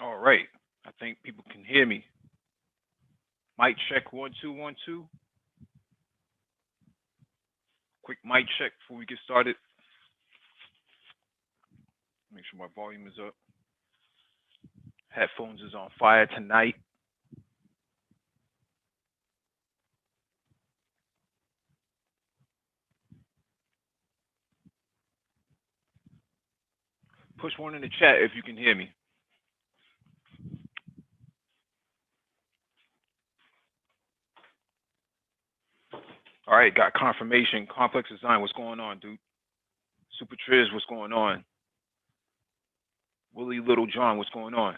All right. I think people can hear me. Mic check 1 2 1 2. Quick mic check before we get started. Make sure my volume is up. Headphones is on fire tonight. Push one in the chat if you can hear me. All right, got confirmation. Complex Design, what's going on, dude? Super Triz, what's going on? Willie Little John, what's going on?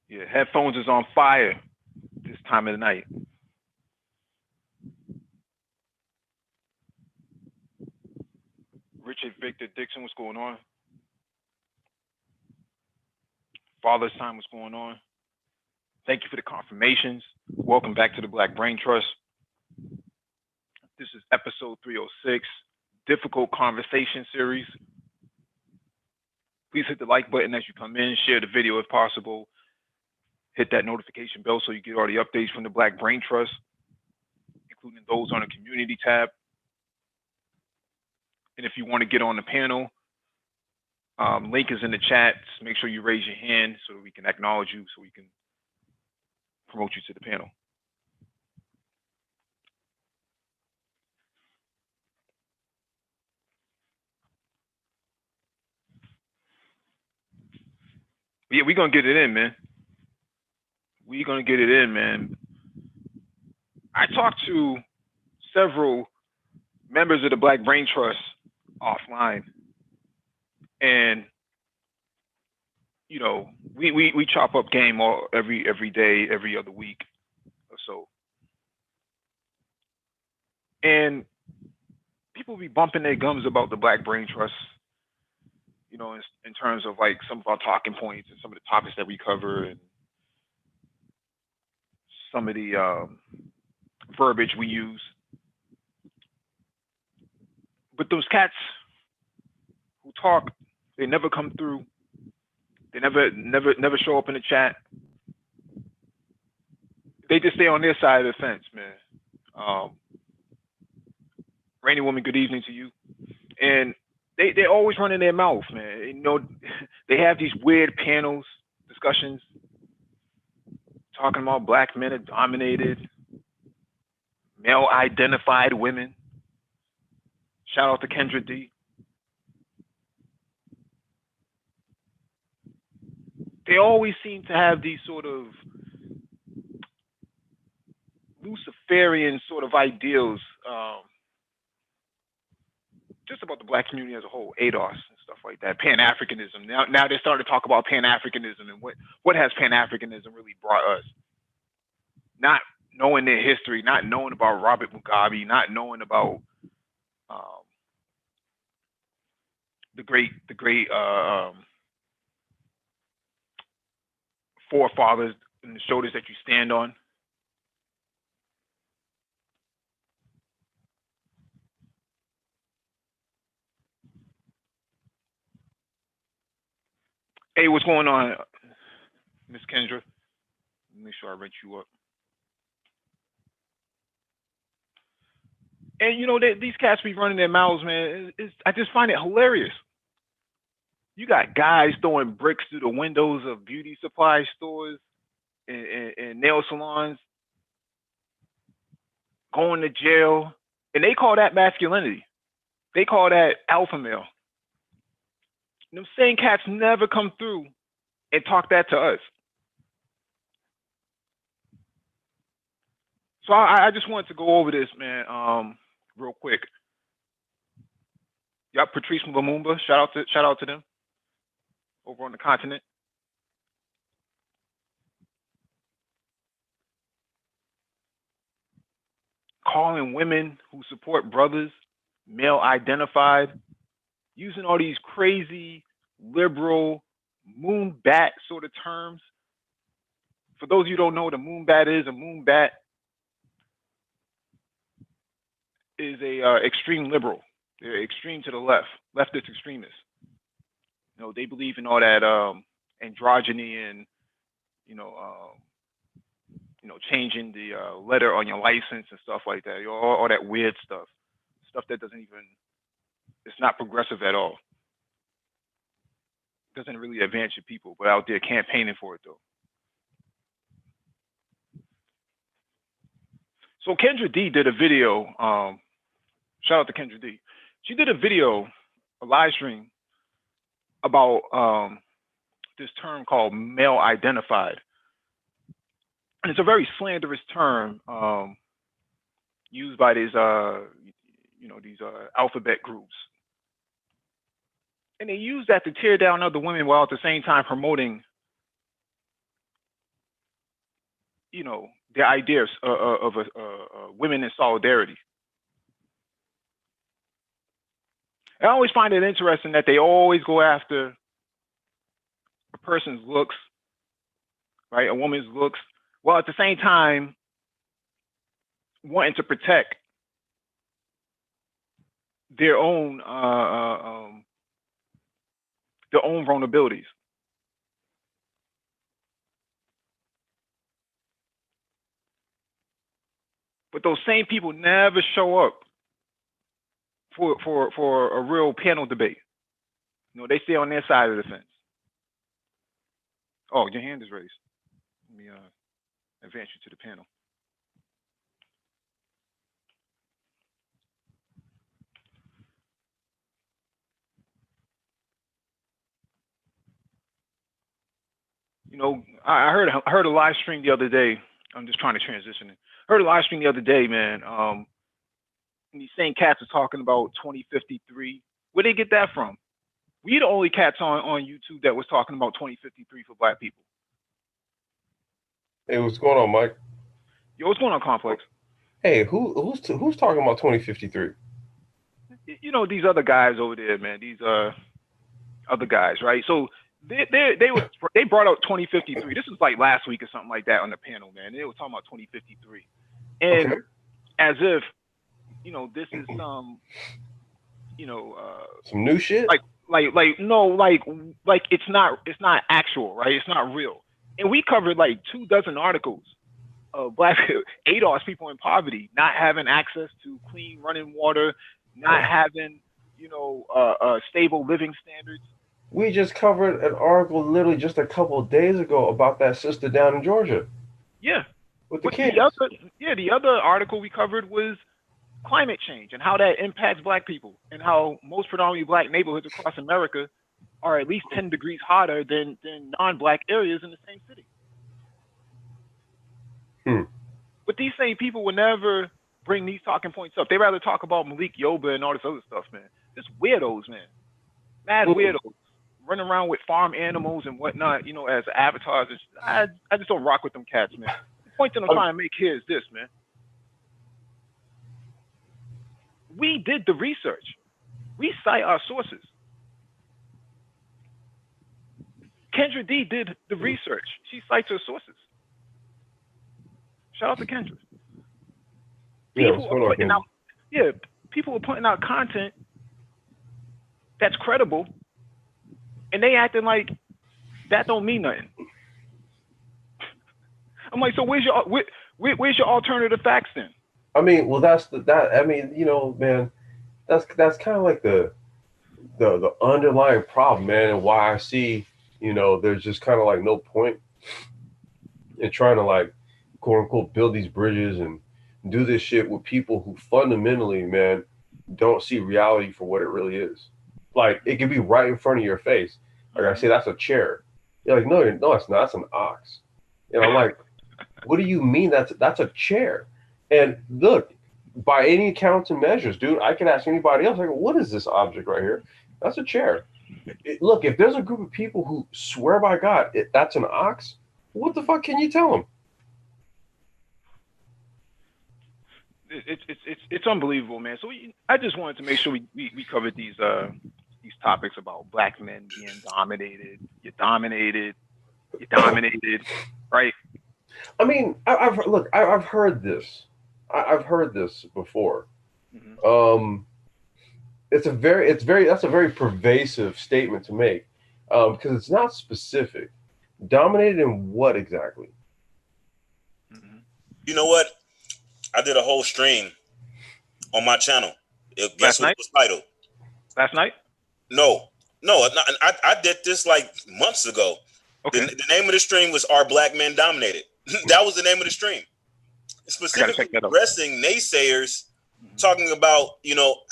Yeah, headphones is on fire this time of the night. Richard Victor Dixon, what's going on? Father's Time, what's going on? Thank you for the confirmations. Welcome back to the Black Brain Trust. This is episode 306, Difficult Conversation Series. Please hit the like button as you come in, share the video if possible. Hit that notification bell so you get all the updates from the Black Brain Trust, including those on the community tab. And if you want to get on the panel, link is in the chat. Just make sure you raise your hand so that we can acknowledge you, so we can promote you to the panel. But yeah, we're going to get it in, man. We're going to get it in, man. I talked to several members of the Black Brain Trust offline, and you know, we chop up game every day, every other week or so, and people be bumping their gums about the Black Brain Trust, you know, in terms of like some of our talking points and some of the topics that we cover and some of the verbiage we use. But those cats who talk, they never come through. They never show up in the chat. They just stay on their side of the fence, man. Rainy Woman, good evening to you. And they always running their mouth, man. You know, they have these weird panels, discussions, talking about black men are dominated, male identified women. Shout out to Kendra D. They always seem to have these sort of Luciferian sort of ideals, just about the black community as a whole, ADOS and stuff like that, Pan-Africanism. Now they're starting to talk about Pan-Africanism and what has Pan-Africanism really brought us. Not knowing their history, not knowing about Robert Mugabe, not knowing about the great forefathers and the shoulders that you stand on. Hey, what's going on, Miss Kendra? Make sure I rent you up. And you know, these cats be running their mouths, man. I just find it hilarious. You got guys throwing bricks through the windows of beauty supply stores and nail salons, going to jail, and they call that masculinity. They call that alpha male. Them same cats never come through and talk that to us. So I just wanted to go over this, man, real quick. Y'all, Patrice Lumumba, shout out to them over on the continent. Calling women who support brothers male identified, using all these crazy liberal moon bat sort of terms. For those of you who don't know what a moon bat is, a moon bat is a extreme liberal. They're extreme to the left, leftist extremists. You know, they believe in all that androgyny and you know, changing the letter on your license and stuff like that. All that weird stuff that doesn't even, it's not progressive at all. Doesn't really advance your people, but out there campaigning for it though. So Kendra D did a video. Shout out to Kendra D. She did a video, a live stream about this term called male identified. And it's a very slanderous term used by these, these alphabet groups. And they use that to tear down other women while at the same time promoting, their ideas of women in solidarity. I always find it interesting that they always go after a person's looks, right? A woman's looks, while at the same time wanting to protect their own vulnerabilities. But those same people never show up for a real panel debate. They stay on their side of the fence. Oh, your hand is raised. Let me advance you to the panel. I heard a live stream the other day. I'm just trying to transition it. Heard a live stream the other day, man. And these same cats are talking about 2053. Where'd they get that from? We the only cats on YouTube that was talking about 2053 for black people. Hey, what's going on, Mike? Yo, what's going on, Complex? Hey, who's talking about 2053? These other guys over there, man. These other guys, right? So they brought out 2053. This was like last week or something like that on the panel, man. They were talking about 2053, and Okay. as if this is some some new shit. Like it's not actual, right? It's not real. And we covered like 24 articles of black ADOS people in poverty, not having access to clean running water, not having stable living standards. We just covered an article literally just a couple of days ago about that sister down in Georgia. Yeah. With the kids. The other article we covered was climate change and how that impacts black people, and how most predominantly black neighborhoods across America are at least 10 degrees hotter than non-black areas in the same city. But these same people will never bring these talking points up. They rather talk about Malik Yoba and all this other stuff, man. Just weirdos, man. Mad weirdos. Running around with farm animals and whatnot, as avatars. I just don't rock with them cats, man. The point that I'm trying to make here is this, man. We did the research. We cite our sources. Kendra D did the research. She cites her sources. Shout out to Kendra. People are putting out content that's credible, and they acting like that don't mean nothing. I'm like, so where's your alternative facts then? I mean, well, man, that's kind of like the underlying problem, man, and why I see, there's just kind of like no point in trying to like, quote unquote, build these bridges and do this shit with people who fundamentally, man, don't see reality for what it really is. Like, it could be right in front of your face. Like I say, that's a chair. You're like, no, it's not. That's an ox. And I'm like, what do you mean that's a chair? And look, by any accounts and measures, dude, I can ask anybody else, like, what is this object right here? That's a chair. Look, if there's a group of people who swear by God that's an ox, what the fuck can you tell them? It's unbelievable, man. So I just wanted to make sure we covered these topics about black men being dominated. You're dominated, right? I mean, I've heard this. I've heard this before. Mm-hmm. That's a very pervasive statement to make. because it's not specific. Dominated in what exactly? You know what? I did a whole stream on my channel. Guess what it was titled? Last night? No. I did this like months ago. Okay. The name of the stream was "Are Black Men Dominated?" That was the name of the stream. Specifically addressing naysayers, talking about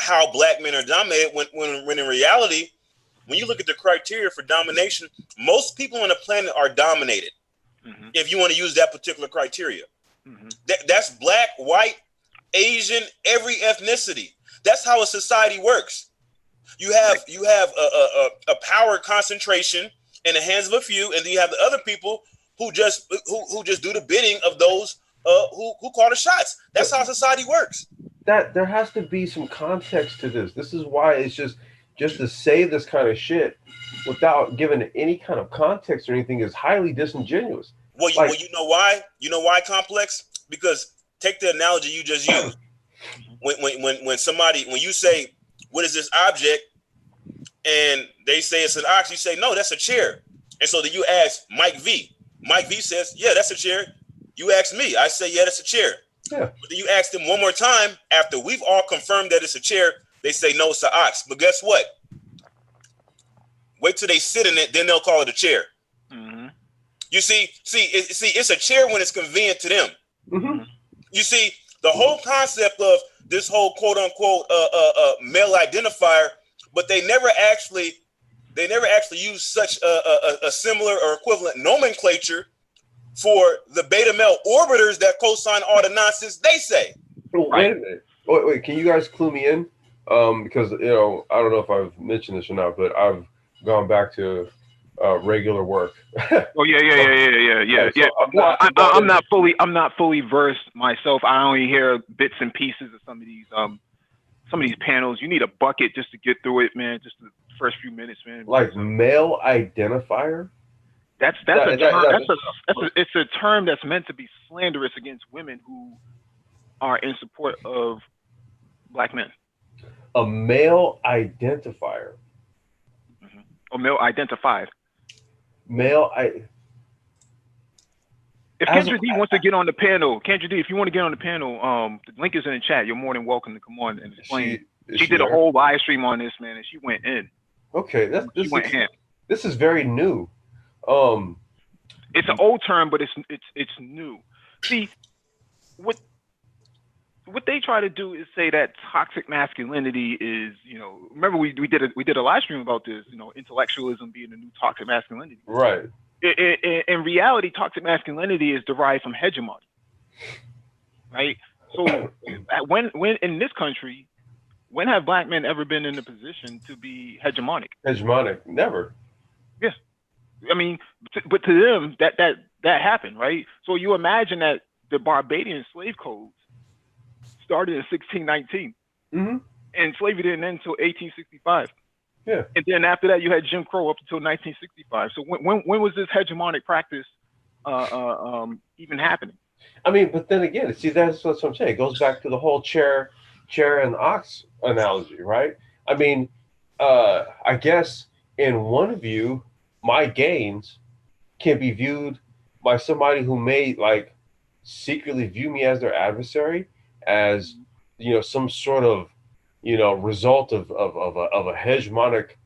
how black men are dominated. When in reality, when you look at the criteria for domination, most people on the planet are dominated. Mm-hmm. If you want to use that particular criteria, that's black, white, Asian, every ethnicity. That's how a society works. You have a power concentration in the hands of a few, and then you have the other people who just do the bidding of those who call the shots. That's how society works. That there has to be some context to this. This is why it's just to say this kind of shit without giving any kind of context or anything is highly disingenuous. Well, you know why? You know why complex? Because take the analogy you just used. When you say, what is this object? And they say it's an ox, you say, no, that's a chair. And so then you ask Mike V. Mike V says, yeah, that's a chair. You ask me, I say, yeah, that's a chair. Yeah. But then you ask them one more time after we've all confirmed that it's a chair. They say, no, it's an ox. But guess what? Wait till they sit in it, then they'll call it a chair. Mm-hmm. You see, it's a chair when it's convenient to them. Mm-hmm. You see, the whole concept of this whole quote unquote male identifier, but they never actually use such a similar or equivalent nomenclature for the beta male orbiters that co-sign all the nonsense they say. Wait a minute. Wait, can you guys clue me in? Because I don't know if I've mentioned this or not, but I've gone back to regular work. Oh yeah. Well, I'm not fully versed myself. I only hear bits and pieces of some of these panels. You need a bucket just to get through it, man. Just the first few minutes, man. Like male identifier. It's a term that's meant to be slanderous against women who are in support of black men. A male identifier. Mm-hmm. Or male identified. If Kendra D wants to get on the panel, Kendra D, if you want to get on the panel, the link is in the chat. You're more than welcome to come on and explain. She did a whole live stream on this, man, and she went in. Okay, this is very new. It's an old term, but it's new. See, what they try to do is say that toxic masculinity is, remember we did a live stream about this, intellectualism being the new toxic masculinity. Right. In reality, toxic masculinity is derived from hegemony, right? So when in this country, when have black men ever been in a position to be hegemonic? Hegemonic, never. Yeah, I mean, but to them that happened, right? So you imagine that the Barbadian slave codes started in 1619, and slavery didn't end until 1865. Yeah, and then after that, you had Jim Crow up until 1965. So when was this hegemonic practice even happening? I mean, but then again, see, that's what I'm saying. It goes back to the whole chair and ox analogy, right? I mean, I guess in one view, my gains can be viewed by somebody who may secretly view me as their adversary, as some sort of result of a hegemonic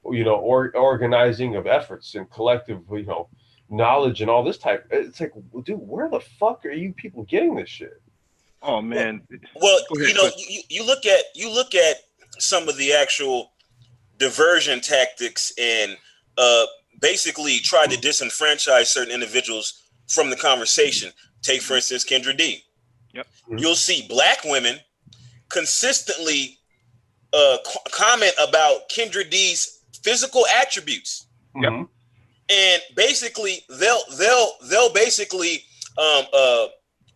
organizing of efforts and collective knowledge and all this type. It's like, dude, where the fuck are you people getting this shit? Oh man. Well, you look at some of the actual diversion tactics and basically try to disenfranchise certain individuals from the conversation. Take, for instance, Kendra D. Yep. You'll see black women consistently comment about Kendra D's physical attributes. Yep. And basically they'll basically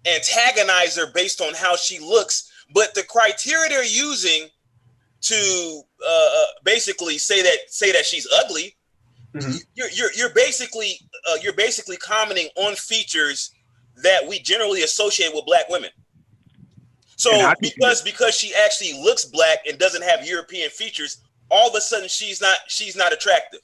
antagonize her based on how she looks, but the criteria they're using to basically say that she's ugly, you're basically commenting on features that we generally associate with black women. So because she actually looks black and doesn't have European features, all of a sudden she's not attractive.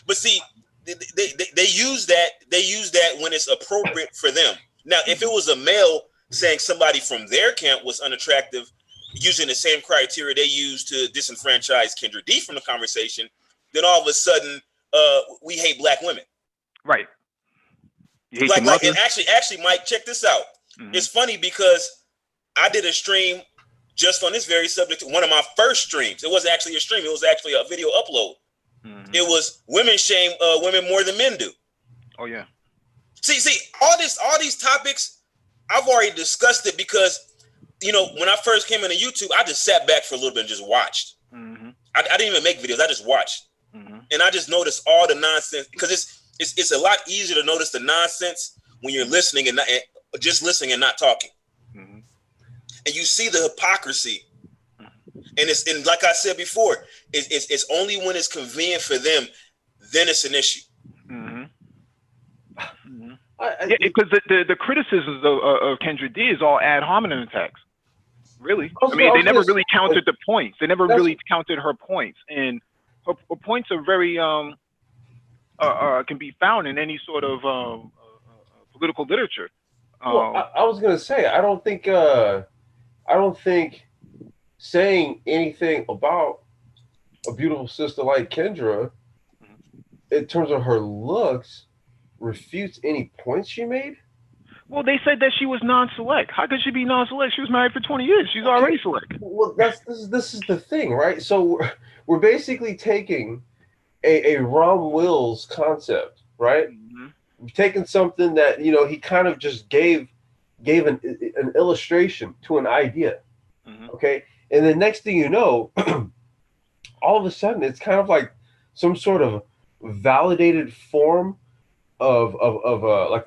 But see, they use that. They use that when it's appropriate for them. Now, if it was a male saying somebody from their camp was unattractive, using the same criteria they use to disenfranchise Kendra D from the conversation, then all of a sudden, we hate black women. Right. Like, and actually, Mike, check this out. Mm-hmm. It's funny because I did a stream just on this very subject. One of my first streams. It wasn't actually a stream. It was actually a video upload. Mm-hmm. It was women shame women more than men do. Oh yeah. See, all these topics, I've already discussed it because, you know, when I first came into YouTube, I just sat back for a little bit and just watched. Mm-hmm. I didn't even make videos. I just watched, and I just noticed all the nonsense because it's a lot easier to notice the nonsense when you're listening and just listening and not talking. Mm-hmm. And you see the hypocrisy. And like I said before, it's only when it's convenient for them, then it's an issue. Mm-hmm. Yeah, because the criticisms of Kendra D is all ad hominem attacks. Really, I mean, they never really counted the points. They never really counted her points, and her points are very can be found in any sort of political literature. Well, I was gonna say, I don't think saying anything about a beautiful sister like Kendra, in terms of her looks, refutes any points she made. Well, they said that she was non-select. How could she be non-select? She was married for 20 years. She's already select. Well, this is the thing, right? So we're basically taking a Ron Wills concept, right? Mm-hmm. We've taken something that, you know, he kind of just gave an illustration to an idea, okay? And the next thing you know, all of a sudden, it's kind of like some sort of validated form of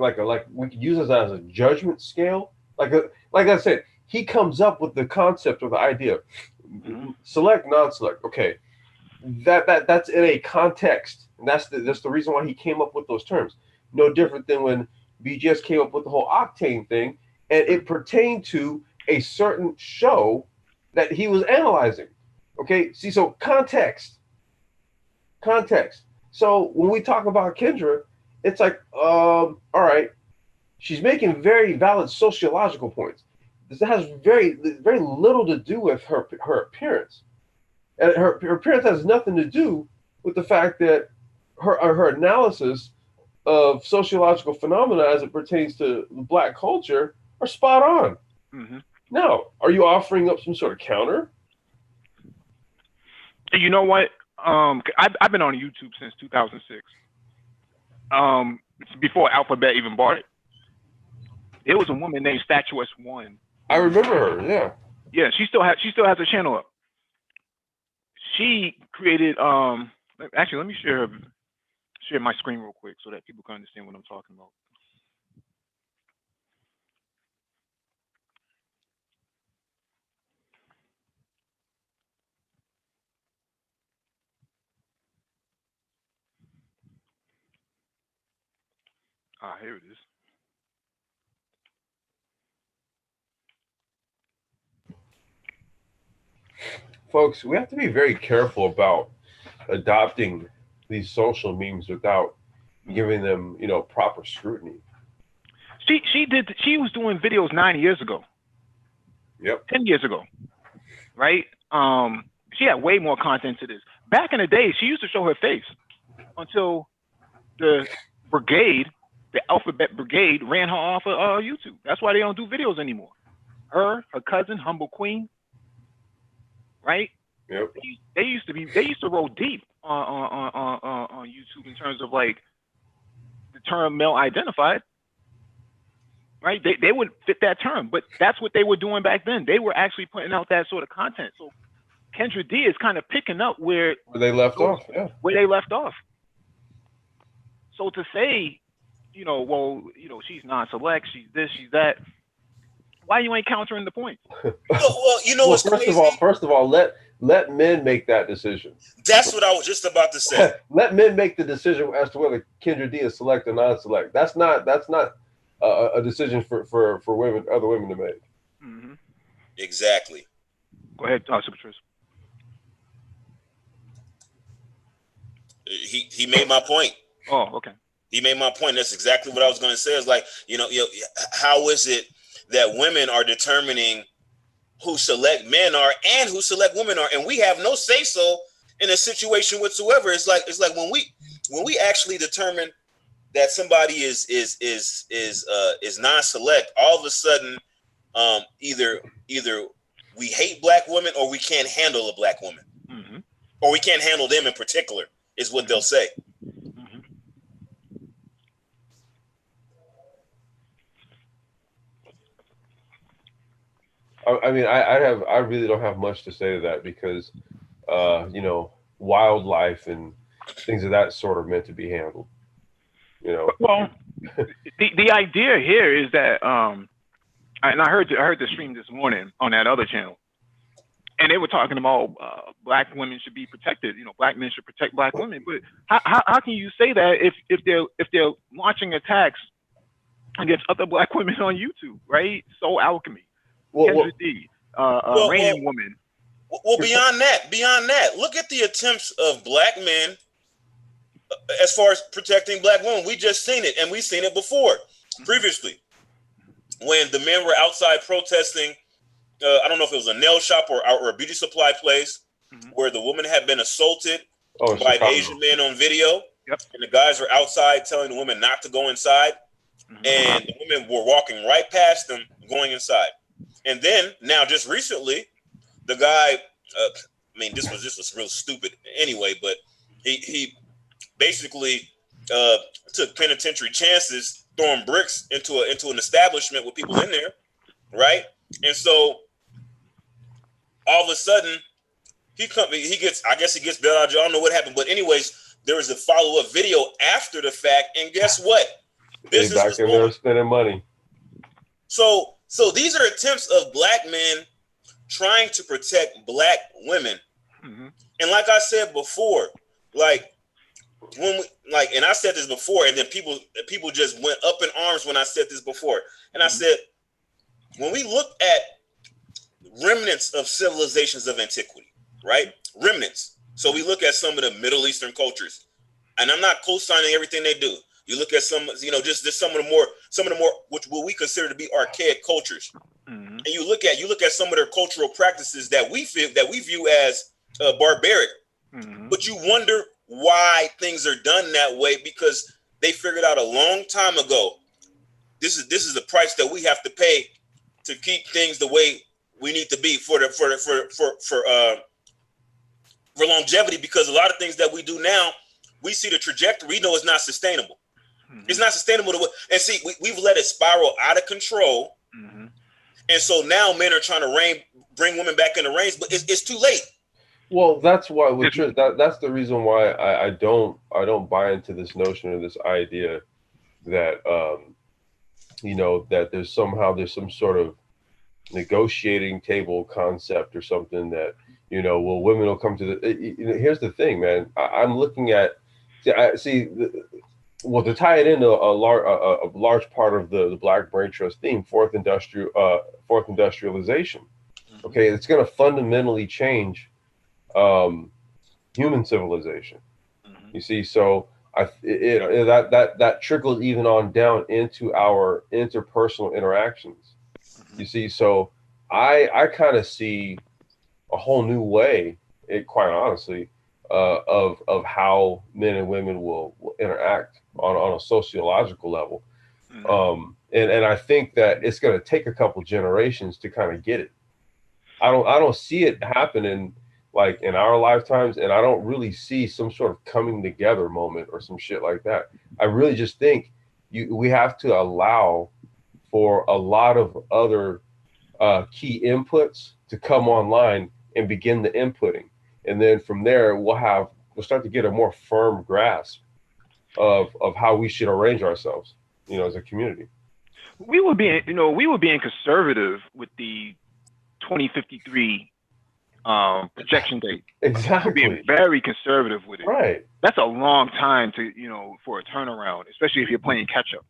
like we could use this as a judgment scale. Like I said, he comes up with the concept or the idea, select, non-select. Okay, that's in a context, and that's the reason why he came up with those terms. No different than when BGS came up with the whole octane thing, and it pertained to a certain show that he was analyzing. Okay, see, so context. So when we talk about Kendra, it's like, all right, she's making very valid sociological points. This has very little to do with her appearance, and her appearance has nothing to do with the fact that her analysis of sociological phenomena as it pertains to Black culture are spot on. Mm-hmm. Now, are you offering up some sort of counter? You know what? I've been on YouTube since 2006. Before Alphabet even bought it. There was a woman named Statuess One. I remember her. Yeah. Yeah, she still has a channel up. She created. Actually, let me share my screen real quick so that people can understand what I'm talking about. Here it is. Folks, we have to be very careful about adopting these social memes without giving them, you know, proper scrutiny. She was doing videos 9 years ago. Yep. 10 years ago. Right? She had way more content to this. Back in the day, she used to show her face until the brigade, the Alphabet Brigade, ran her off of YouTube. That's why they don't do videos anymore. Her cousin, Humble Queen, right? Yep. They used to roll deep on YouTube in terms of like the term male identified, right? They would fit that term, but that's what they were doing back then. They were actually putting out that sort of content. So Kendra D is kind of picking up where they left off. Yeah. Where they left off. So to say, you know, well, you know, she's non-select, she's this, she's that. Why you ain't countering the points? Well, you know, what's first of all, let men make that decision. That's what I was just about to say. Let men make the decision as to whether Kendra D is select or non-select. That's not a decision for women, other women to make. Mm-hmm. Exactly. Go ahead, Super Tris. He made my point. Oh, okay. He made my point. That's exactly what I was going to say. It's like, how is it that women are determining who select men are and who select women are, and we have no say so in a situation whatsoever? It's like when we actually determine that somebody is non-select, all of a sudden, either we hate black women or we can't handle a black woman, or we can't handle them in particular, is what they'll say. I mean, I really don't have much to say to that because, wildlife and things of that sort are meant to be handled. Well, the idea here is that, and I heard the stream this morning on that other channel, and they were talking about black women should be protected. Black men should protect black women. But how can you say that if they're launching attacks against other black women on YouTube, right? Soul Alchemy. Kendra D, Raining Woman. Well, beyond that, look at the attempts of black men as far as protecting black women. We just seen it, and we've seen it before, previously, when the men were outside protesting. I don't know if it was a nail shop or a beauty supply place, where the woman had been assaulted by an Asian man on video, and the guys were outside telling the woman not to go inside, and the women were walking right past them, going inside. And then now, just recently, the guy, this was real stupid anyway, but he basically took penitentiary chances, throwing bricks into an establishment with people in there, right? And so all of a sudden, he gets bailed out of jail. I don't know what happened, but anyways, there was a follow-up video after the fact, and guess what? They back in there spending money. So these are attempts of black men trying to protect black women. And like I said before, and I said this before, and then people just went up in arms when I said this before. And I said, when we look at remnants of civilizations of antiquity, right? Remnants. So we look at some of the Middle Eastern cultures, and I'm not co-signing everything they do. You look at some, just some of the more, which what we consider to be archaic cultures, and you look at some of their cultural practices that we view as barbaric. But you wonder why things are done that way, because they figured out a long time ago, this is the price that we have to pay to keep things the way we need to be for longevity. Because a lot of things that we do now, we see the trajectory, we know it's not sustainable. It's not sustainable and see, we've let it spiral out of control. And so now men are trying to bring women back in the range, but it's too late. Well, that's why that's the reason why I don't buy into this notion of this idea that that there's some sort of negotiating table concept or something that women will come to the. Here's the thing, man. I'm looking at. Well, to tie it into a large part of the Black Brain Trust theme, fourth industrialization. Okay, it's going to fundamentally change human civilization. You see, so that trickled even on down into our interpersonal interactions. You see, so I kind of see a whole new way, quite honestly, of how men and women will interact on a sociological level. And I think that it's going to take a couple generations to kind of get it. I don't see it happening like in our lifetimes, and I don't really see some sort of coming together moment or some shit like that. I really just think we have to allow for a lot of other key inputs to come online and begin the inputting. And then from there, we'll start to get a more firm grasp of how we should arrange ourselves, as a community. We were being conservative with the 2053 projection date. Exactly. We're being very conservative with it. Right. That's a long time for a turnaround, especially if you're playing catch up.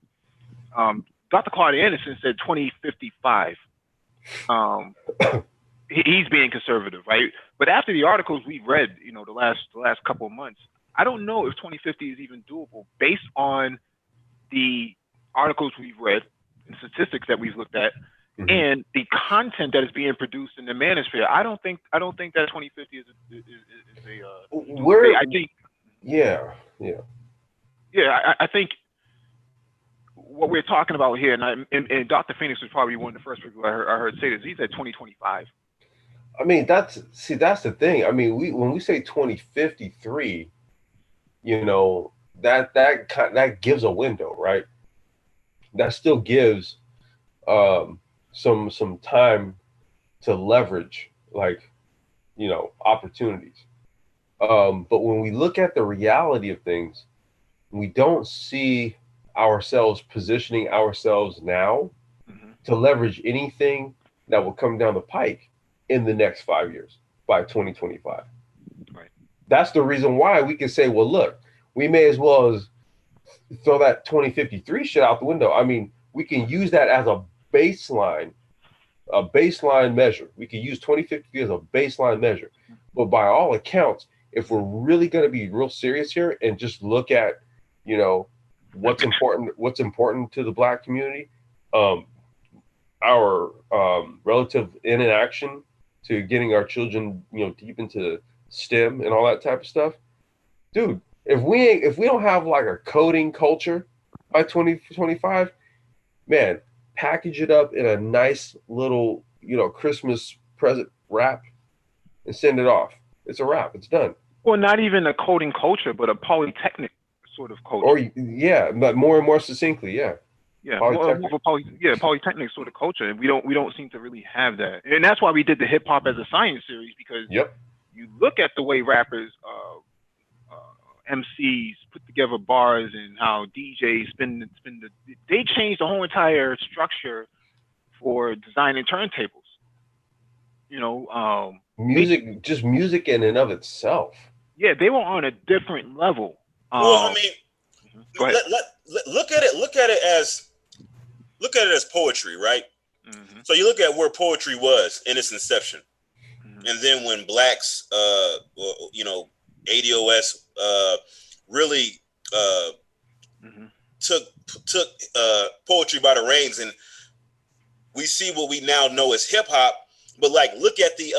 Dr. Claude Anderson said 2055. He's being conservative, right? But after the articles we've read, the last couple of months, I don't know if 2050 is even doable based on the articles we've read and statistics that we've looked at, and the content that is being produced in the manosphere. I don't think that 2050 is a I think. Yeah. I think what we're talking about here, and Dr. Phoenix was probably one of the first people I heard say this. He said 2025. I mean, that's the thing. I mean, when we say 2053, you know, that gives a window, right? That still gives some time to leverage, like, you know, opportunities. But when we look at the reality of things, we don't see ourselves positioning ourselves now to leverage anything that will come down the pike in the next 5 years by 2025. Right. That's the reason why we can say, well, look, we may as well as throw that 2053 shit out the window. I mean, we can use that as a baseline measure. We can use 2053 as a baseline measure. But by all accounts, if we're really going to be real serious here and just look at, you know, what's important to the Black community, our relative inaction to getting our children, you know, deep into STEM and all that type of stuff, dude. If we don't have like a coding culture by 2025, man, package it up in a nice little, you know, Christmas present wrap and send it off. It's a wrap. It's done. Well, not even a coding culture, but a polytechnic sort of culture. Or yeah, but more and more succinctly, yeah. Yeah, polytechnic sort of culture, and we don't seem to really have that, and that's why we did the hip hop as a science series, because you look at the way rappers, MCs put together bars and how DJs they changed the whole entire structure for designing turntables. You know, music in and of itself. Yeah, they were on a different level. Well, I mean, look at it as poetry, right? Mm-hmm. So you look at where poetry was in its inception, and then when blacks, you know, ADOS really took poetry by the reins, and we see what we now know as hip hop. But like, look at the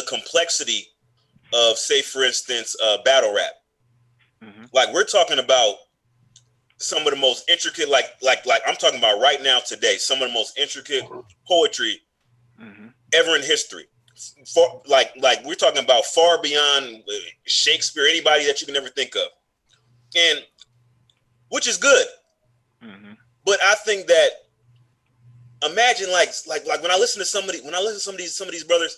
complexity of, say, for instance, battle rap. Mm-hmm. Like, we're talking about some of the most intricate, like I'm talking about right now today, some of the most intricate poetry ever in history. Like we're talking about far beyond Shakespeare, anybody that you can ever think of, and which is good. Mm-hmm. But I think that, imagine like when I listen to some of these brothers,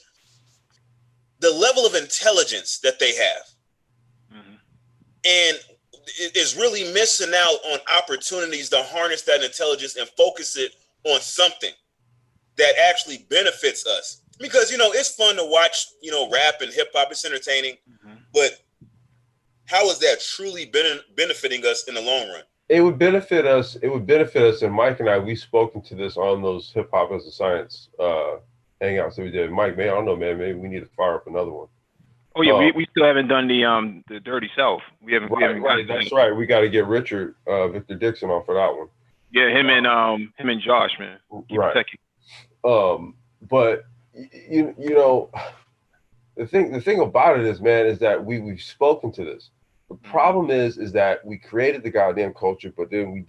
the level of intelligence that they have, and is really missing out on opportunities to harness that intelligence and focus it on something that actually benefits us. Because, you know, it's fun to watch, you know, rap and hip hop. It's entertaining, but how is that truly benefiting us in the long run? It would benefit us. And Mike and I, we've spoken to this on those hip hop as a science hangouts that we did. Mike, man, I don't know, man. Maybe we need to fire up another one. Oh yeah, we still haven't done the Dirty South. We haven't. That's right. We got to get Richard Victor Dixon on for that one. Yeah, him and Josh, man. Right. But you know, the thing about it is, man, is that we've spoken to this. The problem is that we created the goddamn culture, but then we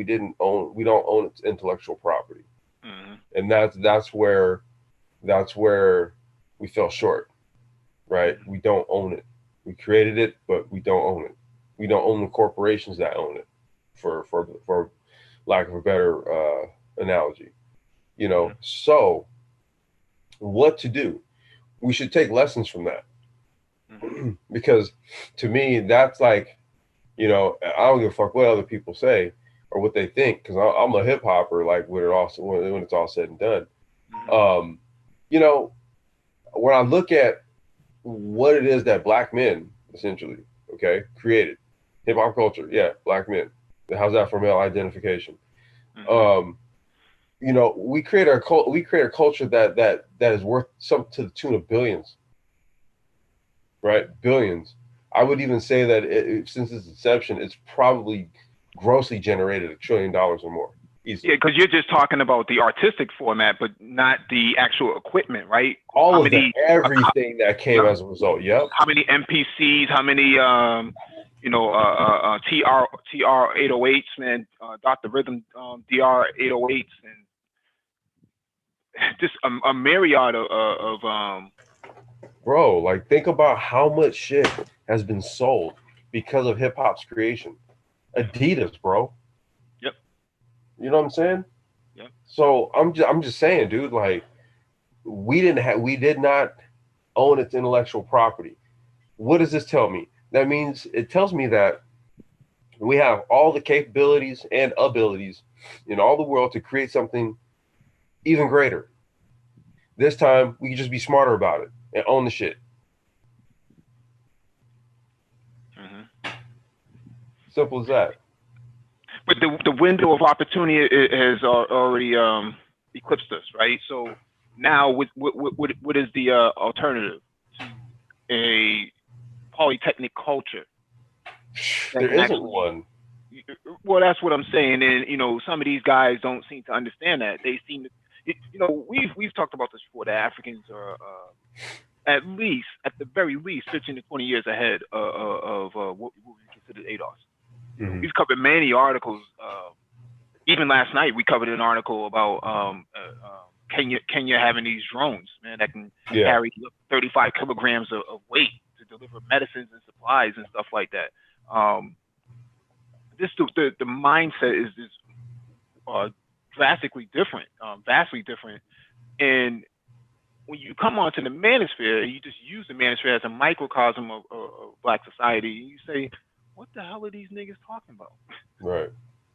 don't own its intellectual property, and that's where we fell short. Right? We don't own it. We created it, but we don't own it. We don't own the corporations that own it, for lack of a better analogy. You know, so what to do? We should take lessons from that. Because to me, that's like, you know, I don't give a fuck what other people say or what they think, because I'm a hip hopper, like when it's all said and done. You know, when I look at what it is that black men essentially, created hip hop culture, black men. How's that for male identification? You know, we create a culture that is worth something to the tune of billions, right? Billions. I would even say that since its inception, it's probably grossly generated $1 trillion or more. Easily. Yeah, because you're just talking about the artistic format, but not the actual equipment, right? All of that, everything that came as a result. Yep. How many MPCs? How many TR 808s, man? Dr. Rhythm DR 808s, and just a myriad of Bro, like think about how much shit has been sold because of hip hop's creation. Adidas, bro. Yep. You know what I'm saying? Yep. So I'm just saying, dude, like we did not own its intellectual property. What does this tell me? That means it tells me that we have all the capabilities and abilities in all the world to create something even greater. This time we can just be smarter about it and own the shit. Mm-hmm. Simple as that. But the window of opportunity has already eclipsed us, right? So now, what is the alternative to a polytechnic culture? There isn't one. Well, that's what I'm saying, and some of these guys don't seem to understand that. They seem to, we've talked about this before. The Africans are at the very least, 15 to 20 years ahead of what we consider ADOS. Mm-hmm. We've covered many articles. Even last night, we covered an article about Kenya having these drones, man, that can carry 35 kilograms of weight to deliver medicines and supplies and stuff like that. The mindset is drastically different, vastly different. And when you come onto the manosphere, you just use the manosphere as a microcosm of Black society. You say, what the hell are these niggas talking about? Right.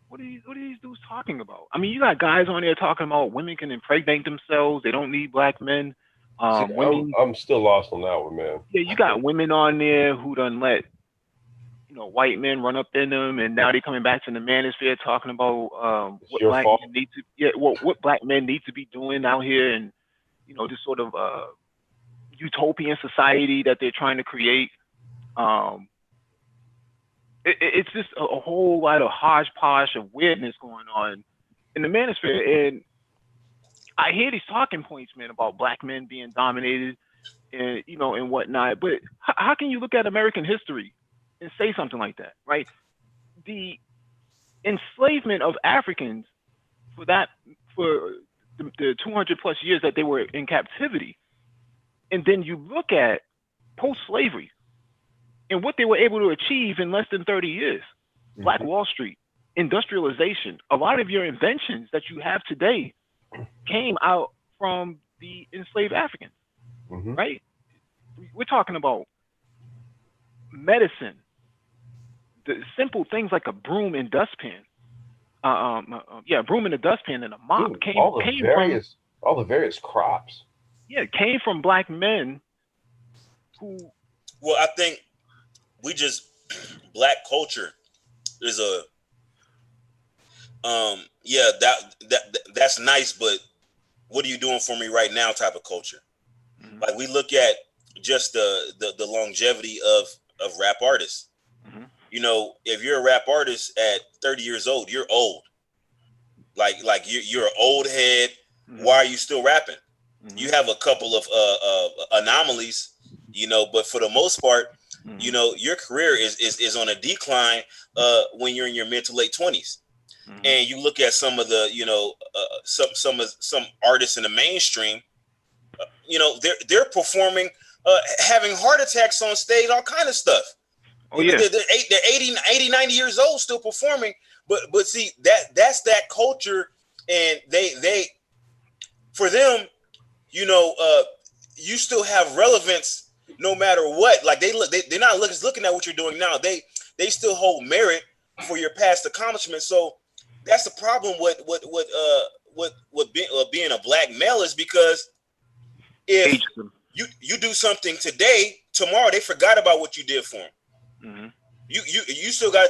What are these dudes talking about? I mean, you got guys on there talking about women can impregnate themselves. They don't need black men. Women, I'm still lost on that one, man. Yeah, you got women on there who done let white men run up in them, and now they're coming back to the manosphere talking about what black men need to what black men need to be doing out here, and this sort of utopian society that they're trying to create. It's just a whole lot of hodgepodge of weirdness going on in the manosphere, and I hear these talking points, man, about black men being dominated and and whatnot. But how can you look at American history and say something like that, right? The enslavement of Africans for the 200 plus years that they were in captivity, and then you look at post-slavery and what they were able to achieve in less than 30 years. Mm-hmm. Black Wall Street, industrialization. A lot of your inventions that you have today came out from the enslaved Africans, mm-hmm. right? We're talking about medicine, the simple things like a broom and dustpan. Broom and a dustpan and a mop came from all the various crops. Yeah, it came from black men who. Well, I think black culture is that's nice, but what are you doing for me right now type of culture. Mm-hmm. Like we look at just the longevity of rap artists. Mm-hmm. If you're a rap artist at 30 years old, you're old. Like you're an old head. Mm-hmm. Why are you still rapping? Mm-hmm. You have a couple of anomalies, but for the most part, mm-hmm. Your career is on a decline when you're in your mid to late 20s. Mm-hmm. And you look at some of the, some artists in the mainstream, they're performing, having heart attacks on stage, all kind of stuff. Oh, yeah. They're 80, 90 years old still performing. But see, that's that culture. And they for them, you still have relevance no matter what. Like they're not looking at what you're doing now. They still hold merit for your past accomplishments. So that's the problem with being a black male, is because if you do something today, tomorrow they forgot about what you did for them. Mm-hmm. You still got,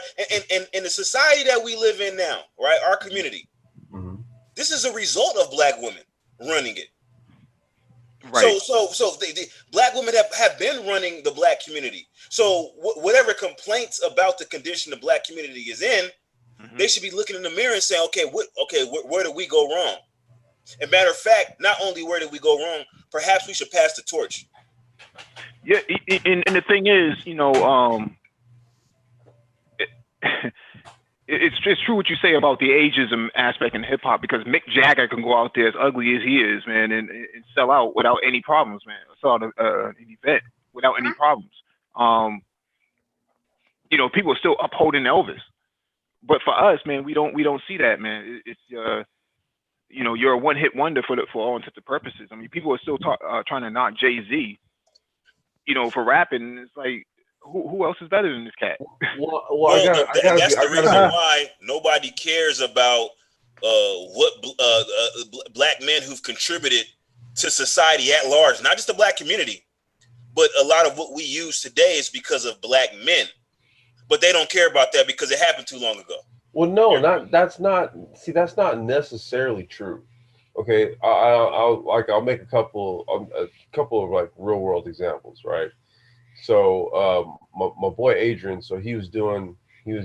and in the society that we live in now, right? Our community, mm-hmm. This is a result of black women running it. Right. So the black women have been running the black community. So whatever complaints about the condition the black community is in, they should be looking in the mirror and saying, okay, where did we go wrong? And matter of fact, not only where did we go wrong, perhaps we should pass the torch. Yeah, and the thing is, it, it's true what you say about the ageism aspect in hip hop, because Mick Jagger can go out there as ugly as he is, man, and sell out without any problems, man. Sell out an event without any problems. People are still upholding Elvis, but for us, man, we don't see that, man. It's you're a one hit wonder for all intents and purposes. I mean, people are still trying to knock Jay-Z, for rapping. It's like, who else is better than this cat? That's the reason why nobody cares about what black men who've contributed to society at large, not just the black community, but a lot of what we use today is because of black men. But they don't care about that because it happened too long ago. Well, no, that's not necessarily true. Okay, I'll make a couple of like real world examples, right? So my boy Adrian, so he was doing the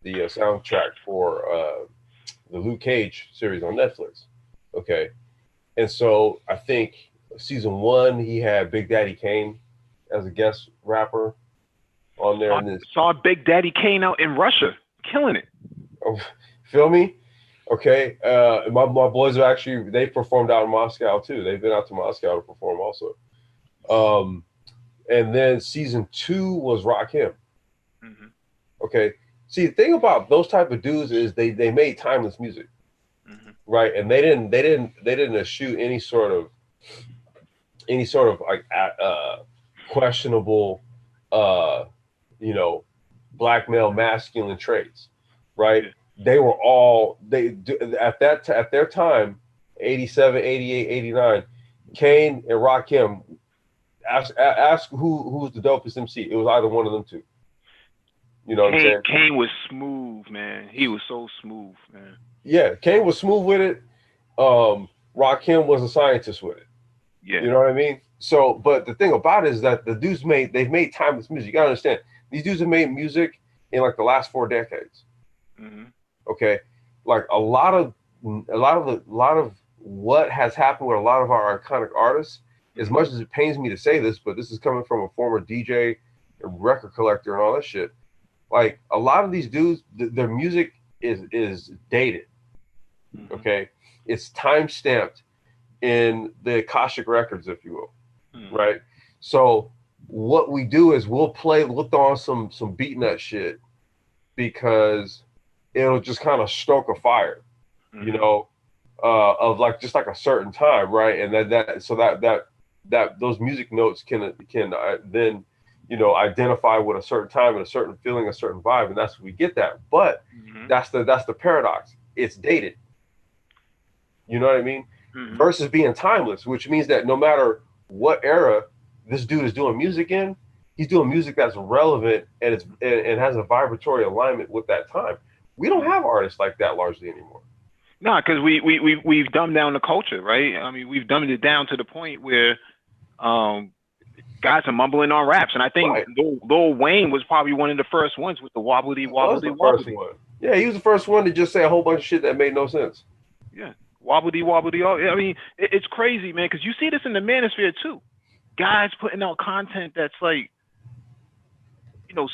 soundtrack for the Luke Cage series on Netflix. Okay, and so I think season 1 he had Big Daddy Kane as a guest rapper on there. Saw Big Daddy Kane out in Russia, killing it. Oh, feel me? Okay. My boys are actually, they performed out in Moscow too. They've been out to Moscow to perform also. And then season 2 was Rakim. Mm-hmm. Okay. See, the thing about those type of dudes is they made timeless music, mm-hmm. right? And they didn't eschew any sort of like questionable, black male masculine traits, right? Yeah. They were all at their time, 87, 88, 89, Kane and Rakim. Ask who's the dopest MC. It was either one of them two. You know what I'm saying? Kane was smooth, man. He was so smooth, man. Yeah, Kane was smooth with it. Rakim was a scientist with it. Yeah. You know what I mean? So, but the thing about it is that the dudes they've made timeless music. You gotta understand, these dudes have made music in like the last 4 decades. Mm-hmm. Okay, like a lot of what has happened with a lot of our iconic artists. As much as it pains me to say this, but this is coming from a former DJ, a record collector, and all that shit. Like a lot of these dudes, their music is dated. Mm-hmm. Okay, it's time stamped in the Akashic records, if you will. Mm-hmm. Right. So what we do is we'll throw on some beatnut shit because it'll just kind of stoke a fire, mm-hmm. Of like just like a certain time, right? And that those music notes can then identify with a certain time and a certain feeling, a certain vibe, and that's we get that. But mm-hmm. that's the paradox. It's dated. You know what I mean? Mm-hmm. Versus being timeless, which means that no matter what era this dude is doing music in, he's doing music that's relevant and and has a vibratory alignment with that time. We don't have artists like that largely anymore. No, because we've dumbed down the culture, right? I mean, we've dumbed it down to the point where guys are mumbling on raps, and I think right. Lil Wayne was probably one of the first ones with the wobbly. Yeah, he was the first one to just say a whole bunch of shit that made no sense. Yeah, wobbly. I mean, it's crazy, man, because you see this in the manosphere too. Guys putting out content that's like,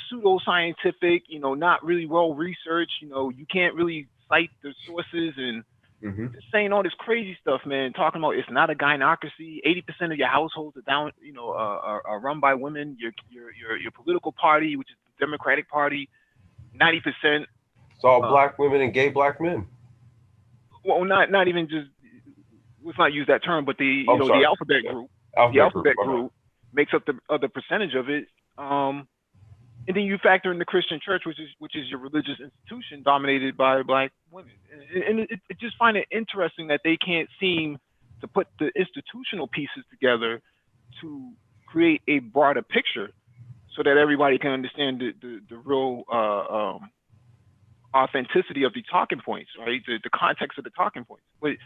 pseudo-scientific, not really well researched. You can't really cite the sources and mm-hmm. just saying all this crazy stuff, man. Talking about it's not a gynocracy. 80% of your households are down, are run by women. Your political party, which is the Democratic Party, 90%. It's all black women and gay black men. Well, not even just. Let's not use that term, but the alphabet group. The alphabet group makes up the other percentage of it. And then you factor in the Christian church, which is your religious institution dominated by black women. And it just find it interesting that they can't seem to put the institutional pieces together to create a broader picture so that everybody can understand the real authenticity of the talking points, right? The context of the talking points. But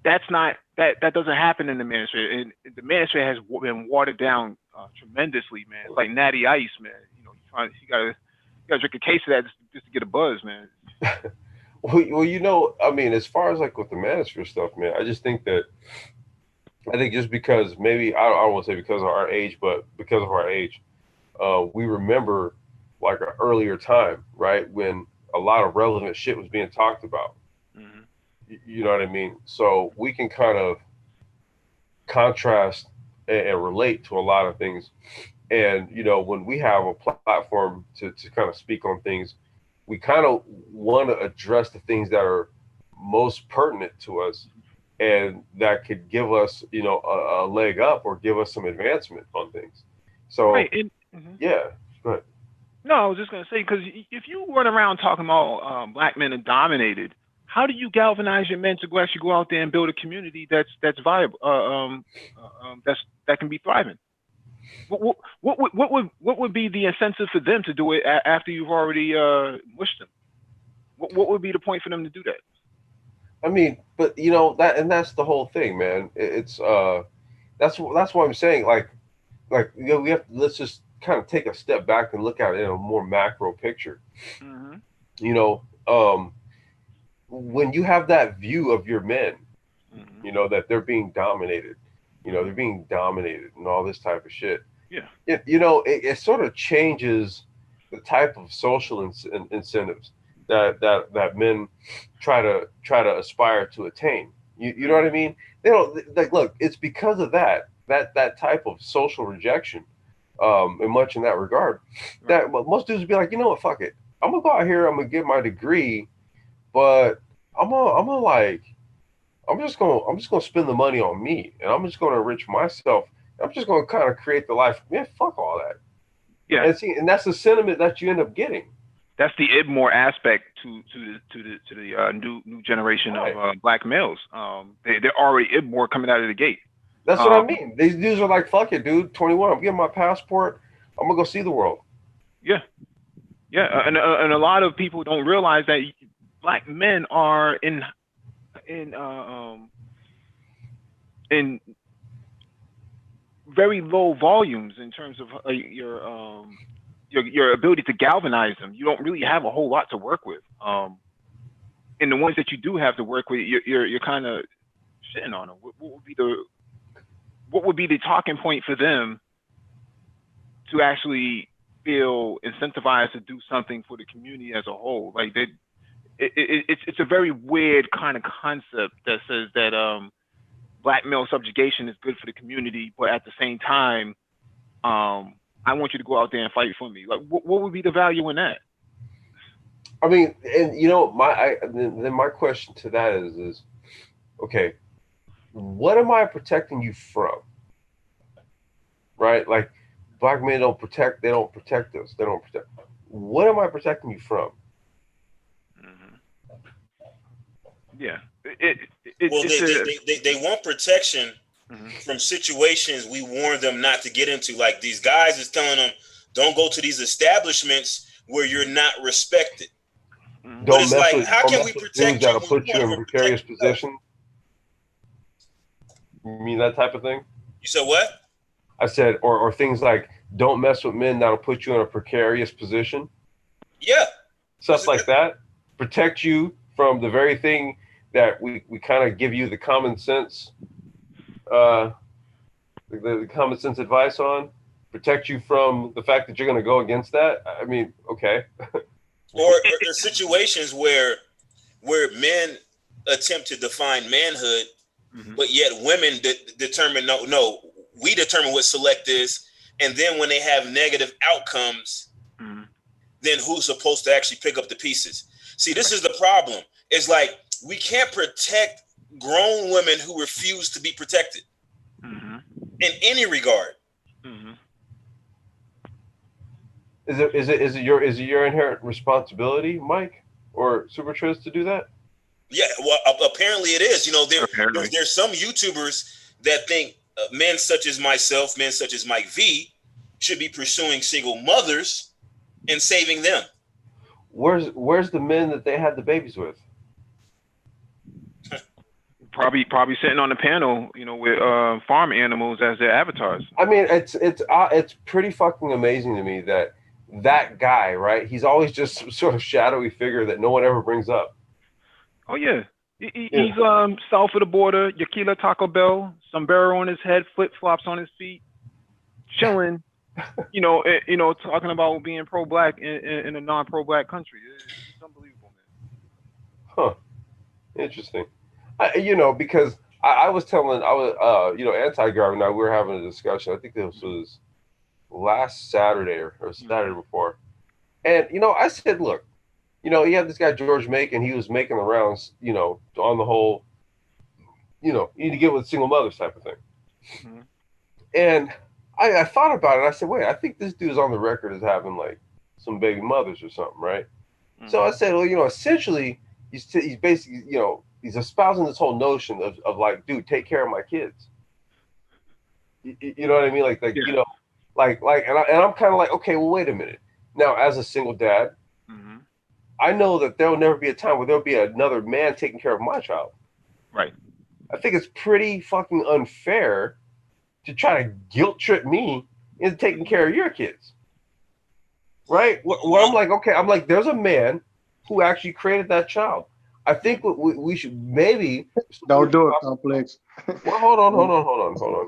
that's not that doesn't happen in the manosphere, and the manosphere has been watered down tremendously, man. It's like Natty Ice, man. You know, you gotta drink a case of that just to get a buzz, man. Well, you know, I mean, as far as like with the manosphere stuff, man, I think just because maybe I don't want to say because of our age, but because of our age, we remember like an earlier time, right, when a lot of relevant shit was being talked about. Mm-hmm. You know what I mean? So we can kind of contrast and relate to a lot of things. And, you know, when we have a platform to kind of speak on things, we kind of want to address the things that are most pertinent to us and that could give us, you know, a leg up or give us some advancement on things. So, right. Yeah, go ahead. No, I was just going to say, because if you run around talking about black men are dominated, how do you galvanize your men to actually go out there and build a community that's viable, that can be thriving? What would be the incentive for them to do it after you've already wished them? What would be the point for them to do that? I mean, but you know that's the whole thing, man. It's that's what I'm saying. Like you know, let's just kind of take a step back and look at it in a more macro picture. Mm-hmm. You know, when you have that view of your men, mm-hmm. you know that they're being dominated. You know, they're being dominated and all this type of shit. Yeah. You know, it sort of changes the type of social incentives that men try to aspire to attain. You know what I mean? They don't like look. It's because of that type of social rejection, and much in that regard, that most dudes would be like, you know what, fuck it. I'm gonna go out here. I'm gonna get my degree, but I'm just gonna spend the money on me, and I'm just gonna enrich myself. I'm just gonna kind of create the life. Man, fuck all that. Yeah, and that's the sentiment that you end up getting. That's the IBMOR aspect to the new generation of black males. They're already IBMOR coming out of the gate. That's what I mean. These dudes are like, fuck it, dude. 21. I'm getting my passport. I'm gonna go see the world. Yeah, and a lot of people don't realize that black men are in very low volumes in terms of your ability to galvanize them. You don't really have a whole lot to work with. And the ones that you do have to work with, you're kind of shitting on them. What would be the talking point for them to actually feel incentivized to do something for the community as a whole? Like it's a very weird kind of concept that says that black male subjugation is good for the community, but at the same time, I want you to go out there and fight for me. Like, what would be the value in that? I mean, and you know, then my question to that is, okay, what am I protecting you from? Right? Like, black men don't protect. They don't protect us. They don't protect. What am I protecting you from? Mm-hmm. Yeah. They want protection. Mm-hmm. From situations we warn them not to get into. Like these guys is telling them, don't go to these establishments where you're not respected. Mm-hmm. But it's like, how can we protect you? That'll put you in precarious position. You mean that type of thing? You said what? I said, or things like, don't mess with men that'll put you in a precarious position. Yeah. Stuff like that. Protect you from the very thing that we kind of give you the common sense the common sense advice on, protect you from the fact that you're going to go against that. I mean, okay. or situations where men attempt to define manhood, mm-hmm. but yet women determine we determine what select is, and then when they have negative outcomes, mm-hmm. then who's supposed to actually pick up the pieces? See, this is the problem. It's like we can't protect grown women who refuse to be protected, mm-hmm. in any regard. Mm-hmm. Is it your inherent responsibility, Mike or Super Triz, to do that? Yeah, well, apparently it is. You know, there's some YouTubers that think men such as myself, men such as Mike V, should be pursuing single mothers and saving them. Where's the men that they had the babies with? Probably sitting on the panel, with farm animals as their avatars. I mean, it's pretty fucking amazing to me that guy, right? He's always just some sort of shadowy figure that no one ever brings up. Oh yeah, he's south of the border, Yakila Taco Bell, sombrero on his head, flip flops on his feet, chilling. Talking about being pro-black in a non-pro-black country. It's unbelievable, man. Huh. Interesting. Because I was Anti-Garb and I, we were having a discussion. I think this was last Saturday or Saturday before. And, I said, look, you have this guy, George Macon, he was making the rounds, on the whole, you need to get with single mothers type of thing. Mm-hmm. And I thought about it. I said, wait, I think this dude's on the record as having like some baby mothers or something, right? Mm-hmm. So I said, well, essentially, he's basically, he's espousing this whole notion of like, dude, take care of my kids. You know what I mean? Like, yeah. And I'm kind of like, okay, well, wait a minute. Now, as a single dad, mm-hmm. I know that there will never be a time where there'll be another man taking care of my child. Right. I think it's pretty fucking unfair to try to guilt trip me into taking care of your kids. Right? What I'm like, okay, there's a man who actually created that child. I think we should maybe don't do it, Complex. Well, hold on.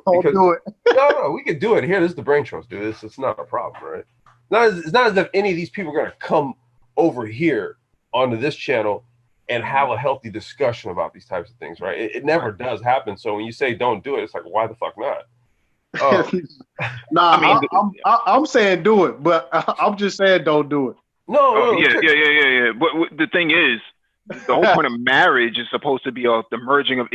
Don't do it. No, we can do it. Here, this is the Brain Trust, dude. It's not a problem, right? It's not as if any of these people are gonna come over here onto this channel and have a healthy discussion about these types of things, right? It never does happen. So when you say don't do it, it's like, why the fuck not? I'm saying do it, but I'm just saying don't do it. No. Yeah. But the thing is, the whole point of marriage is supposed to be the merging of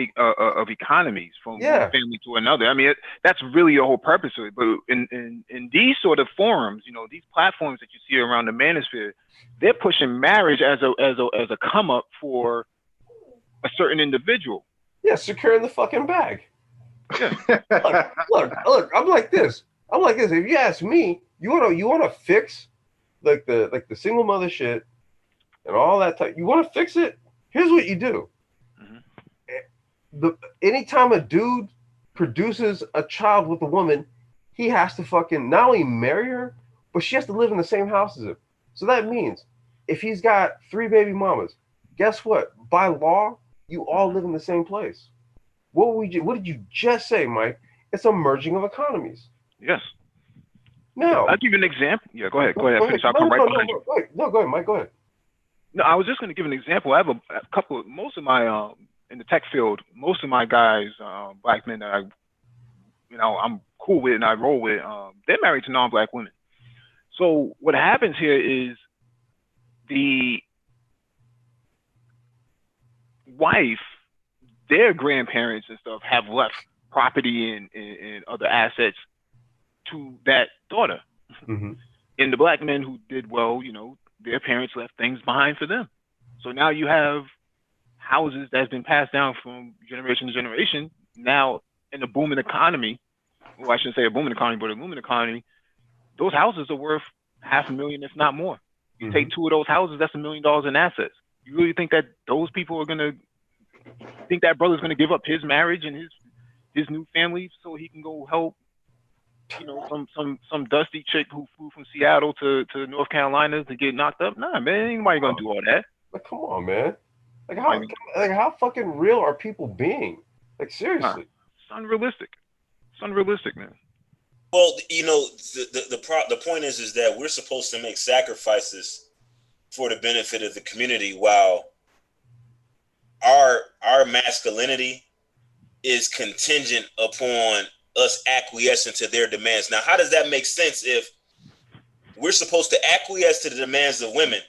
economies from one family to another. I mean, that's really the whole purpose of it. But in these sort of forums, these platforms that you see around the manosphere, they're pushing marriage as a come up for a certain individual. Yeah, securing the fucking bag. Yeah. Look. I'm like this. If you ask me, you wanna fix like the single mother shit and all that type. You want to fix it? Here's what you do. Mm-hmm. Anytime a dude produces a child with a woman, he has to fucking not only marry her, but she has to live in the same house as him. So that means if he's got 3 baby mamas, guess what? By law, you all live in the same place. What did you just say, Mike? It's a merging of economies. Yes. Now, I'll give you an example. Yeah, go ahead. Finish. I'll come right behind you. No, go ahead, Mike. Go ahead. No, I was just going to give an example. I have a couple. Most of my in the tech field, most of my guys, black men that I'm cool with and I roll with, they're married to non-black women. So what happens here is the wife, their grandparents and stuff have left property and other assets to that daughter. Mm-hmm. And the black men who did well, their parents left things behind for them. So now you have houses that's been passed down from generation to generation. Now in a booming economy, well, I shouldn't say a booming economy, but a booming economy, those houses are worth $500,000, if not more. You take 2 of those houses, that's $1 million in assets. You really think that those people are gonna think that brother's gonna give up his marriage and his new family so he can go help some dusty chick who flew from Seattle to North Carolina to get knocked up? Nah, man, ain't nobody gonna do all that. Like, come on, man. Like how fucking real are people being? Like, seriously. Nah, it's unrealistic. It's unrealistic, man. Well, the point is that we're supposed to make sacrifices for the benefit of the community, while our masculinity is contingent upon us acquiescing to their demands. Now, how does that make sense if we're supposed to acquiesce to the demands of women?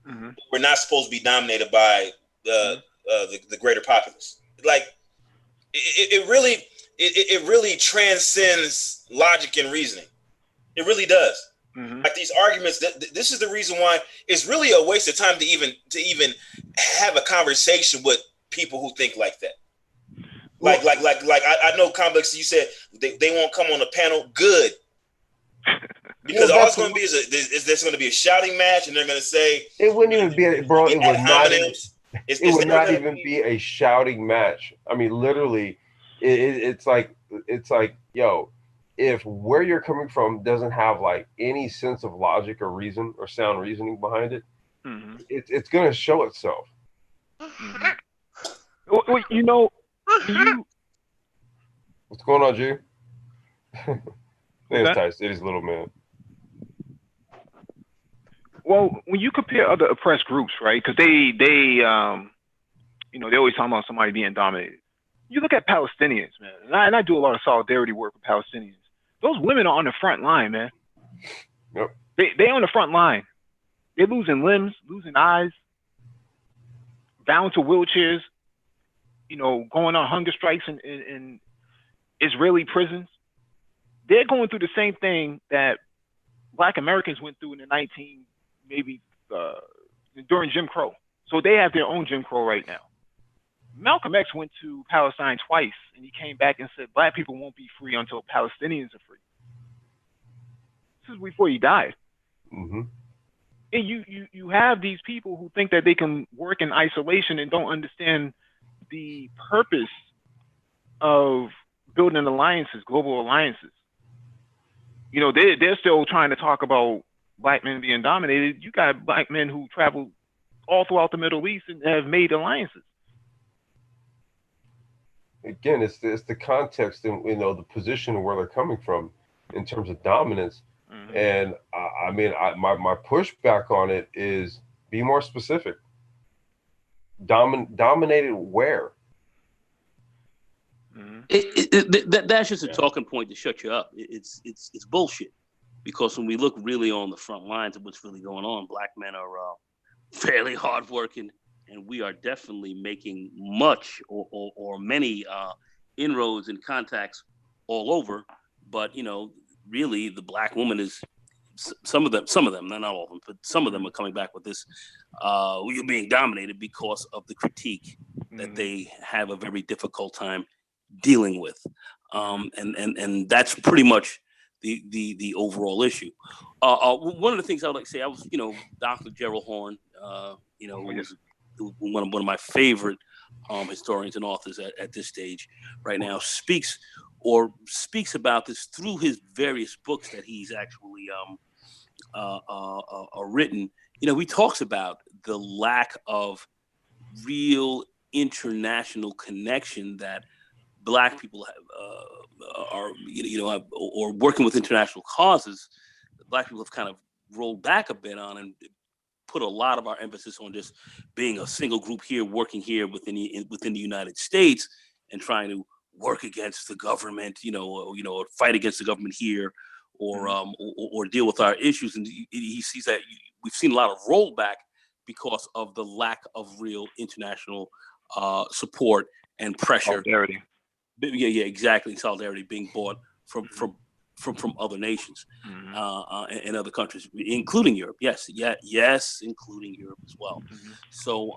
Mm-hmm. We're not supposed to be dominated by the greater populace. Like, it really transcends logic and reasoning. It really does. Mm-hmm. Like these arguments, this is the reason why it's really a waste of time to even have a conversation with people who think like that. Like I know Complex, you said they won't come on the panel. Good. Because all it's going to be is there's going to be a shouting match, and they're going to say it wouldn't even be, bro. It would not. It would not even be a shouting match. I mean, literally, it's like yo, if where you're coming from doesn't have like any sense of logic or reason or sound reasoning behind it, it's gonna show itself. Well, you know, what's going on, G? It's tight. It is little man. Well, when you compare other oppressed groups, right? Because they always talk about somebody being dominated. You look at Palestinians, man, and I do a lot of solidarity work with Palestinians. Those women are on the front line, man. Yep. They on the front line. They're losing limbs, losing eyes, bound to wheelchairs. You know, going on hunger strikes in Israeli prisons. They're going through the same thing that Black Americans went through in the during Jim Crow. So they have their own Jim Crow right now. Malcolm X went to Palestine twice, and he came back and said, Black people won't be free until Palestinians are free. This is before he died. Mm-hmm. And you have these people who think that they can work in isolation and don't understand the purpose of building alliances, global alliances. You know, they're still trying to talk about Black men being dominated. You got Black men who travel all throughout the Middle East and have made alliances. Again, it's the context and the position of where they're coming from in terms of dominance. Mm-hmm. And I mean, my pushback on it is be more specific. Dominated where? Mm-hmm. That's just a talking point to shut you up. It's bullshit, because when we look really on the front lines of what's really going on, Black men are fairly hardworking, and we are definitely making much or many inroads and contacts all over. But really, the Black woman is some of them, not all of them, but some of them are coming back with this. You're being dominated because of the critique that they have a very difficult time dealing with, and that's pretty much the overall issue. One of the things I would like to say, I was, Dr. Gerald Horne, who's one of my favorite historians and authors at this stage right now, speaks about this through his various books that he's actually written. He talks about the lack of real international connection that Black people have, or working with international causes. Black people have kind of rolled back a bit on and put a lot of our emphasis on just being a single group here, working here within the United States, and trying to work against the government, or fight against the government here, or deal with our issues. And he sees that we've seen a lot of rollback because of the lack of real international support and pressure. Solidarity. Yeah, exactly. Solidarity being bought from other nations and other countries, including Europe. Yes, including Europe as well. Mm-hmm. So,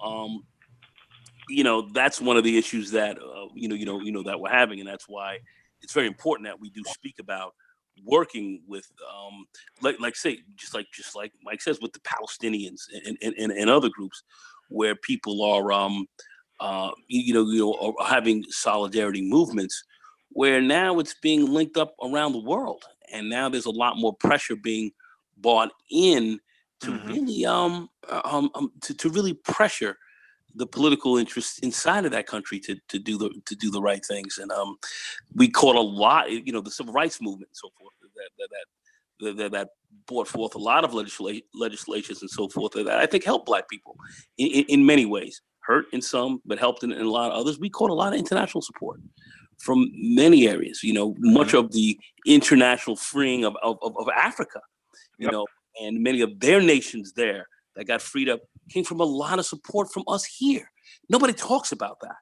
that's one of the issues that that we're having, and that's why it's very important that we do speak about working with, like Mike says, with the Palestinians and other groups where people are are having solidarity movements, where now it's being linked up around the world, and now there's a lot more pressure being brought in to really to really pressure the political interests inside of that country to do the right things. And we caught a lot, the civil rights movement and so forth that brought forth a lot of legislations and so forth that I think helped Black people in many ways. Hurt in some, but helped in a lot of others. We caught a lot of international support from many areas. Much of the international freeing of Africa, and many of their nations there that got freed up came from a lot of support from us here. Nobody talks about that.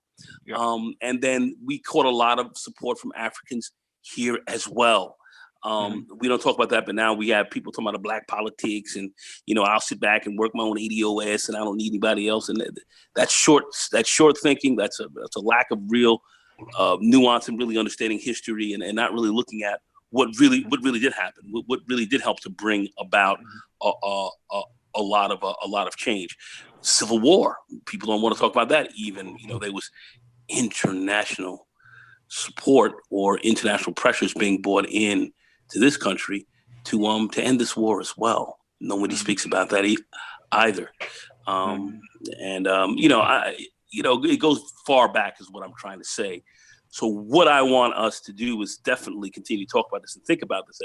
Yep. And then we caught a lot of support from Africans here as well. We don't talk about that, but now we have people talking about the Black politics, and I'll sit back and work my own EDOS, and I don't need anybody else. And that's short thinking. That's a lack of real nuance and really understanding history, and not really looking at what really did happen, what really did help to bring about a lot of change. Civil War, people don't want to talk about that. Even there was international support or international pressures being brought in to this country to end this war as well. Nobody speaks about that either. It goes far back is what I'm trying to say. So what I want us to do is definitely continue to talk about this and think about this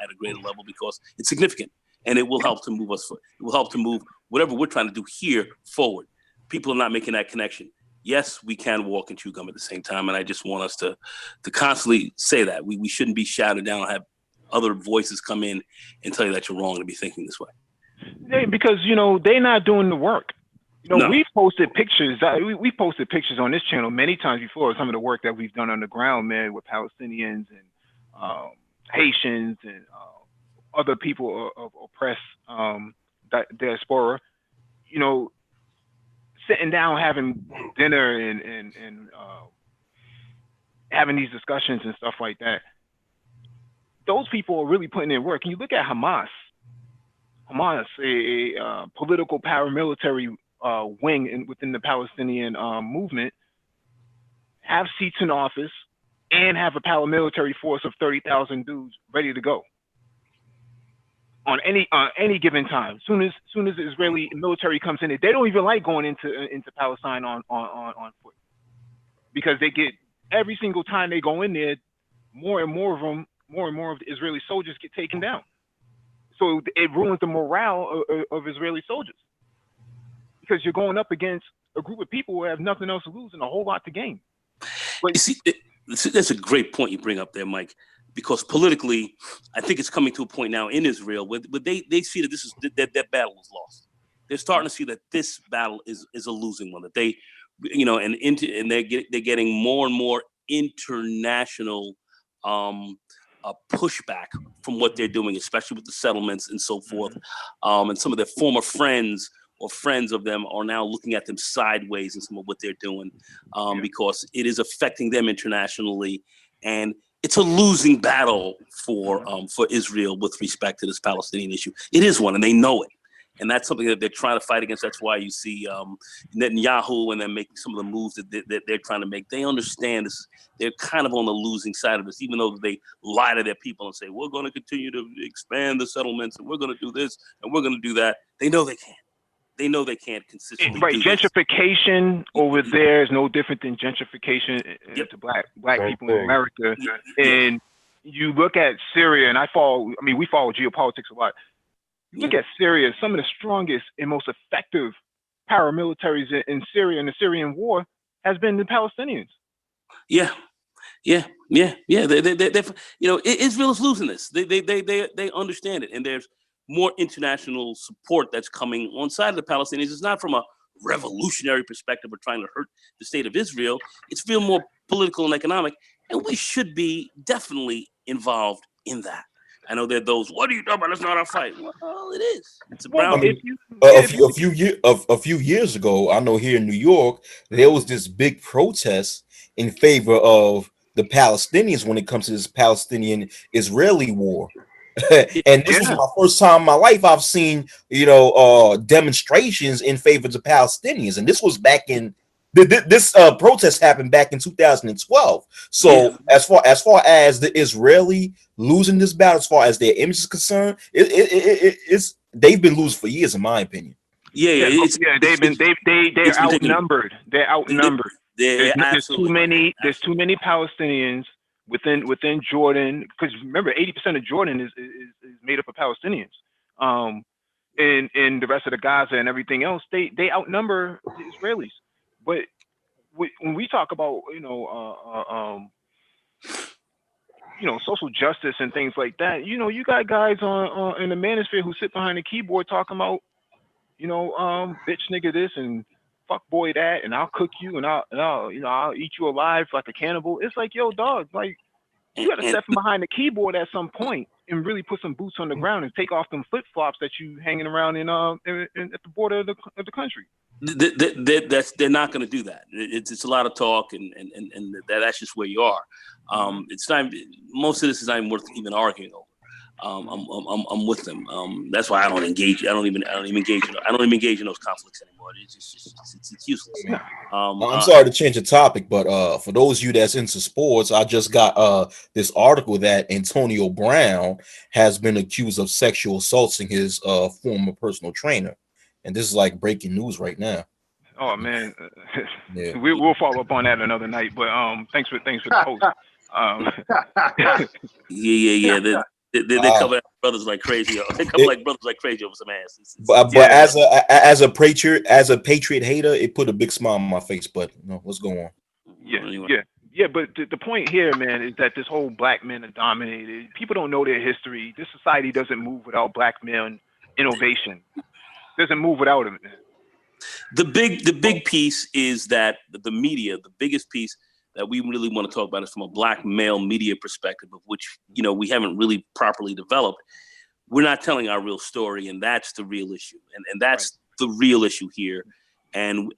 at a greater level, because it's significant and it will help to move us. It will help to move whatever we're trying to do here forward. People are not making that connection. Yes, we can walk and chew gum at the same time, and I just want us to constantly say that we shouldn't be shouted down and have other voices come in and tell you that you're wrong to be thinking this way. Because they're not doing the work. No. We've posted pictures. We posted pictures on this channel many times before. Some of the work that we've done on the ground, man, with Palestinians and Haitians and other people of oppressed diaspora. Sitting down, having dinner, and having these discussions and stuff like that. Those people are really putting in work. And you look at Hamas, a political paramilitary wing within the Palestinian movement, have seats in office and have a paramilitary force of 30,000 dudes ready to go on any given time. Soon as the Israeli military comes in, they don't even like going into Palestine on foot, because they get, every single time they go in there, more and more of the Israeli soldiers get taken down. So it ruins the morale of Israeli soldiers, because you're going up against a group of people who have nothing else to lose and a whole lot to gain. But you see, that's a great point you bring up there, Mike, because politically, I think it's coming to a point now in Israel where they see that that battle is lost. They're starting to see that this battle is a losing one. That they, and they're getting more and more international pushback from what they're doing, especially with the settlements and so forth. And some of their former friends or friends of them are now looking at them sideways in some of what they're doing, because it is affecting them internationally, and it's a losing battle for Israel with respect to this Palestinian issue. It is one, and they know it. And that's something that they're trying to fight against. That's why you see Netanyahu and them making some of the moves that they're trying to make. They understand this. They're kind of on the losing side of this, even though they lie to their people and say, we're going to continue to expand the settlements and we're going to do this and we're going to do that. They know they can't. They know they can't consistently do gentrification over there is no different than gentrification to black people in America. And you look at Syria, and we follow geopolitics a lot. You look at Syria, some of the strongest and most effective paramilitaries in Syria and the Syrian war has been the Palestinians. Yeah. Israel is losing this. They understand it, and there's more international support that's coming on side of the Palestinians. It's not from a revolutionary perspective or trying to hurt the state of Israel. It's real more political and economic, and we should be definitely involved in that. I know there are those, what are you talking about? That's not our fight. Well, it is. It's about a few years ago, I know here in New York, there was this big protest in favor of the Palestinians when it comes to this Palestinian-Israeli war. And this was my first time in my life I've seen, demonstrations in favor of the Palestinians. And this was back in this protest happened back in 2012. So as far as the Israeli losing this battle, as far as their image is concerned, it's they've been losing for years, in my opinion. They're outnumbered. They're outnumbered. There's too many Palestinians within Jordan, because remember, 80% of Jordan is made up of Palestinians. And the rest of the Gaza and everything else, they outnumber the Israelis. But when we talk about social justice and things like that, you got guys in the manosphere who sit behind the keyboard talking about bitch nigga this and fuck boy that, and I'll cook you and I'll eat you alive like a cannibal. It's like, yo, dog, like, you got to step from behind the keyboard at some point and really put some boots on the ground and take off them flip flops that you hanging around in at the border of the country. They're not going to do that. It's a lot of talk, and that's just where you are. It's not. Most of this is not even worth even arguing over. I'm with them. That's why I don't engage. I don't even engage in those conflicts anymore. It's useless. I'm sorry to change the topic, but for those of you that's into sports, I just got this article that Antonio Brown has been accused of sexual assaulting his former personal trainer, and this is like breaking news right now. Oh man, Yeah. we'll follow up on that another night. But thanks for the host. Yeah. They cover brothers like crazy. They cover like brothers like crazy over some ass. But as a patriot hater, it put a big smile on my face. But what's going on? Yeah. But the point here, man, is that this whole black men are dominated. People don't know their history. This society doesn't move without black men. Innovation doesn't move without them. The big piece is that the media, the biggest piece that we really want to talk about is from a black male media perspective, of which, we haven't really properly developed. We're not telling our real story, and that's the real issue. And that's the real issue here. And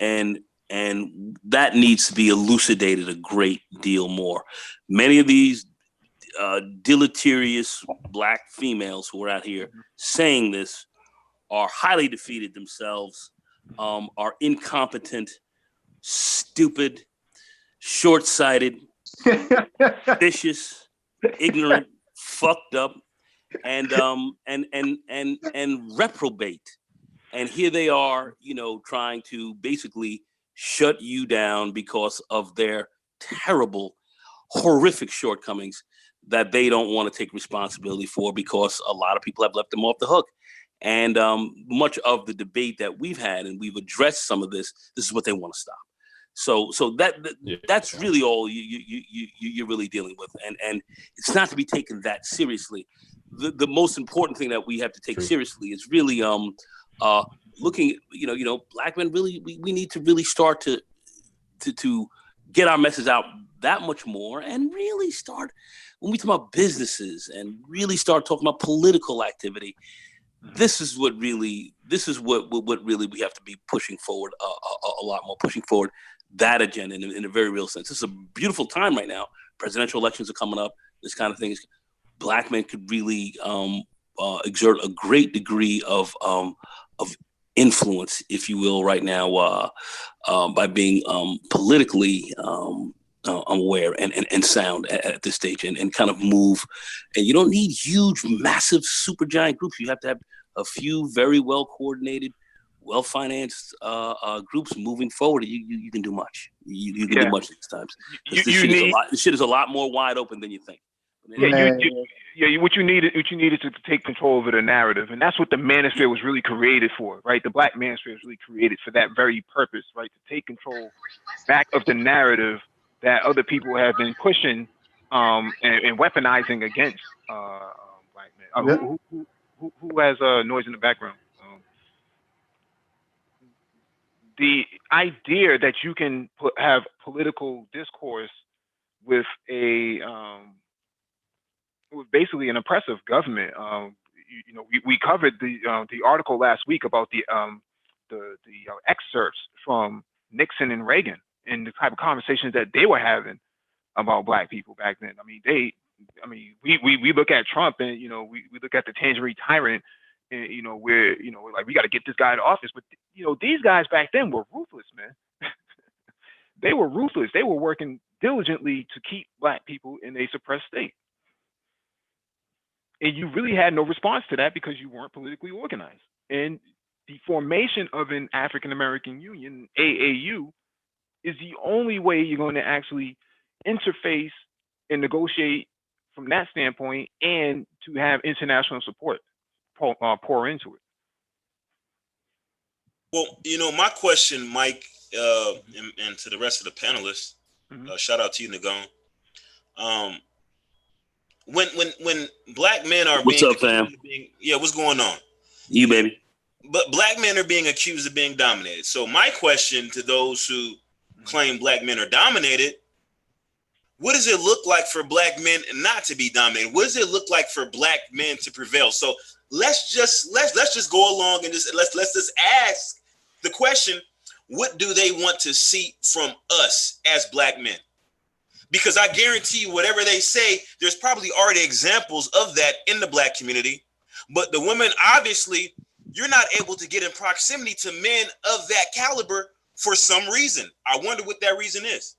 that needs to be elucidated a great deal more. Many of these deleterious black females who are out here saying this are highly defeated themselves, are incompetent, stupid, short-sighted, vicious, ignorant, fucked up, and reprobate. And here they are, trying to basically shut you down because of their terrible, horrific shortcomings that they don't want to take responsibility for, because a lot of people have left them off the hook. And much of the debate that we've had, and we've addressed some of this is what they want to stop. So that's really all you're really dealing with, and it's not to be taken that seriously. The most important thing that we have to take seriously is really looking. Black men really we need to really start to get our message out that much more, and really start when we talk about businesses and really start talking about political activity. This is what really we have to be pushing forward a lot more, pushing forward that agenda in a very real sense. This is a beautiful time right now. Presidential elections are coming up. This kind of thing is, black men could really exert a great degree of influence, if you will, right now by being politically aware and sound at this stage, and kind of move. And you don't need huge, massive, super giant groups. You have to have a few very well coordinated, well financed groups moving forward. You can do much. You can do much these times. This shit is a lot more wide open than you think. What you needed to take control over the narrative, and that's what the manosphere was really created for, right? The black manosphere was really created for that very purpose, right? To take control back of the narrative that other people have been pushing and weaponizing against black men. Who has noise in the background? The idea that you can have political discourse with with basically an oppressive government. We covered the article last week about the excerpts from Nixon and Reagan and the type of conversations that they were having about black people back then. We look at Trump, and we look at the tangerine tyrant, and we're like, we got to get this guy out of office. But these guys back then were ruthless, man. They were ruthless. They were working diligently to keep black people in a suppressed state. And you really had no response to that because you weren't politically organized. And the formation of an African American Union, AAU, is the only way you're going to actually interface and negotiate from that standpoint, and to have international support pour into it. Well, my question, Mike, and to the rest of the panelists, shout out to you, Nagone. When black men are what's up, fam? What's going on? You, baby. But black men are being accused of being dominated. So my question to those who claim black men are dominated: what does it look like for black men not to be dominated? What does it look like for black men to prevail? So let's just go along and let's just ask the question: what do they want to see from us as black men? Because I guarantee you, whatever they say, there's probably already examples of that in the black community. But the women, obviously, you're not able to get in proximity to men of that caliber for some reason. I wonder what that reason is.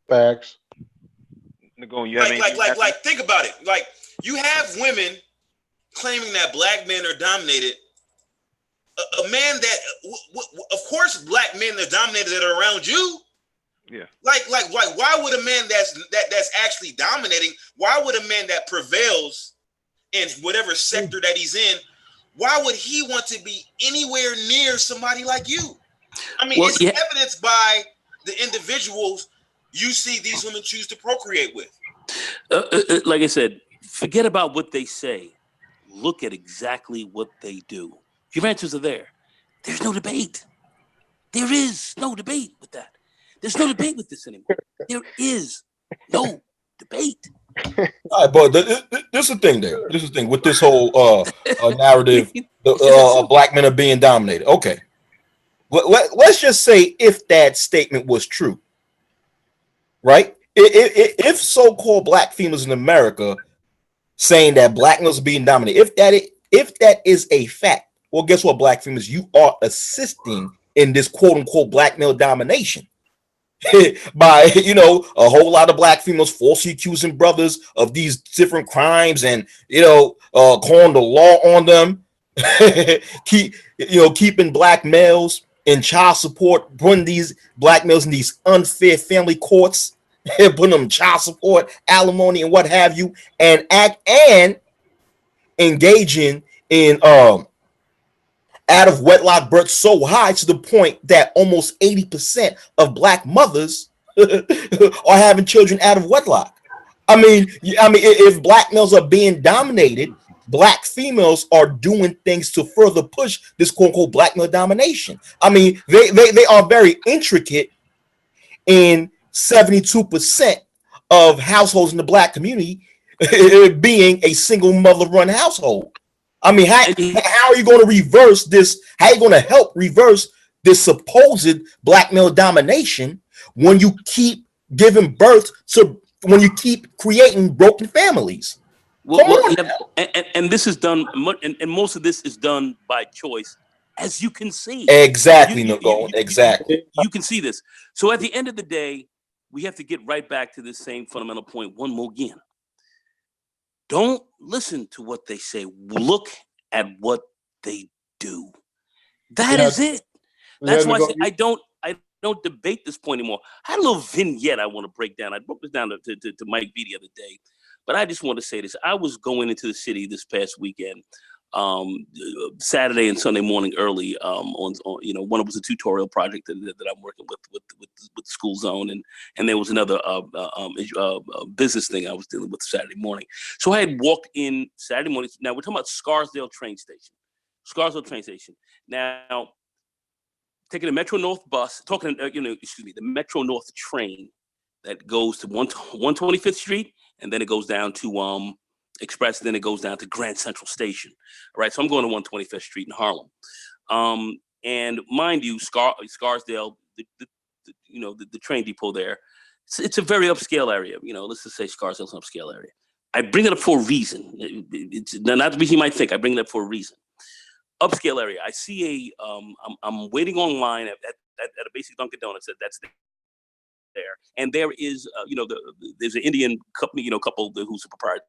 Facts. Like, think about it. Like, you have women claiming that black men are dominated. A man that, of course, black men that are dominated that are around you. Yeah. Like, why would a man that's actually dominating? Why would a man that prevails in whatever sector that he's in? Why would he want to be anywhere near somebody like you? I mean, it's evidenced by the individuals you see these women choose to procreate with. Like I said, forget about what they say. Look at exactly what they do. Your answers are there. There's no debate. There is no debate with that. There's no debate with this anymore. There is no debate. All right, but this is the thing there. This is the thing with this whole narrative. Black men are being dominated. Okay. Let's just say if that statement was true, right? If so-called black females in America saying that black males are being dominated, if that is a fact, well, guess what, black females, you are assisting in this quote-unquote black male domination by, a whole lot of black females falsely accusing brothers of these different crimes and, calling the law on them, keeping black males in child support, putting these black males in these unfair family courts, putting them in child support, alimony, and what have you, and engaging in out of wedlock birth so high to the point that almost 80% of black mothers are having children out of wedlock. I mean, if black males are being dominated, black females are doing things to further push this quote unquote black male domination. I mean, they are very intricate in 72% of households in the black community being a single mother run household. I mean, how are you going to reverse this? How are you going to help reverse this supposed black male domination when you keep giving birth to, when you keep creating broken families? And this is done, and most of this is done by choice, as you can see. Exactly, exactly. You can see this. So at the end of the day, we have to get right back to this same fundamental point one more again. Don't listen to what they say. Look at what they do. That is it. That's why I say I don't debate this point anymore. I had a little vignette I want to break down. I broke this down to Mike B the other day, but I just want to say this. I was going into the city this past weekend, Saturday and Sunday morning early. On one was a tutorial project that I'm working with the school zone, and there was another business thing I was dealing with Saturday morning. So I had walked in Saturday morning. Now we're talking about Scarsdale train station. Now, taking the Metro North bus, the Metro North train that goes to 125th Street, and then it goes down to Express, then it goes down to Grand Central Station. All right, so I'm going to 125th Street in Harlem. And mind you, Scarsdale, the train depot there, it's a very upscale area. Let's just say Scarsdale's an upscale area. I bring it up for a reason. It's not the reason you might think. I bring it up for a reason. Upscale area. I see I'm waiting online at a basic Dunkin' Donuts that's there, and there is there's an Indian company, couple who's a proprietor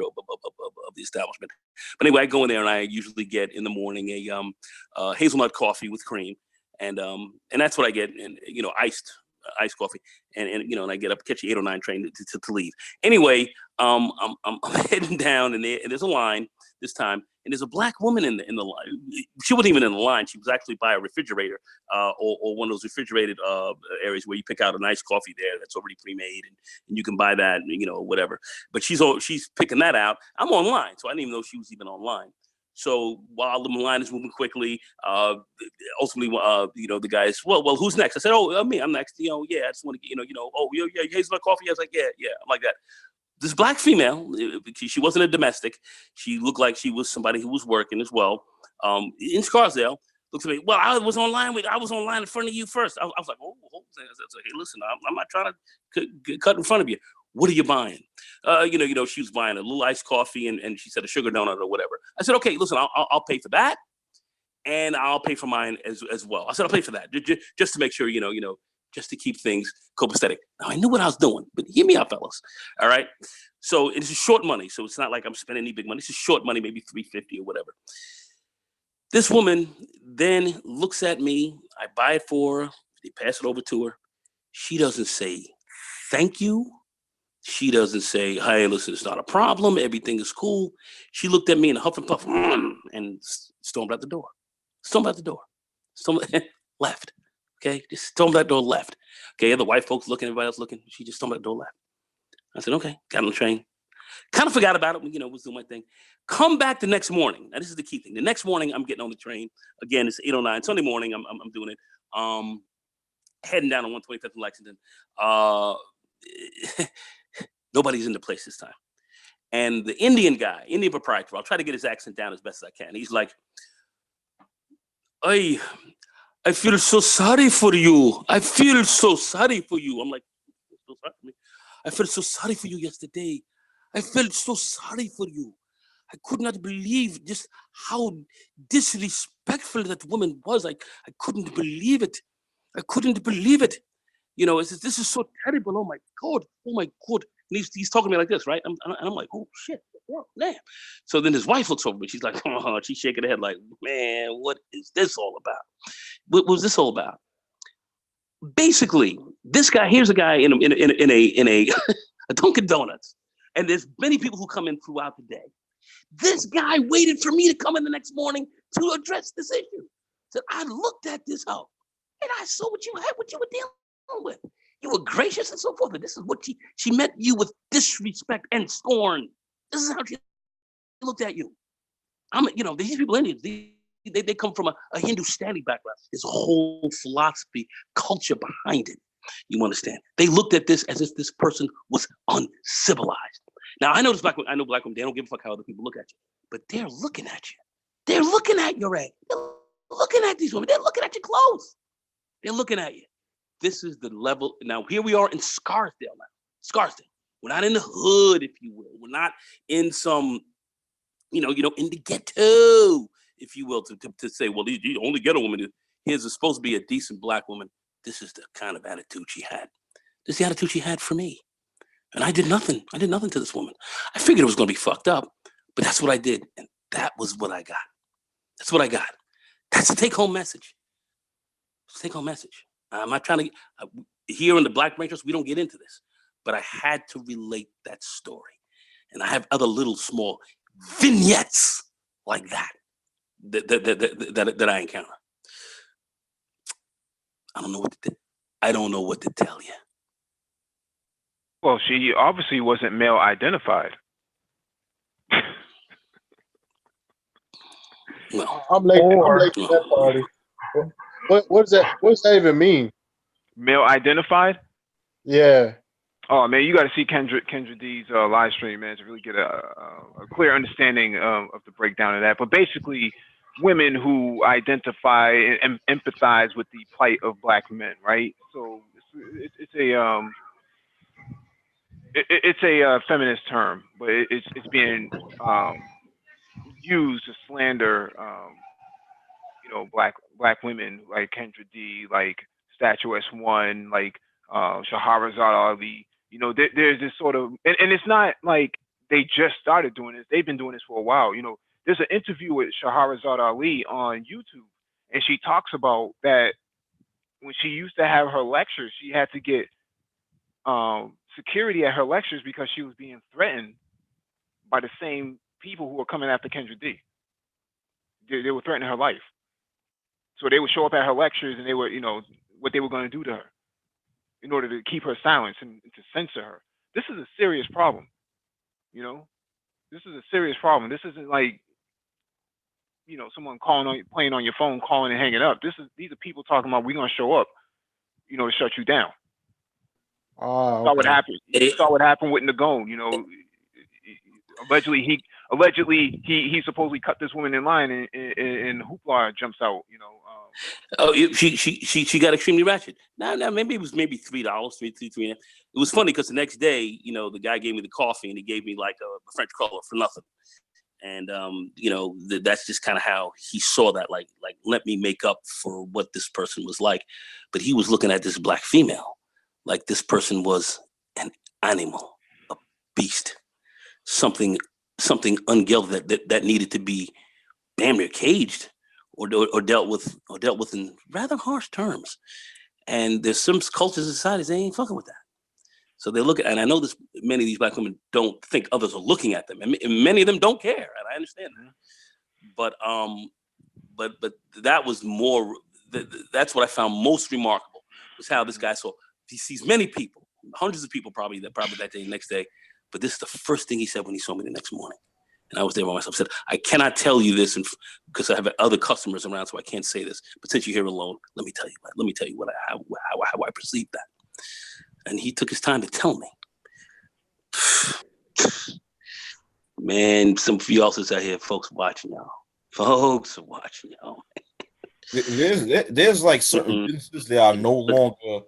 of the establishment. But anyway, I go in there and I usually get in the morning a hazelnut coffee with cream, and that's what I get, and iced coffee, and I get up, catch the 809 train to leave. Anyway, I'm heading down, and there's a line this time, and there's a black woman in the line. She wasn't even in the line. She was actually by a refrigerator, or one of those refrigerated areas where you pick out a nice coffee there that's already pre-made, and you can buy that, whatever. But she's picking that out. I'm online, so I didn't even know she was even online. So while the line is moving quickly, ultimately, the guy is, well, who's next? I said, me, I'm next. I just want to get, hazelnut coffee. I was like, yeah, I'm like that. This black female, she wasn't a domestic. She looked like she was somebody who was working as well in Scarsdale. looks at me. Well, I was online in front of you first. I was like, oh, hey, listen, I'm not trying to cut in front of you. What are you buying? She was buying a little iced coffee and she said a sugar donut or whatever. I said, okay, listen, I'll pay for that, and I'll pay for mine as well. I said, I'll pay for that just to make sure, just to keep things copacetic. Now I knew what I was doing, but hear me out, fellas. All right. So it's short money, so it's not like I'm spending any big money. It's just short money, maybe $3.50 or whatever. This woman then looks at me. I buy it for her. They pass it over to her. She doesn't say thank you. She doesn't say, hey, listen, it's not a problem. Everything is cool. She looked at me in a huff and puff and stormed out the door. Left. Okay, just stormed out the door, left. Okay, the white folks looking, everybody else looking. She just stormed out the door, left. I said, okay, got on the train. Kind of forgot about it, was doing my thing. Come back the next morning. Now, this is the key thing. The next morning, I'm getting on the train. Again, it's 8:09. Sunday morning, I'm doing it. Heading down on 125th in Lexington. Nobody's in the place this time. And the Indian proprietor, I'll try to get his accent down as best as I can. He's like, I feel so sorry for you. I feel so sorry for you. I'm like, I felt so sorry for you yesterday. I felt so sorry for you. I could not believe just how disrespectful that woman was. I couldn't believe it. This is so terrible. Oh my God. And he's talking to me like this, right? I'm like, oh shit, damn. So then his wife looks over me. She's like, oh, she's shaking her head like, man, what is this all about? What was this all about? Basically, here's a guy in a a Dunkin' Donuts, and there's many people who come in throughout the day. This guy waited for me to come in the next morning to address this issue. So I looked at this hoe, and I saw what you were dealing with. You were gracious and so forth, but this is what she met you with disrespect and scorn. This is how she looked at you. These people Indians, they come from a Hindustani background. There's a whole philosophy, culture behind it. You understand? They looked at this as if this person was uncivilized. Now I know black women, they don't give a fuck how other people look at you, but they're looking at you. They're looking at your ass. They're looking at these women. They're looking at your clothes. They're looking at you. This is the level. Now here we are in Scarsdale now. Scarsdale. We're not in the hood, if you will. We're not in some, in the ghetto, if you will, to say, well, the only ghetto woman is supposed to be a decent black woman. This is the kind of attitude she had. This is the attitude she had for me. And I did nothing. I did nothing to this woman. I figured it was going to be fucked up, but that's what I did. And that was what I got. That's what I got. That's the take-home message. Take-home message. I'm not trying to, here in the Black Brain Trust, we don't get into this, but I had to relate that story. And I have other little small vignettes like that I encounter. I don't know what to tell you. Well, she obviously wasn't male identified. No. I'm late to that party. What does that even mean? Male identified? Yeah. Oh man, you got to see Kendra D's live stream, man, to really get a clear understanding of the breakdown of that. But basically, women who identify and empathize with the plight of black men, right? So it's a feminist term, but it's being used to slander black women like Kendra D, like Statuess One, like Shahrazad Ali. There's this sort of, and it's not like they just started doing this. They've been doing this for a while. There's an interview with Shahrazad Ali on YouTube, and she talks about that when she used to have her lectures, she had to get security at her lectures because she was being threatened by the same people who were coming after Kendra D. They were threatening her life. So they would show up at her lectures and they were, what they were going to do to her in order to keep her silent and to censor her. This is a serious problem. This is a serious problem. This isn't like, someone playing on your phone, calling and hanging up. These are people talking about, we're going to show up, to shut you down. Oh, okay. Saw what happened. You saw what happened with Nagone. Allegedly he supposedly cut this woman in line, and Hoopla jumps out. Oh, she got extremely ratchet. Now maybe it was $3, three. It was funny because the next day, the guy gave me the coffee and he gave me like a French cruller for nothing. And that's just kind of how he saw that, like let me make up for what this person was like. But he was looking at this black female like this person was an animal, a beast, something ungelded that needed to be damn near caged or dealt with in rather harsh terms. And there's some cultures and societies they ain't fucking with that. So they look at, and I know many of these black women don't think others are looking at them, and many of them don't care, and I understand that. But that was more. That's what I found most remarkable was how this guy he sees many people, hundreds of people probably that day, next day. But this is the first thing he said when he saw me the next morning, and I was there by myself. I said, I cannot tell you this, because I have other customers around, so I can't say this. But since you're here alone, let me tell you how I perceive that. And he took his time to tell me. Man, some of you also out here, folks watching y'all. Folks are watching y'all. There's like certain businesses that are no longer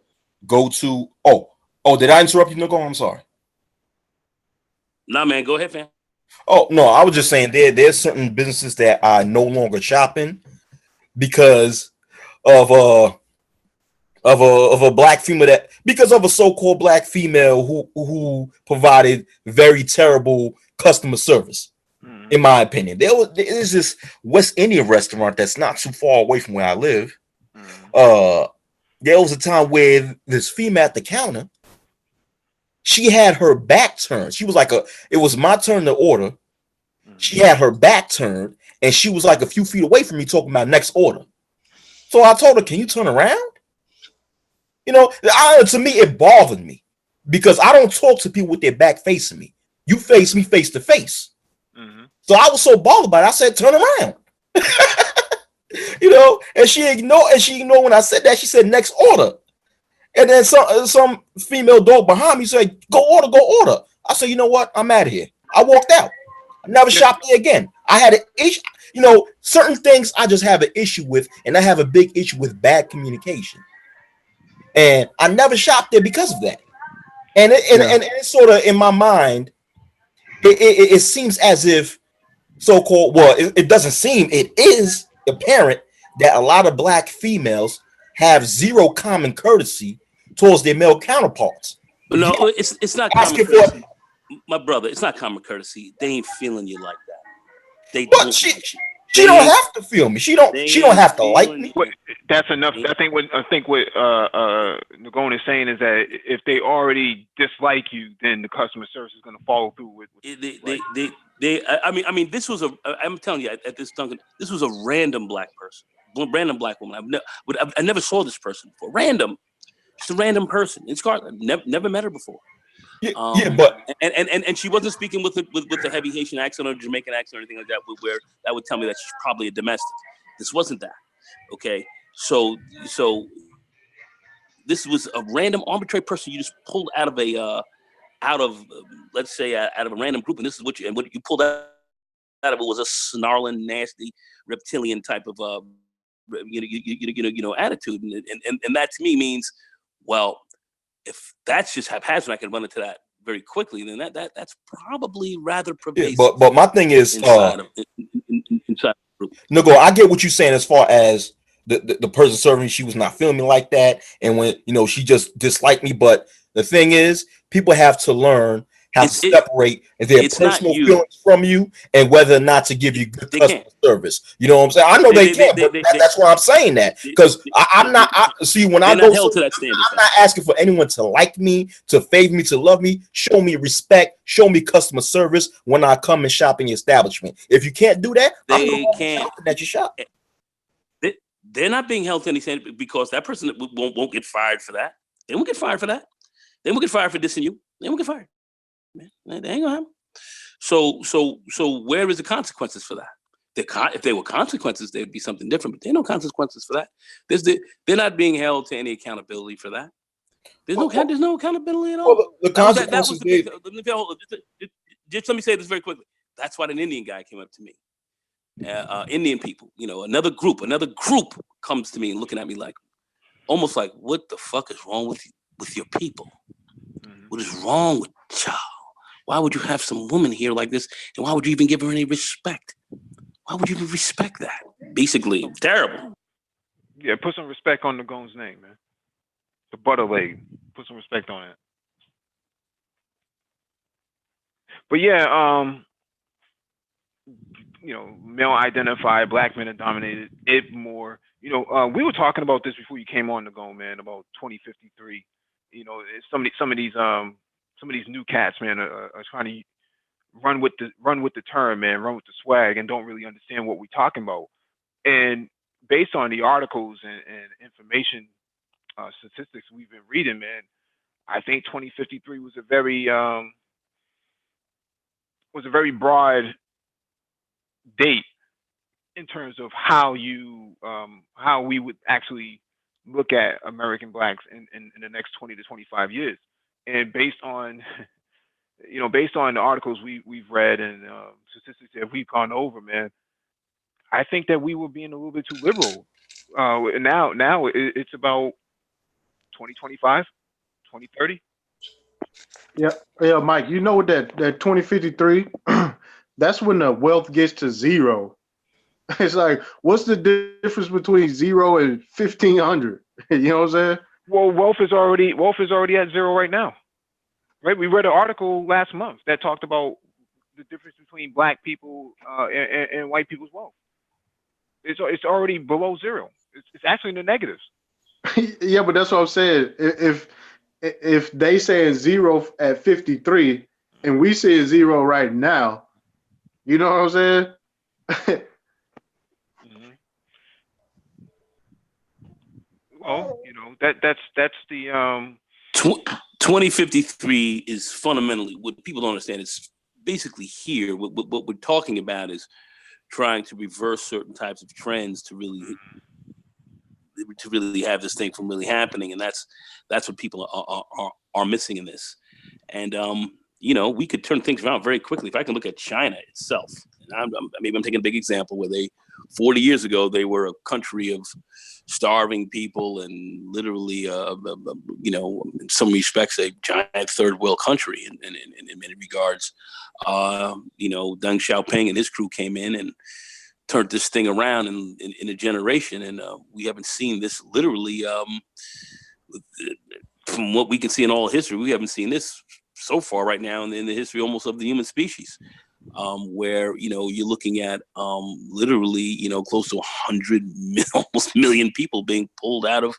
go to. Oh, did I interrupt you, Nicole? I'm sorry. Nah, man, go ahead, fam. Oh no, I was just saying there's certain businesses that are no longer shopping because of a black female, because of a so-called black female who provided very terrible customer service, in my opinion. There's this West Indian restaurant that's not too far away from where I live. There was a time where this female at the counter, she had her back turned. She was like it was my turn to order. She had her back turned and she was like a few feet away from me talking about next order. So I told her, can you turn around? To me, it bothered me because I don't talk to people with their back facing me. You face me face to face. So I was so bothered by it. I said, turn around. And she ignored when I said that. She said, next order. And then some female dog behind me said, go order. I said, you know what? I'm out of here. I walked out. I never shopped there again. I had an issue. Certain things I just have an issue with, and I have a big issue with bad communication. And I never shopped there because of that. And it's sort of in my mind, it seems as if so-called, it doesn't seem, it is apparent that a lot of black females have zero common courtesy towards their male counterparts. But no, it's not common courtesy. My brother, it's not common courtesy. They ain't feeling you like that. She don't have to feel me. She don't have to like me. That's enough. I think what Nagone is saying is that if they already dislike you, then the customer service is going to follow through with. This was I'm telling you at this Dunkin', this was a random black person, random black woman. I never saw this person before. Random, just a random person in Scarlet. Never met her before. But she wasn't speaking with the heavy Haitian accent or Jamaican accent or anything like that, where that would tell me that she's probably a domestic. This wasn't that. Okay, so this was a random arbitrary person you just pulled out of a let's say out of a random group, and this is what you pulled out of it was a snarling, nasty, reptilian type of attitude, and that to me means, well, if that's just haphazard, I can run into that very quickly. Then that's probably rather pervasive. Yeah, but my thing is inside the group. Nago, I get what you're saying as far as the person serving, she was not feeling me like that, and when she just disliked me. But the thing is, people have to learn how to separate their personal feelings from you and whether or not to give you good customer service. You know what I'm saying? I know they can't, but that's why I'm saying that, because I'm not. When I go, held to that standard, I'm not asking for anyone to like me, to favor me, to love me. Show me respect. Show me customer service when I come and shop in your establishment. If you can't do that, they can't. That you shop. They're not being held to any standard because that person won't get fired for that. They won't get fired for that. They won't get fired for dissing you. They won't get fired. Man, they ain't gonna happen. So where is the consequences for that? If there were consequences, there'd be something different. But there are no consequences for that. They're not being held to any accountability for that. There's no accountability at all. Well, the consequences. Just let me say this very quickly. That's why an Indian guy came up to me. Indian people, another group comes to me and looking at me like, almost like, what the fuck is wrong with your people? What is wrong with y'all? Why would you have some woman here like this? And why would you even give her any respect? Why would you even respect that? Basically, terrible. Yeah, put some respect on the Goon's name, man. The butter leg. Put some respect on it. But yeah, male identified, black men are dominated, IBMOR. We were talking about this before you came on the Goon, man, about 2053. Some of these new cats, man, are trying to run with the term, man, run with the swag, and don't really understand what we're talking about. And based on the articles and information, statistics we've been reading, man, I think 2053 was a very broad date in terms of how we would actually look at American blacks in the next 20 to 25 years. And based on the articles we've read and statistics that we've gone over, man, I think that we were being a little bit too liberal. Now it's about 2025, 2030. Yeah, Mike. You know that 2053, that's when the wealth gets to zero. It's like, what's the difference between 0 and 1500? You know what I'm saying? Well, wealth is already at zero right now, right? We read an article last month that talked about the difference between black people and white people's wealth. It's already below zero. It's actually in the negatives. Yeah, but that's what I'm saying. If they saying 0 at 53 and we say 0 right now, you know what I'm saying? Well, that's the 2053 is fundamentally what people don't understand. It's basically here. What we're talking about is trying to reverse certain types of trends to really have this thing from really happening, and that's what people are missing in this. And we could turn things around very quickly. If I can look at China itself, and maybe I'm taking a big example where 40 years ago, they were a country of starving people and literally, in some respects, a giant third world country in many regards. Deng Xiaoping and his crew came in and turned this thing around in a generation. And we haven't seen this literally, from what we can see in all history, we haven't seen this so far right now in the history almost of the human species. Where you're looking at literally close to 100 almost million people being pulled out of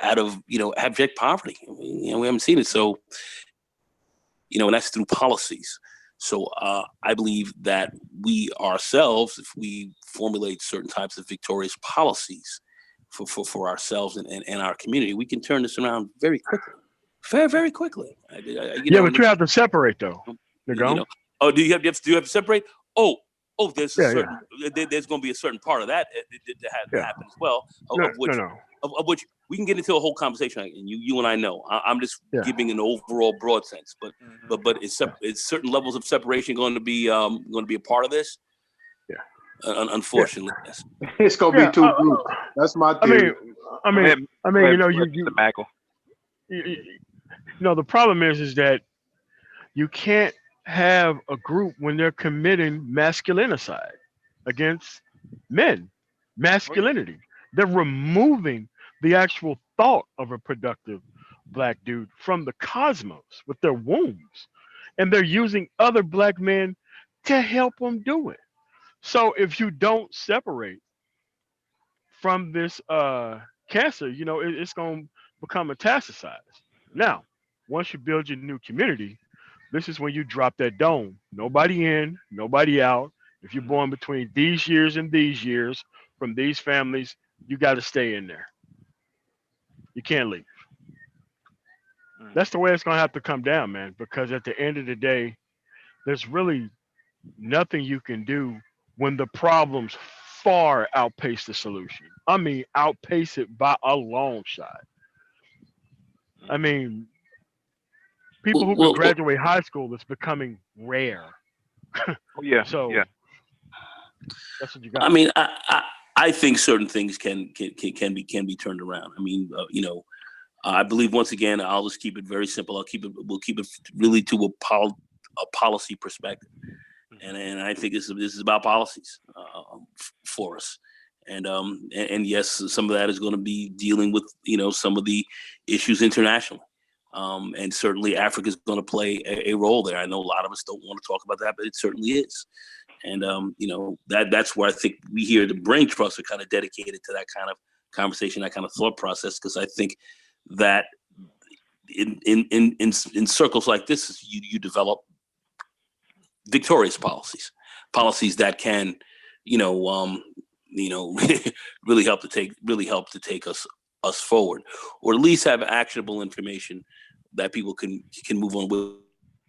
abject poverty. We haven't seen it, so and that's through policies. So I believe that we ourselves, if we formulate certain types of victorious policies for ourselves and our community, we can turn this around very quickly, very, very quickly. But you have to separate though. Oh, do you have to separate? Oh, there's there's going to be a certain part of that that has to happen as well. Of which we can get into a whole conversation, and you and I know. I'm just giving an overall broad sense, but it's certain levels of separation going to be a part of this. Yeah. Unfortunately, yes. It's going to be two groups. That's my theory. I mean, the problem is that you can't have a group when they're committing masculinicide against men, masculinity. They're removing the actual thought of a productive black dude from the cosmos with their wombs, and they're using other black men to help them do it. So if you don't separate from this cancer, it's going to become metastasized. Now, once you build your new community, this is when you drop that dome. Nobody in, nobody out. If you're born between these years and these years from these families, you got to stay in there. You can't leave. That's the way it's going to have to come down, man, because at the end of the day, there's really nothing you can do when the problems far outpace the solution. I mean, outpace it by a long shot. I mean, people who can graduate high school is becoming rare. Yeah. So, yeah. That's what you got. I mean, I think certain things can be turned around. I mean, I believe once again, I'll just keep it very simple. We'll keep it really to a policy perspective, and I think this is about policies for us. And yes, some of that is going to be dealing with some of the issues internationally, and certainly Africa is going to play a role there. I know a lot of us don't want to talk about that, but it certainly is. And that's where I think we here at the Brain Trust are kind of dedicated to that kind of conversation, that kind of thought process, because I think that in circles like this, you develop victorious policies that can really help to take us forward, or at least have actionable information that people can move on with,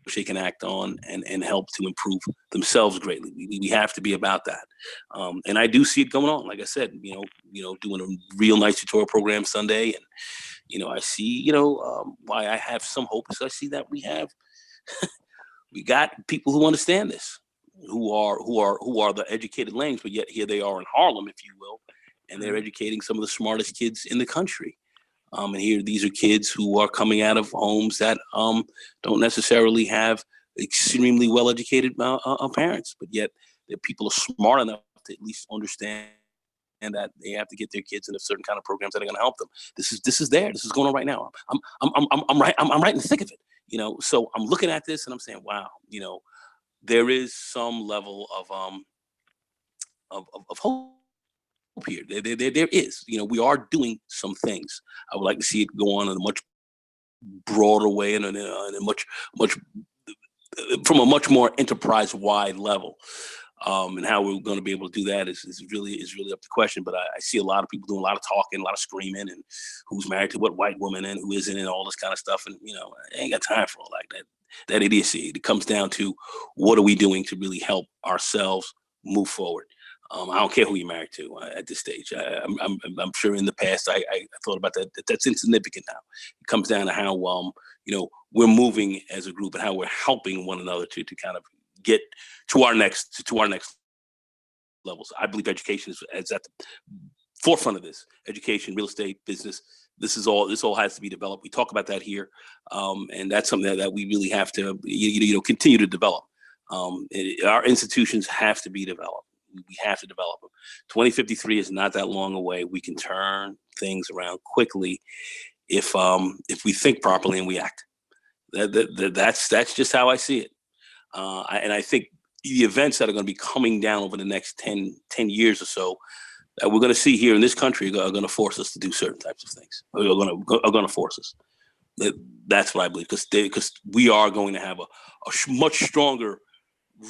which they can act on and help to improve themselves greatly. We have to be about that. And I do see it going on. Like I said, doing a real nice tutorial program Sunday. And, I see, why I have some hope is I see that we got people who understand this, who are the educated lanes, but yet here they are in Harlem, if you will, and they're educating some of the smartest kids in the country. And here, these are kids who are coming out of homes that don't necessarily have extremely well-educated parents, but yet the people are smart enough to at least understand that they have to get their kids into certain kind of programs that are going to help them. This is there. This is going on right now. I'm right in the thick of it. So I'm looking at this and I'm saying, wow, there is some level of hope here. There is. We are doing some things. I would like to see it go on in a much broader way and in a much from a much more enterprise-wide level. And how we're going to be able to do that is really up to question. But I see a lot of people doing a lot of talking, a lot of screaming, and who's married to what white woman and who isn't, and all this kind of stuff. And I ain't got time for all that idiocy. It comes down to what are we doing to really help ourselves move forward. I don't care who you're married to at this stage. I'm sure in the past I thought about that. That's insignificant now. It comes down to how we're moving as a group and how we're helping one another to kind of get to our next levels. I believe education is at the forefront of this. Education, real estate, business. This all has to be developed. We talk about that here, and that's something that we really have to continue to develop. Our institutions have to be developed. We have to develop them. 2053 is not that long away. We can turn things around quickly if we think properly and we act. That's just how I see it. And I think the events that are going to be coming down over the next 10 years or so that we're going to see here in this country are going to force us to do certain types of things. Are going to force us. That's what I believe, because we are going to have a much stronger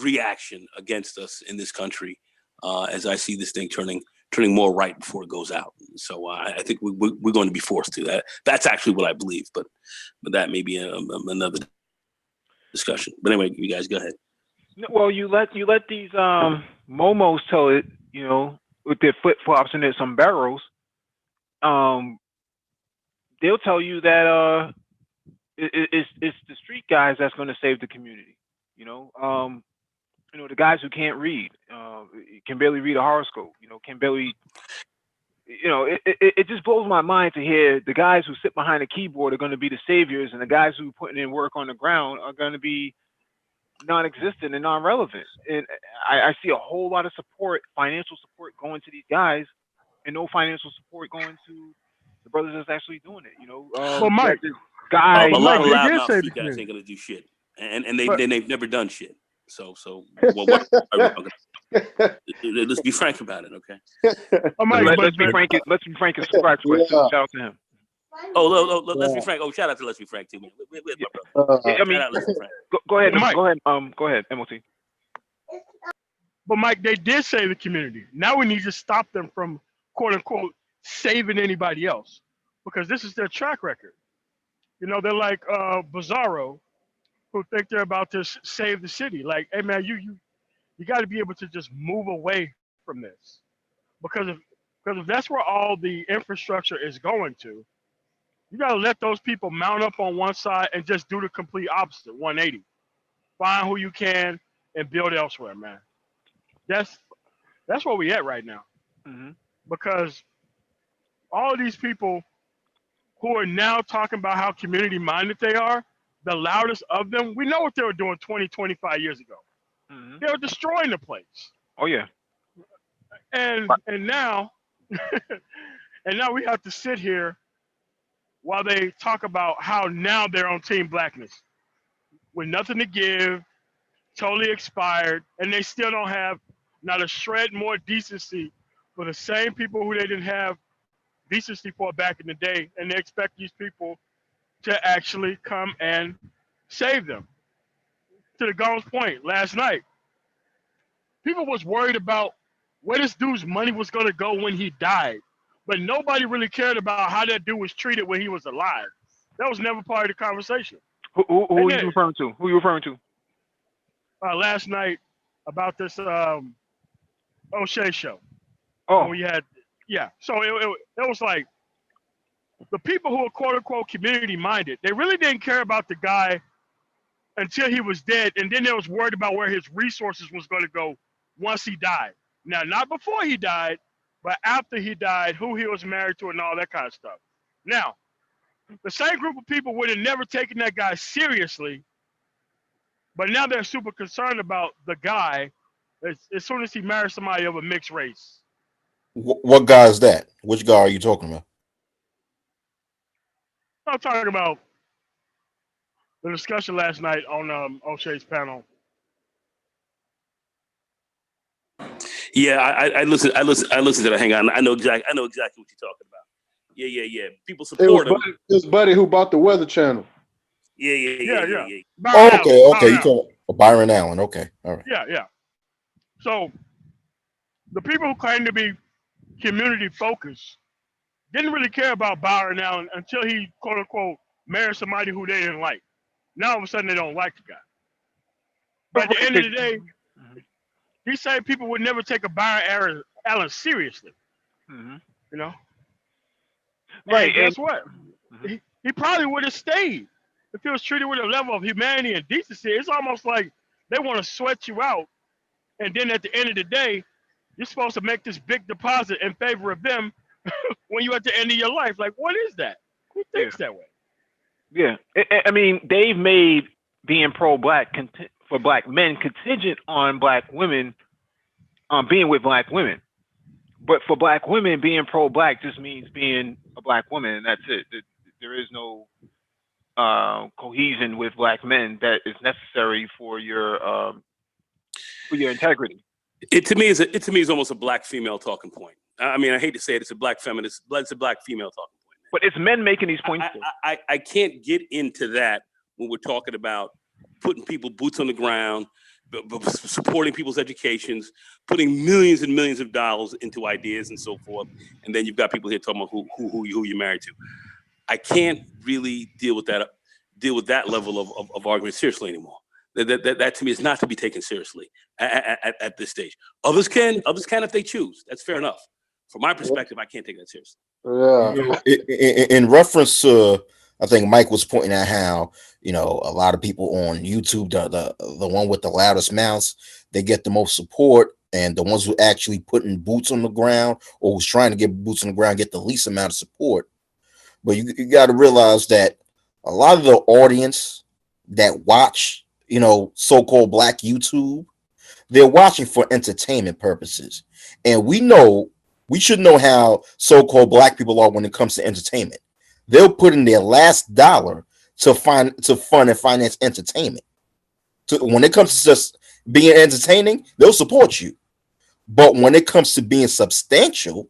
reaction against us in this country as I see this thing turning more right before it goes out. So I think we're going to be forced to that. That's actually what I believe, but that may be another discussion. But anyway, you guys go ahead. Well, you let these momos tell it, with their flip flops and their sombreros. They'll tell you that it's the street guys that's going to save the community. The guys who can't read, can barely read a horoscope. Can barely. It just blows my mind to hear the guys who sit behind a keyboard are going to be the saviors, and the guys who putting in work on the ground are going to be non-existent and non-relevant. And I see a whole lot of support, financial support, going to these guys, and no financial support going to the brothers that's actually doing it. Well, Mike, a lot of loudmouth street guys ain't gonna do shit, and they've never done shit. So what? Let's be frank about it, okay? Let's be frank. Let's be frank and subscribe to it. Shout out to him. Oh, let's be frank. Oh, shout out to Let's Be Frank too, man. Where's my brother? Shout out, Let's Be Frank. Go ahead, Mike. Go ahead, MOT. But Mike, they did save the community. Now we need to stop them from quote unquote saving anybody else, because this is their track record. They're like Bizarro, who think they're about to save the city. Like, hey man, you got to be able to just move away from this, because if that's where all the infrastructure is going to, you got to let those people mount up on one side and just do the complete opposite, 180. Find who you can and build elsewhere, man. That's where we at right now. Because all of these people who are now talking about how community minded they are, the loudest of them, we know what they were doing 20, 25 years ago. They were destroying the place. Oh yeah. And now and now we have to sit here while they talk about how now they're on Team Blackness with nothing to give, totally expired, and they still don't have not a shred more decency for the same people who they didn't have decency for back in the day, and they expect these people to actually come and save them. To the Gomes point, last night, people was worried about where this dude's money was going to go when he died, but nobody really cared about how that dude was treated when he was alive. That was never part of the conversation. Who are you referring to? Who are you referring to? Last night about this O'Shea show. Oh, we had, yeah. So it was like the people who are quote unquote community minded. They really didn't care about the guy until he was dead, and then they was worried about where his resources was going to go once he died. Now, not before he died, but after he died, who he was married to, and all that kind of stuff. Now, the same group of people would have never taken that guy seriously, but now they're super concerned about the guy as soon as he marries somebody of a mixed race. What guy is that? Which guy are you talking about? I'm talking about the discussion last night on O'Shea's panel. Yeah, I listened to that. Hang on, I know exactly what you're talking about. Yeah. People support him. This buddy who bought the Weather Channel. Yeah. Okay. You call Byron Allen. Okay, all right. Yeah. So the people who claim to be community focused didn't really care about Byron Allen until he quote unquote married somebody who they didn't like. Now all of a sudden they don't like the guy. But at the end of the day, these same people would never take a Byron Allen seriously. You know? Right. And guess what? He probably would have stayed if he was treated with a level of humanity and decency. It's almost like they want to sweat you out. And then at the end of the day, you're supposed to make this big deposit in favor of them when you're at the end of your life. Like, what is that? Who thinks that way? Yeah. I mean, they've made being pro-black for black men contingent on black women being with black women. But for black women, being pro-black just means being a black woman, and that's it. There is no cohesion with black men that is necessary for your integrity. It to me is almost a black female talking point. I mean, I hate to say it, it's a black feminist, it's a black female talking point. But it's men making these points. I can't get into that when we're talking about putting people boots on the ground, supporting people's educations, putting millions and millions of dollars into ideas and so forth, and then you've got people here talking about who you're married to. I can't really deal with that level of argument seriously anymore. That to me is not to be taken seriously at this stage. Others can if they choose. That's fair enough. From my perspective, I can't take that seriously. Yeah. In reference to, I think Mike was pointing out how, a lot of people on YouTube, the one with the loudest mouths, they get the most support, and the ones who actually putting boots on the ground or who's trying to get boots on the ground get the least amount of support. But you got to realize that a lot of the audience that watch, so-called black YouTube, they're watching for entertainment purposes. And we should know how so-called black people are when it comes to entertainment. They'll put in their last dollar to fund and finance entertainment. When it comes to just being entertaining, they'll support you. But when it comes to being substantial,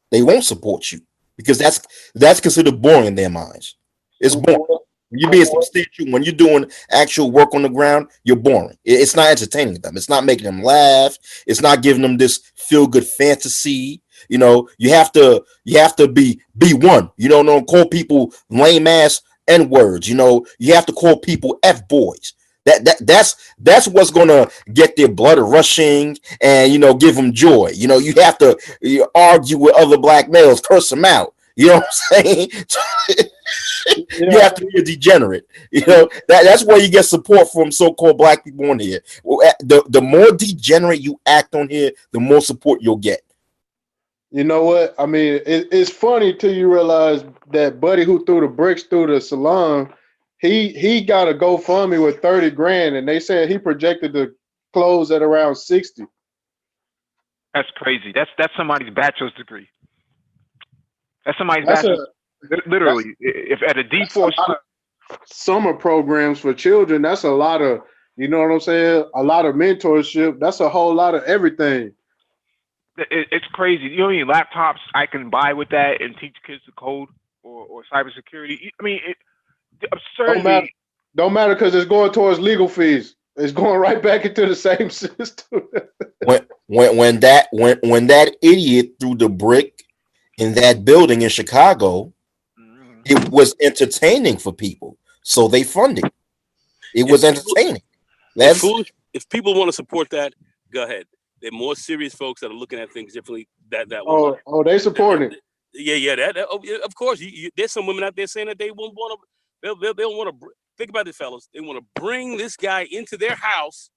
they won't support you because that's considered boring in their minds. It's boring. When you're being substantial, when you're doing actual work on the ground, you're boring. It's not entertaining them. It's not making them laugh. It's not giving them this feel-good fantasy. You have to be one. Don't call people lame ass N-words. You have to call people F-boys. That's what's gonna get their blood rushing and give them joy. You have to argue with other black males, curse them out. You know what I'm saying? You have to be a degenerate. You know that's where you get support from so-called black people on here. The more degenerate you act on here, the more support you'll get. You know what? I mean, it's funny till you realize that buddy who threw the bricks through the salon, he got a GoFundMe with 30 grand, and they said he projected to close at around 60. That's crazy. That's somebody's bachelor's degree. That's somebody's That's bachelor's. Literally, if at a D4 school. Summer programs for children, that's a lot of, you know what I'm saying? A lot of mentorship. That's a whole lot of everything. It's crazy. You know how many laptops I can buy with that and teach kids to code or cybersecurity? I mean, absurdly. Don't matter because it's going towards legal fees. It's going right back into the same system. when that idiot threw the brick in that building in Chicago, it was entertaining for people, so they funded. It was entertaining. If people want to support that, go ahead. They're more serious folks that are looking at things differently. They supporting it. Yeah. Of course. There's some women out there saying that they won't want to. They'll want to think about this, fellas. They want to bring this guy into their house.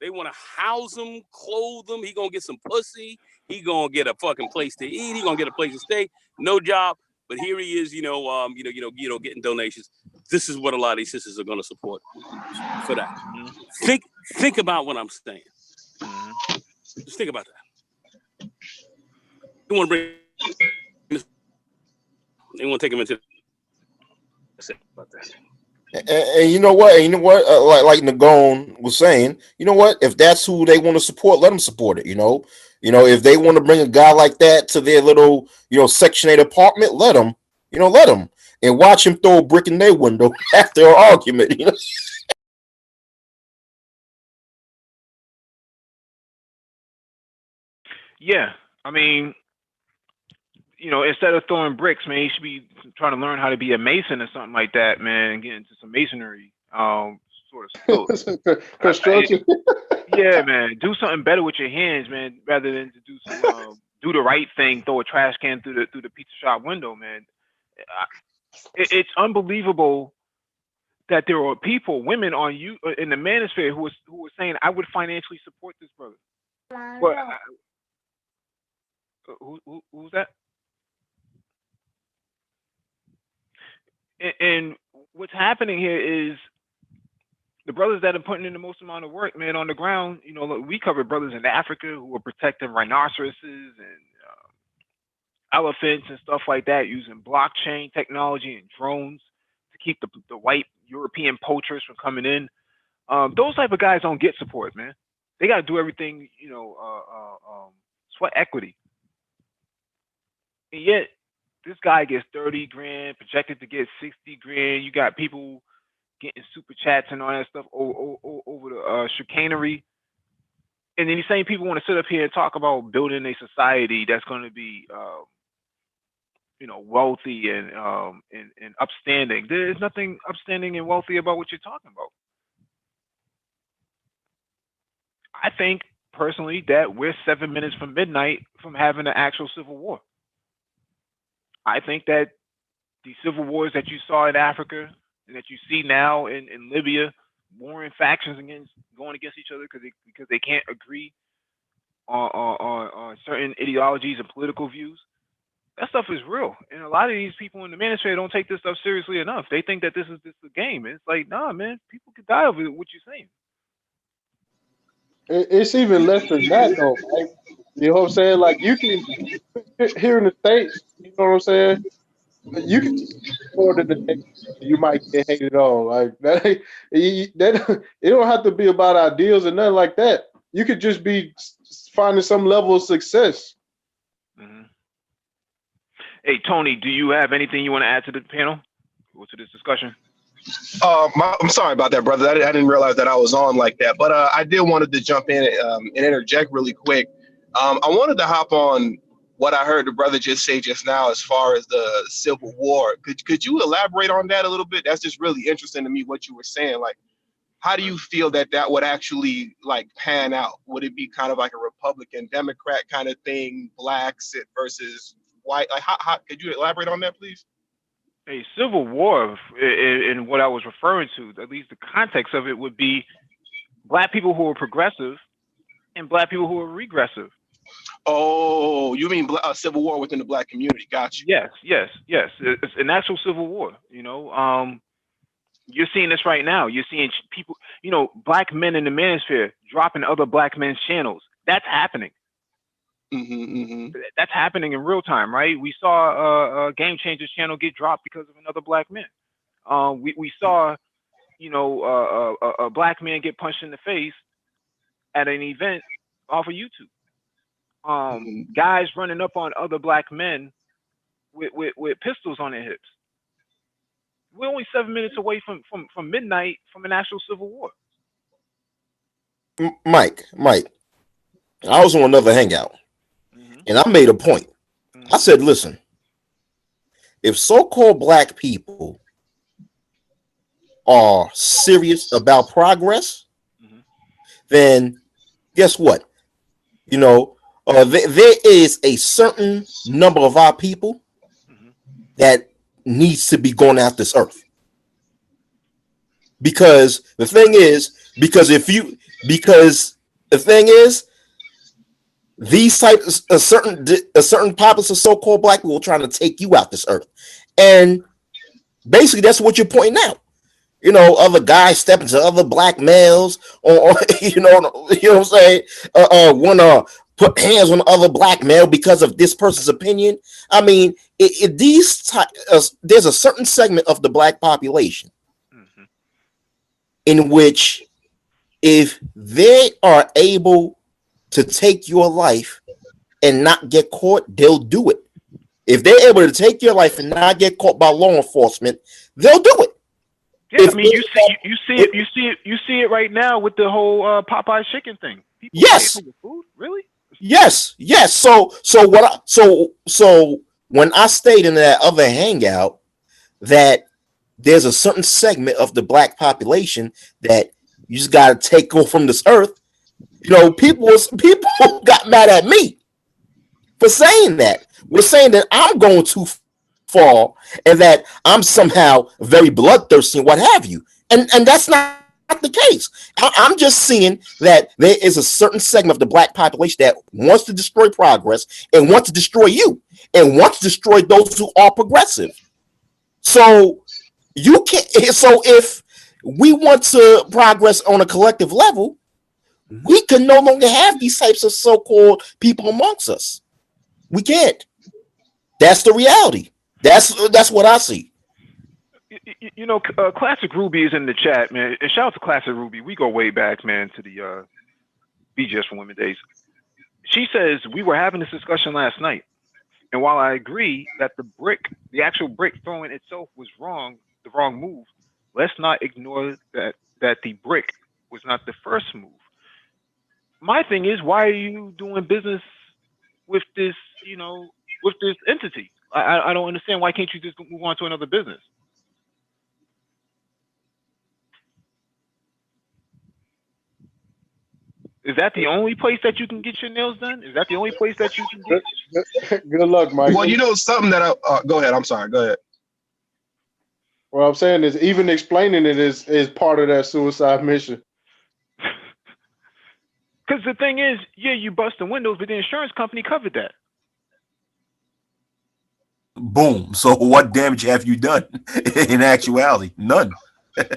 They want to house him, clothe him. He gonna get some pussy. He gonna get a fucking place to eat. He gonna get a place to stay. No job. But here he is, getting donations. This is what a lot of these sisters are going to support for that. Think about what I'm saying. Just think about that. You want to bring? They want to take him into. About that. And you know what? Like Nagone was saying, you know what? If that's who they want to support, let them support it. You know, if they want to bring a guy like that to their little, Section 8 apartment, let them, and watch him throw a brick in their window after an argument. Yeah, I mean, instead of throwing bricks, man, you should be trying to learn how to be a mason or something like that, man, and get into some masonry, sort of skills. Construction. Yeah, man, do something better with your hands, man, rather than to do some do the right thing, throw a trash can through the pizza shop window, man. It's unbelievable that there are women on you in the manosphere who were saying, "I would financially support this brother." But who's that? And what's happening here is the brothers that are putting in the most amount of work, man, on the ground. Look, we covered brothers in Africa who are protecting rhinoceroses and elephants and stuff like that, using blockchain technology and drones to keep the white European poachers from coming in. Those type of guys don't get support, man. They got to do everything, sweat equity. And yet, this guy gets 30 grand, projected to get 60 grand. You got people getting super chats and all that stuff over the chicanery. And then these same people want to sit up here and talk about building a society that's going to be, wealthy and upstanding. There's nothing upstanding and wealthy about what you're talking about. I think personally that we're 7 minutes from midnight from having an actual civil war. I think that the civil wars that you saw in Africa and that you see now in Libya, warring factions going against each other because they can't agree on certain ideologies and political views. That stuff is real, and a lot of these people in the manosphere don't take this stuff seriously enough. They think that this is just a game. It's like, nah, man, people could die over what you're saying. It's even less than that, though. Right? You know what I'm saying? Like, you can, here in the States, you know what I'm saying? You can support the you might get hated on. Like, that it don't have to be about ideals and nothing like that. You could just be finding some level of success. Mm-hmm. Hey, Tony, do you have anything you want to add to the panel or to this discussion? I'm sorry about that, brother. I didn't realize that I was on like that, but I did wanted to jump in and interject really quick. I wanted to hop on what I heard the brother just say just now as far as the Civil War. Could you elaborate on that a little bit? That's just really interesting to me what you were saying. Like, how do you feel that would actually like pan out? Would it be kind of like a Republican Democrat kind of thing, blacks versus Why? Like, how could you elaborate on that, please? A civil war, in what I was referring to, at least the context of it would be black people who are progressive and black people who are regressive. Oh, you mean a civil war within the black community? Got you. Yes, yes, yes. It's an actual civil war. You know, you're seeing this right now. You're seeing people, you know, black men in the manosphere dropping other black men's channels. That's happening. That's happening in real time, right? We saw a Game Changers channel get dropped because of another black man. We saw, you know, a black man get punched in the face at an event off of YouTube. Guys running up on other black men with pistols on their hips. We're only 7 minutes away from midnight from an actual civil war. Mike, I was on another hangout, and I made a point. I said, listen, if so-called black people are serious about progress, then guess what? You know, there is a certain number of our people that needs to be going out this earth. Because the thing is, these types a certain populace of so-called black people trying to take you out this earth. And basically that's what you're pointing out. You know, other guys stepping to other black males, or you know what I'm saying? Wanna put hands on other black male because of this person's opinion. I mean, there's a certain segment of the black population in which, if they are able to take your life and not get caught, they'll do it. If they're able to take your life and not get caught by law enforcement, they'll do it. Yeah, I mean, you see it right now with the whole Popeye chicken thing. People yes. pay for your food, really? Yes. So when I stayed in that other hangout, that there's a certain segment of the black population that you just got to take off from this earth. You know, people got mad at me for saying that. We're saying that I'm going too far and that I'm somehow very bloodthirsty and what have you. And that's not the case. I'm just seeing that there is a certain segment of the black population that wants to destroy progress and wants to destroy you and wants to destroy those who are progressive. So you can't. So if we want to progress on a collective level, we can no longer have these types of so-called people amongst us. We can't. That's the reality. That's what I see. You know, Classic Ruby is in the chat, man. And shout out to Classic Ruby. We go way back, man, to the BGS for Women days. She says, we were having this discussion last night. And while I agree that the actual brick throwing itself was wrong, the wrong move, let's not ignore that the brick was not the first move. My thing is, why are you doing business with this, you know, with this entity? I don't understand. Why can't you just move on to another business? Is that the only place that you can get your nails done? Is that the only place that you can get? Good luck, Mike. Well, you know something that go ahead. I'm sorry. Go ahead. What I'm saying is, even explaining it is part of that suicide mission. Because the thing is, yeah, you bust the windows, but the insurance company covered that. Boom. So what damage have you done? In actuality, none.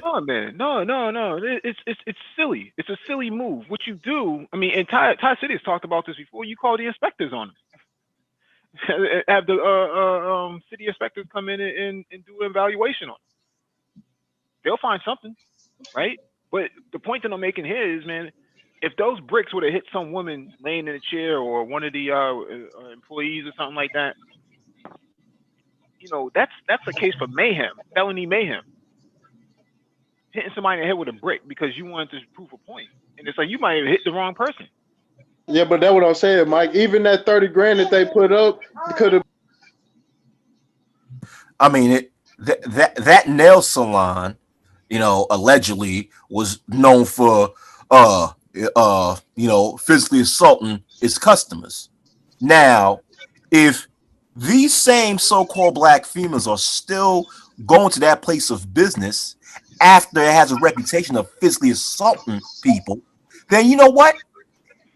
No, man. No. It's silly. It's a silly move. What you do, I mean, and Ty City has talked about this before. You call the inspectors on them. Have the city inspectors come in and do an evaluation on it. They'll find something, right? But the point that I'm making here is, man, if those bricks would have hit some woman laying in a chair or one of the employees or something like that, you know, that's a case for mayhem, felony mayhem. Hitting somebody in the head with a brick because you wanted to prove a point. And it's like, you might have hit the wrong person. Yeah, but that's what I'm saying, Mike. Even that 30 grand that they put up could have. I mean, that nail salon, you know, allegedly was known for, you know, physically assaulting its customers. Now, if these same so-called black females are still going to that place of business after it has a reputation of physically assaulting people, then you know what?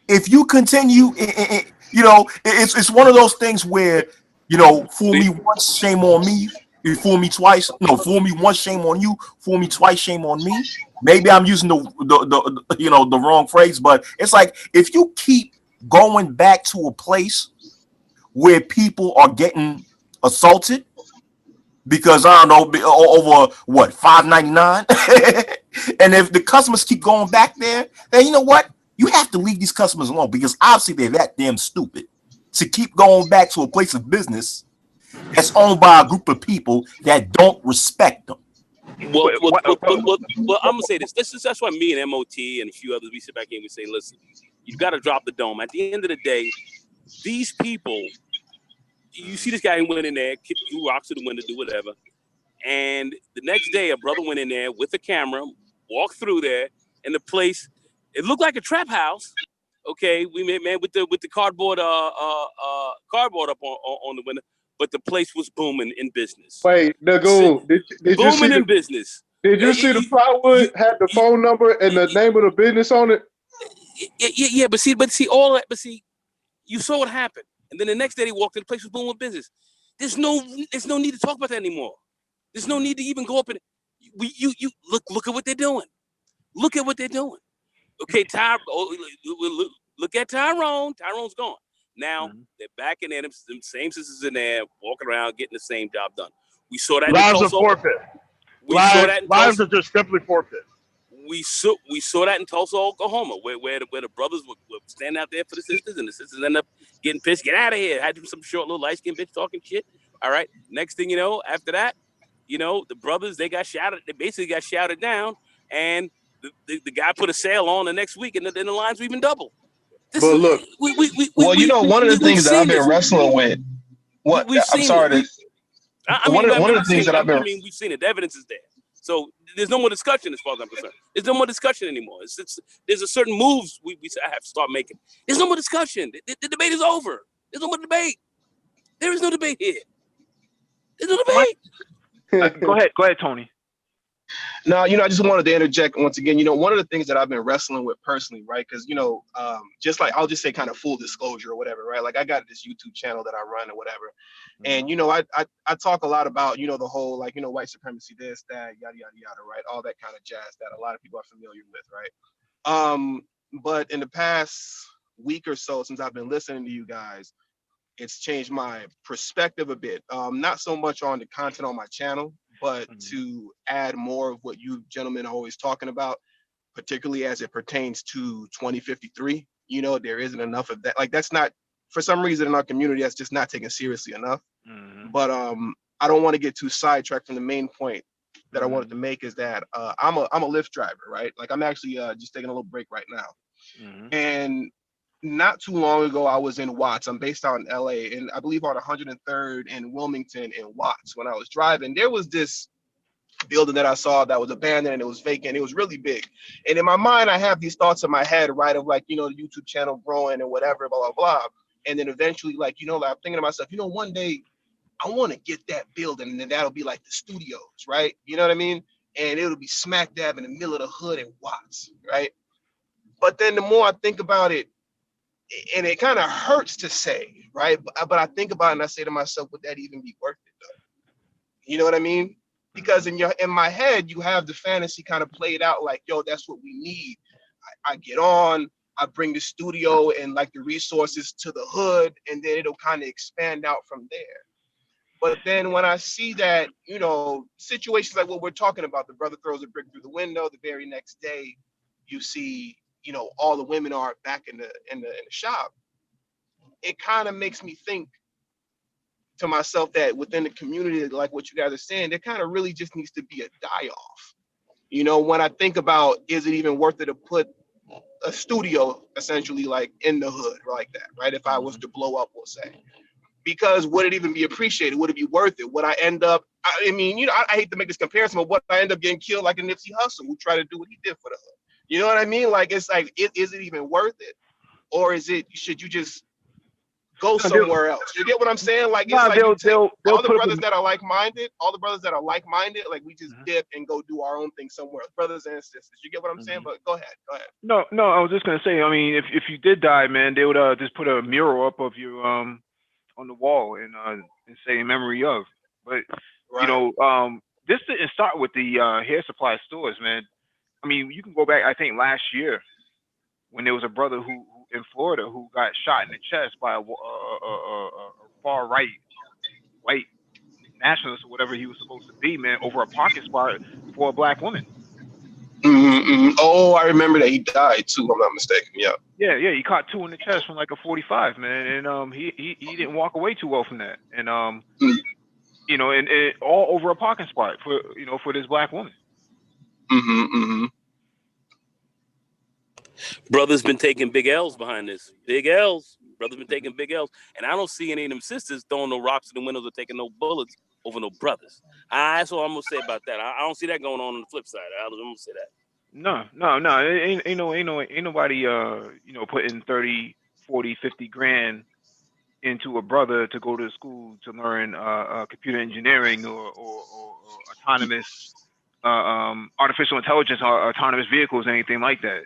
If you continue, it's one of those things where, fool me once, shame on me. You fool me twice. No, fool me once, shame on you. Fool me twice, shame on me. Maybe I'm using the wrong phrase, but it's like if you keep going back to a place where people are getting assaulted because I don't know over what $5.99, and if the customers keep going back there, then you know what? You have to leave these customers alone because obviously they're that damn stupid to keep going back to a place of business that's owned by a group of people that don't respect them. Well, I'm gonna say this. That's why me and MOT and a few others we sit back here and we say, listen, you've got to drop the dome. At the end of the day, these people, you see this guy went in there, threw rocks to the window, do whatever, and the next day a brother went in there with a camera, walked through there, and the place, it looked like a trap house. Okay, we made man with the cardboard cardboard up on the window, but the place was booming in business. Wait, Nagoo, did you see in business? Did you see the plywood had the phone number and the name of the business on it? Yeah, but see all that. But see, you saw what happened, and then the next day they walked in, the place was booming with business. There's no need to talk about that anymore. There's no need to even go up and you look at what they're doing. Look at what they're doing. Okay, look at Tyrone. Tyrone's gone. Now they're back in there. Them same sisters in there, walking around, getting the same job done. We saw that. Lives are forfeit. Lives are just simply forfeit. We saw that in Tulsa, Oklahoma, where the brothers were standing out there for the sisters, and the sisters ended up getting pissed. Get out of here! Had some short little light skinned bitch talking shit. All right. Next thing you know, after that, the brothers they got shouted. They basically got shouted down, and the guy put a sale on the next week, and the lines were even double. But look, one of the things that I've been wrestling with. What I'm sorry. One of the things that I've been. We've seen it. The evidence is there. So there's no more discussion as far as I'm concerned. There's no more discussion anymore. There's a certain moves we have to start making. There's no more discussion. The debate is over. There's no more debate. There is no debate here. There's no debate. Go ahead, Tony. No, I just wanted to interject once again. One of the things that I've been wrestling with personally, right? Because just like I'll just say kind of full disclosure or whatever, right? Like I got this YouTube channel that I run or whatever, and I talk a lot about the whole white supremacy, this, that, yada yada yada, right? All that kind of jazz that a lot of people are familiar with, right? But in the past week or so, since I've been listening to you guys, it's changed my perspective a bit. Not so much on the content on my channel, but to add more of what you gentlemen are always talking about, particularly as it pertains to 2053. There isn't enough of that. Like that's not, for some reason in our community, that's just not taken seriously enough. But I don't want to get too sidetracked from the main point that I wanted to make is that I'm a Lyft driver, right? Like I'm actually just taking a little break right now. And not too long ago, I was in Watts. I'm based out in LA, and I believe on 103rd and Wilmington in Watts. When I was driving, there was this building that I saw that was abandoned and it was vacant. It was really big. And in my mind, I have these thoughts in my head, right, of like, the YouTube channel growing and whatever, blah, blah, blah. And then eventually, like, I'm thinking to myself, one day I want to get that building and then that'll be like the studios, right? You know what I mean? And it'll be smack dab in the middle of the hood in Watts, right? But then the more I think about it, and it kind of hurts to say, right? But I think about it and I say to myself, would that even be worth it though? You know what I mean? Because in my head, you have the fantasy kind of played out like, yo, that's what we need. I get on, I bring the studio and like the resources to the hood, and then it'll kind of expand out from there. But then when I see that, situations like what we're talking about, the brother throws a brick through the window, the very next day, you see, all the women are back in the shop. It kind of makes me think to myself that within the community, like what you guys are saying, there kind of really just needs to be a die-off. When I think about, is it even worth it to put a studio essentially like in the hood like that, right? If I was to blow up, we'll say, because would it even be appreciated? Would it be worth it? Would I end up, I hate to make this comparison, but what I end up getting killed like a Nipsey Hussle who tried to do what he did for the hood? You know what I mean? Like, it's like, is it even worth it? Or should you just go somewhere else. You get what I'm saying? Like, it's like all the brothers that are like-minded, like we just dip and go do our own thing somewhere else. Brothers and sisters. You get what I'm saying? But go ahead. No, I was just gonna say, I mean, if you did die, man, they would just put a mural up of you on the wall and say in memory of. But you know, this didn't start with the hair supply stores, man. I mean, you can go back, I think last year, when there was a brother who in Florida who got shot in the chest by a far right white nationalist or whatever he was supposed to be, man, over a parking spot for a black woman. Oh, I remember that he died too. I'm not mistaken. Yeah, he caught 2 in the chest from like a 45, man, and he didn't walk away too well from that, and you know, and all over a parking spot for this black woman. Brothers been taking big L's behind this. Big L's. Brothers been taking big L's, and I don't see any of them sisters throwing no rocks in the windows or taking no bullets over no brothers. That's all I'm gonna say about that. I don't see that going on the flip side. I'm gonna say that. No. Ain't nobody putting 30, 40, 50 grand into a brother to go to school to learn computer engineering or autonomous artificial intelligence or autonomous vehicles, anything like that.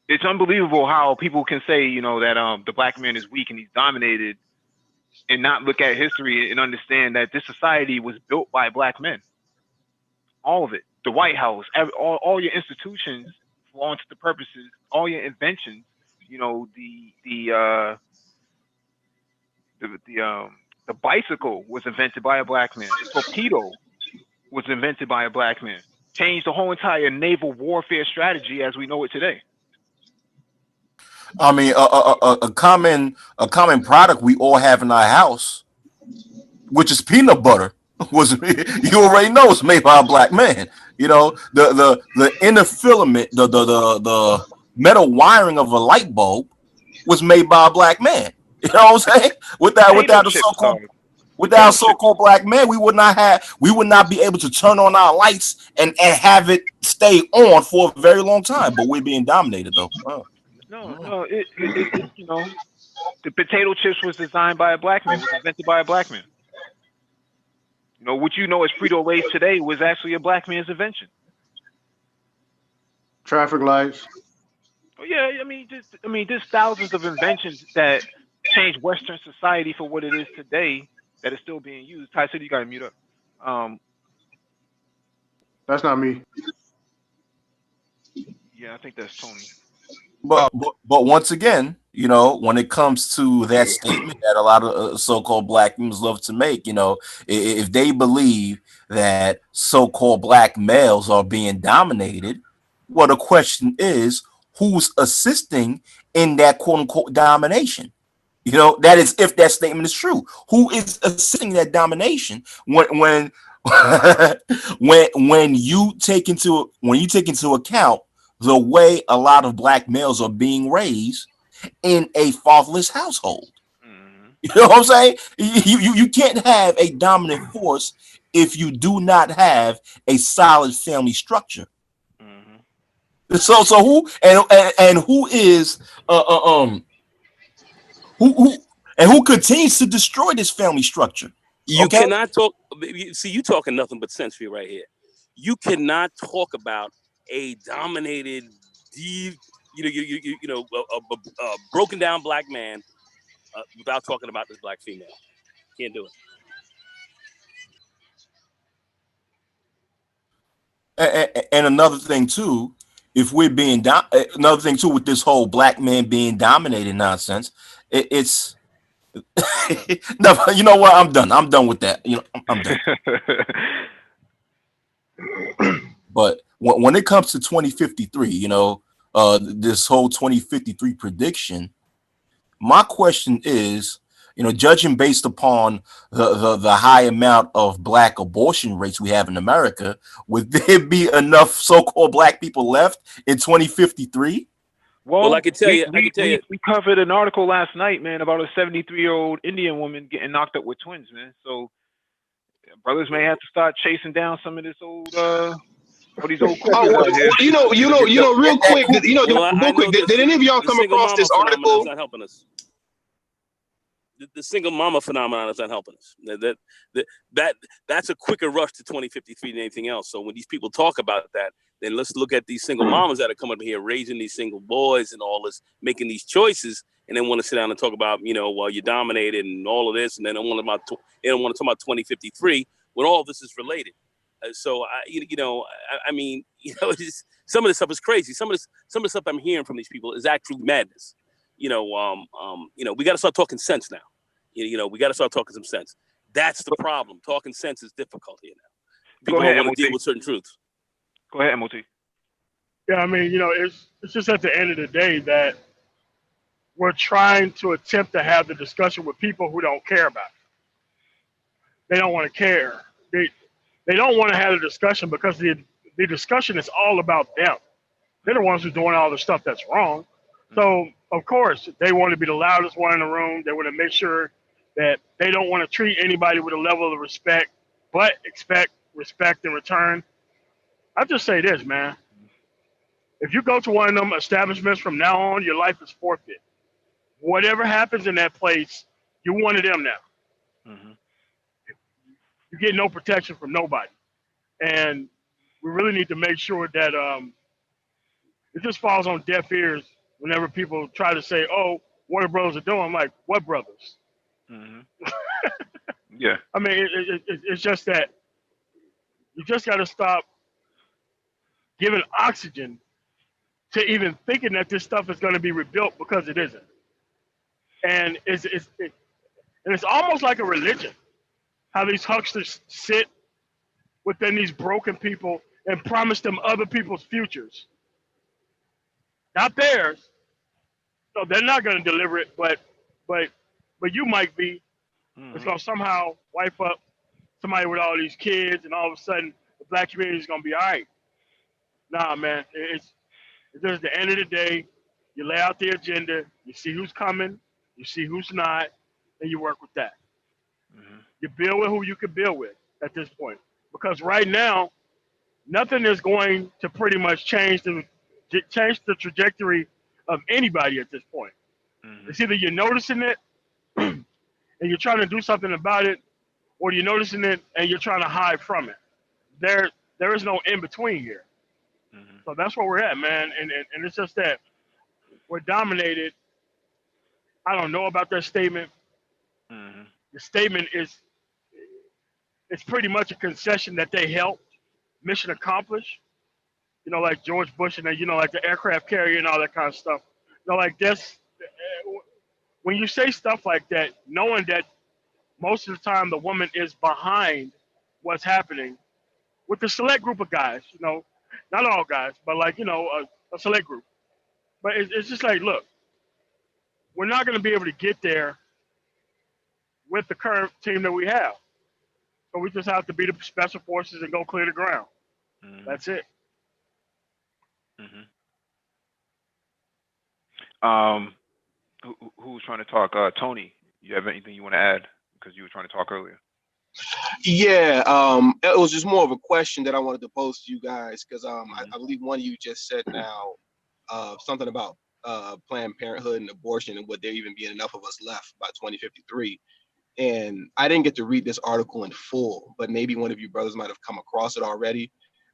It's unbelievable how people can say, that the black man is weak and he's dominated, and not look at history and understand that this society was built by black men. All of it. The White House, all your institutions, for all intents and purposes, all your inventions, the bicycle was invented by a black man. The torpedo was invented by a black man. Changed the whole entire naval warfare strategy as we know it today. I mean, a common product we all have in our house, which is peanut butter, you already know it's made by a black man. The inner filament, the metal wiring of a light bulb was made by a black man. You know what I'm saying? Without the so-called black man, we would not be able to turn on our lights and have it stay on for a very long time. But we're being dominated though. No, it the potato chips was designed by a black man, was invented by a black man. What as Frito-Lay's today was actually a black man's invention. Traffic lights. Oh yeah, there's thousands of inventions that changed Western society for what it is today that is still being used. Ty City, you gotta mute up. That's not me. Yeah, I think that's Tony. But once again, when it comes to that statement that a lot of so-called black humans love to make, if they believe that so-called black males are being dominated, well, the question is, who's assisting in that quote-unquote domination? That is, if that statement is true, who is assisting that domination when when you take into account the way a lot of black males are being raised in a fatherless household. You know what I'm saying? You can't have a dominant force if you do not have a solid family structure. So who and who is who continues to destroy this family structure? You cannot talk. See, you talking nothing but sense for you right here. You cannot talk about a dominated, a broken down black man without talking about this black female. Can't do it. And another thing too, another thing too with this whole black man being dominated nonsense, it's no. You know what? I'm done. I'm done with that. I'm done. But when it comes to 2053, this whole 2053 prediction, my question is, judging based upon the high amount of black abortion rates we have in America, would there be enough so-called black people left in 2053? Well, I can tell you. We covered an article last night, man, about a 73-year-old Indian woman getting knocked up with twins, man. So brothers may have to start chasing down some of this old Real quick. Did any of y'all come across this article? Not helping us. The single mama phenomenon is not helping us. That's a quicker rush to 2053 than anything else. So when these people talk about that, then let's look at these single mamas that are coming up here raising these single boys and all this, making these choices, and then want to sit down and talk about, well, you're dominated and all of this, and then they don't want to talk about 2053 when all this is related. So some of this stuff is crazy. Some of the stuff I'm hearing from these people is actually madness. We got to start talking sense now. We got to start talking some sense. That's the problem. Talking sense is difficult here now. People don't want to deal with certain truths. Go ahead, MOT. Yeah, it's just at the end of the day that we're trying to attempt to have the discussion with people who don't care about it. They don't want to care. They don't want to have a discussion because the discussion is all about them. They're the ones who are doing all the stuff that's wrong. So, of course, they want to be the loudest one in the room. They want to make sure that they don't want to treat anybody with a level of respect, but expect respect in return. I just say this, man. If you go to one of them establishments from now on, your life is forfeit. Whatever happens in that place, you're one of them now. Mm-hmm. You get no protection from nobody. And we really need to make sure that it just falls on deaf ears whenever people try to say, oh, what the brothers are doing. I'm like, what brothers? Mm-hmm. Yeah. It's just that you just got to stop giving oxygen to even thinking that this stuff is going to be rebuilt, because it isn't. And it's almost like a religion, how these hucksters sit within these broken people and promise them other people's futures. Not theirs. So they're not going to deliver it, but you might be. Mm-hmm. It's going to somehow wipe up somebody with all these kids, and all of a sudden the black community is going to be all right. Nah, man. It's just the end of the day. You lay out the agenda. You see who's coming. You see who's not, and you work with that. Mm-hmm. You build with who you can build with at this point. Because right now, nothing is going to pretty much change the trajectory of anybody at this point. Mm-hmm. It's either you're noticing it and you're trying to do something about it, or you're noticing it and you're trying to hide from it. There is no in between here. Mm-hmm. So that's where we're at, man. And it's just that we're dominated. I don't know about that statement. Mm-hmm. The statement it's pretty much a concession that they helped. Mission accomplished. Like George Bush and like the aircraft carrier and all that kind of stuff. Like this, when you say stuff like that, knowing that most of the time the woman is behind what's happening with the select group of guys, not all guys, but like, a select group. But it's just like, look, we're not going to be able to get there with the current team that we have. So we just have to be the special forces and go clear the ground. Mm-hmm. That's it. Mm-hmm. Who's trying to talk? Tony, you have anything you want to add? Because you were trying to talk earlier. Yeah, it was just more of a question that I wanted to pose to you guys, because I believe one of you just said now something about Planned Parenthood and abortion, and would there even be enough of us left by 2053? And I didn't get to read this article in full, but maybe one of you brothers might have come across it already.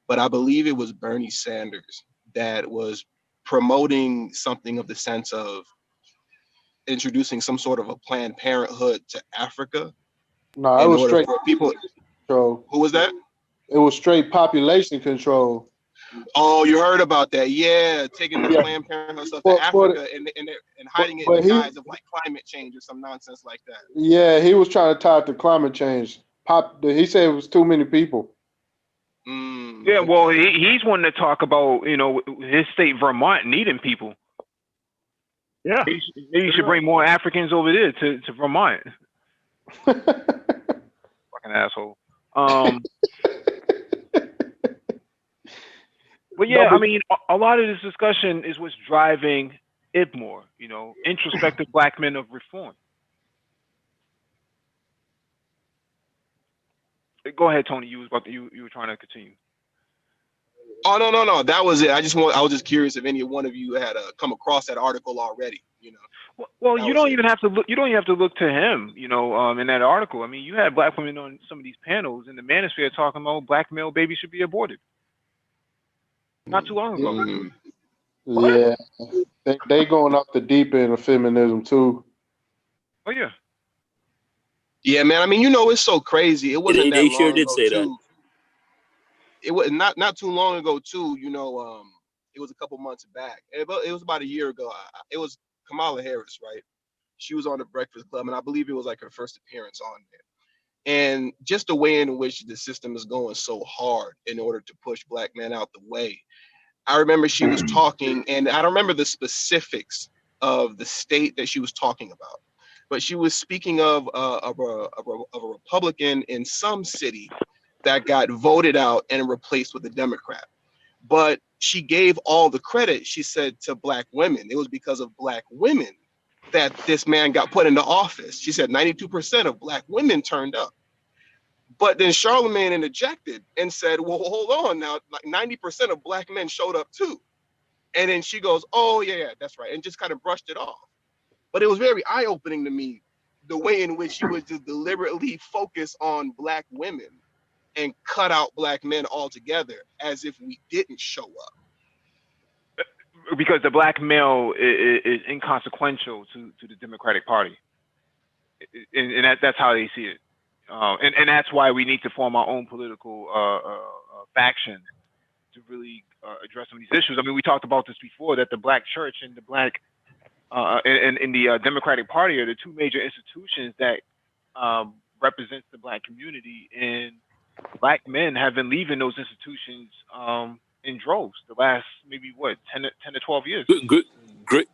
But I believe it was Bernie Sanders that was promoting something of the sense of introducing some sort of a Planned Parenthood to Africa. No, it was straight people control. Who was that? It was straight population control. Oh, you heard about that? Yeah, taking the Planned Parenthood stuff to Africa and hiding it in the guise of like climate change or some nonsense like that. Yeah, he was trying to tie it to climate change. He said it was too many people. Yeah, well, he's wanting to talk about his state Vermont needing people. Yeah, maybe you should bring more Africans over there to Vermont. Fucking asshole. But yeah, I mean, a lot of this discussion is what's driving IBMOR, introspective black men of reform. Go ahead, Tony. You were trying to continue. Oh no. That was it. I was just curious if any one of you had come across that article already. You know. Well, you don't even have to look. You don't even have to look to him. You know, in that article. I mean, you had black women on some of these panels in the manosphere talking about black male babies should be aborted. Not too long ago. Mm. Yeah, they going off the deep end of feminism too. Oh yeah. Yeah, man. I mean, you know, it's so crazy. It wasn't They that sure long did ago say too. that. It was not too long ago too. You know, it was a couple months back. It was about a year ago. It was Kamala Harris, right? She was on the Breakfast Club, and I believe it was like her first appearance on there. And just the way in which the system is going so hard in order to push black men out the way. I remember she was talking, and I don't remember the specifics of the state that she was talking about, but she was speaking of a Republican in some city that got voted out and replaced with a Democrat. But she gave all the credit, she said, to black women. It was because of black women that this man got put into office. She said 92% of black women turned up. But then Charlemagne interjected and said, well, hold on now, like 90% of black men showed up too. And then she goes, oh, yeah, that's right. And just kind of brushed it off. But it was very eye-opening to me, the way in which she would just deliberately focus on black women and cut out black men altogether as if we didn't show up. Because the black male is inconsequential to the Democratic Party. And that's how they see it. And that's why we need to form our own political faction to really address some of these issues. I mean, we talked about this before, that the black church and the black and the Democratic Party are the two major institutions that represents the black community, and black men have been leaving those institutions in droves the last maybe 10 to 12 years.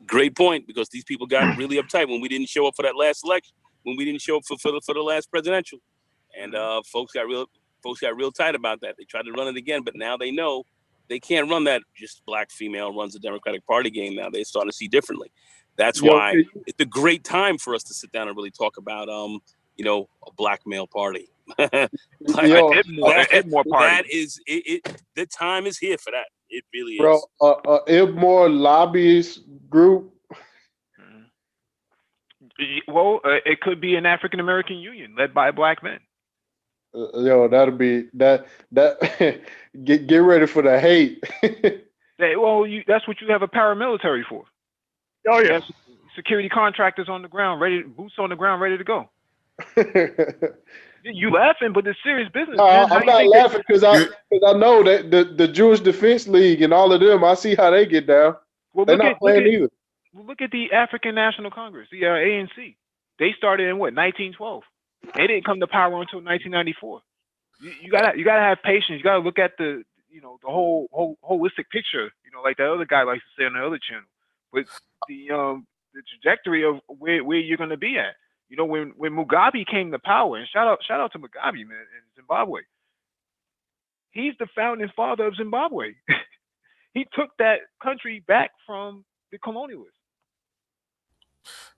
Great point, because these people got really uptight when we didn't show up for that last election, when we didn't show up for the last presidential, and folks got real tight about that. They tried to run it again, but now they know they can't run that just black female runs the Democratic Party game. Now they're starting to see differently. That's why it's a great time for us to sit down and really talk about a black male party. IBMOR party. That is it. The time is here for that. It really is. Bro, IBMOR lobbyist group. Well, it could be an African American union led by black men. That'll be that. Get ready for the hate. That's what you have a paramilitary for. Oh yeah, security contractors on the ground, boots on the ground, ready to go. You laughing, but it's serious business. Man. I'm not laughing because I know that the Jewish Defense League and all of them, I see how they get down. Well, they're not playing either. Look at the African National Congress, the ANC. They started in 1912. They didn't come to power until 1994. You gotta have patience. You gotta look at the whole holistic picture. Like that other guy likes to say on the other channel. But the trajectory of where you're gonna be at. When Mugabe came to power, and shout out to Mugabe, man, in Zimbabwe. He's the founding father of Zimbabwe. He took that country back from the colonialists.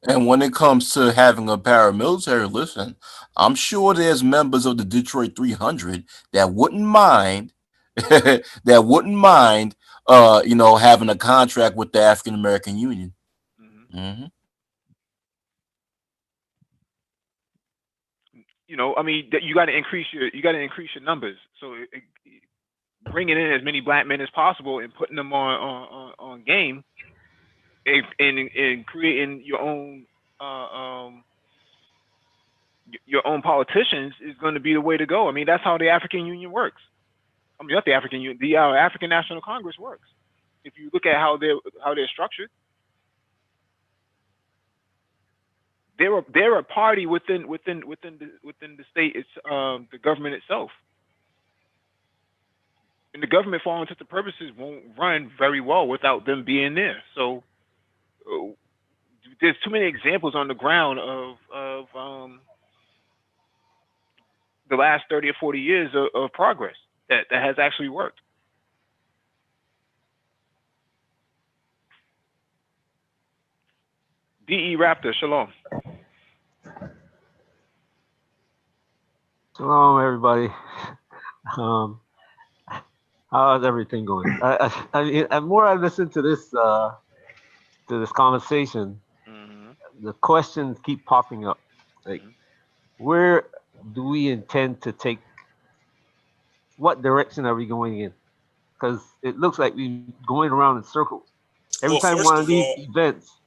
And when it comes to having a paramilitary, listen, I'm sure there's members of the Detroit 300 that wouldn't mind, having a contract with the African American Union. Mm-hmm. I mean, you got to increase your numbers. So bringing in as many black men as possible and putting them on game, and creating your own politicians is going to be the way to go. I mean, that's how the African Union works. I mean, not the African Union, the African National Congress works. If you look at how they're structured, they're a party within the state. It's the government itself, and the government, for all intents and purposes, won't run very well without them being there. So there's too many examples on the ground of the last 30 or 40 years of progress that has actually worked. DE Raptor, shalom. Shalom, everybody. How's everything going? I mean, the more I listen to this conversation, Mm-hmm. the questions keep popping up. Like, Mm-hmm. where do we intend to take? What direction are we going in? Because it looks like we're going around in circles. Every Well, time first one of of these all, events,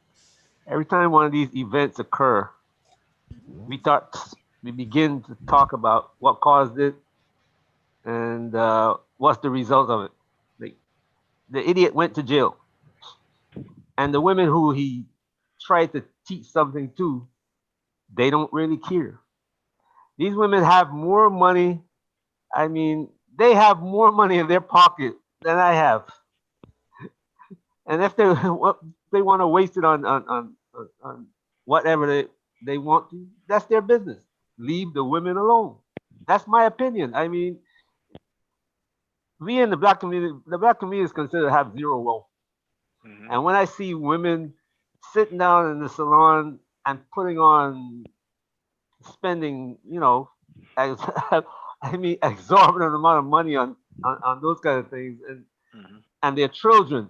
every time one of these events occur, we start, we begin to talk about what caused it and what's the result of it. Like, the idiot went to jail, and the women who he tried to teach something to, they don't really care. These women have more money. I mean, they have more money in their pocket than I have. And if they they want to waste it on whatever they want to, that's their business. Leave the women alone. That's my opinion. I mean, we in the black community is considered to have zero wealth. Mm-hmm. And when I see women sitting down in the salon and putting on spending, I mean, exorbitant amount of money on those kind of things, Mm-hmm. and their children,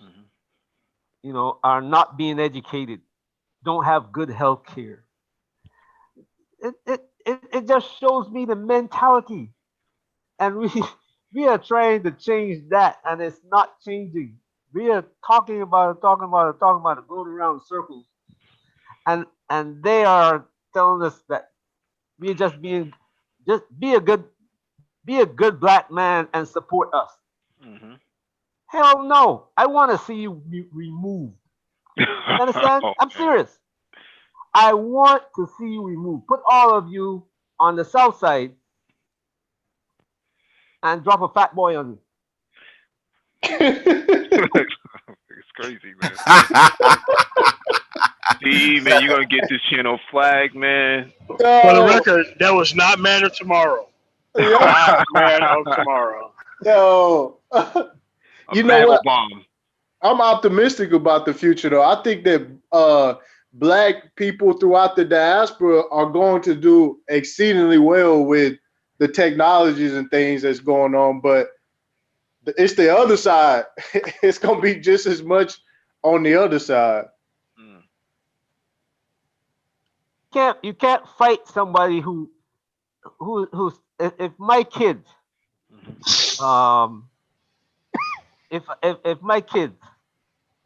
Mm-hmm. are not being educated, don't have good health care. It just shows me the mentality, and we we are trying to change that, and it's not changing. We are talking about it, talking about it, talking about it, going around in circles, and they are telling us that we're just be a good black man and support us. Mm-hmm. Hell no, I want to see you removed. You understand? Oh I'm man. serious. I want to see you removed. Put all of you on the south side and drop a fat boy on It's crazy, man. D, man, you gonna get this channel flagged, man. For the Yo, record, that was not Man of Tomorrow. yo, Not Man of Tomorrow. yo. A You know Babel what? bomb. I'm optimistic about the future, though. I think that black people throughout the diaspora are going to do exceedingly well with the technologies and things that's going on. But it's the other side. It's going to be just as much on the other side. Mm. You can't fight somebody who's if my kids Mm-hmm. um if my kids,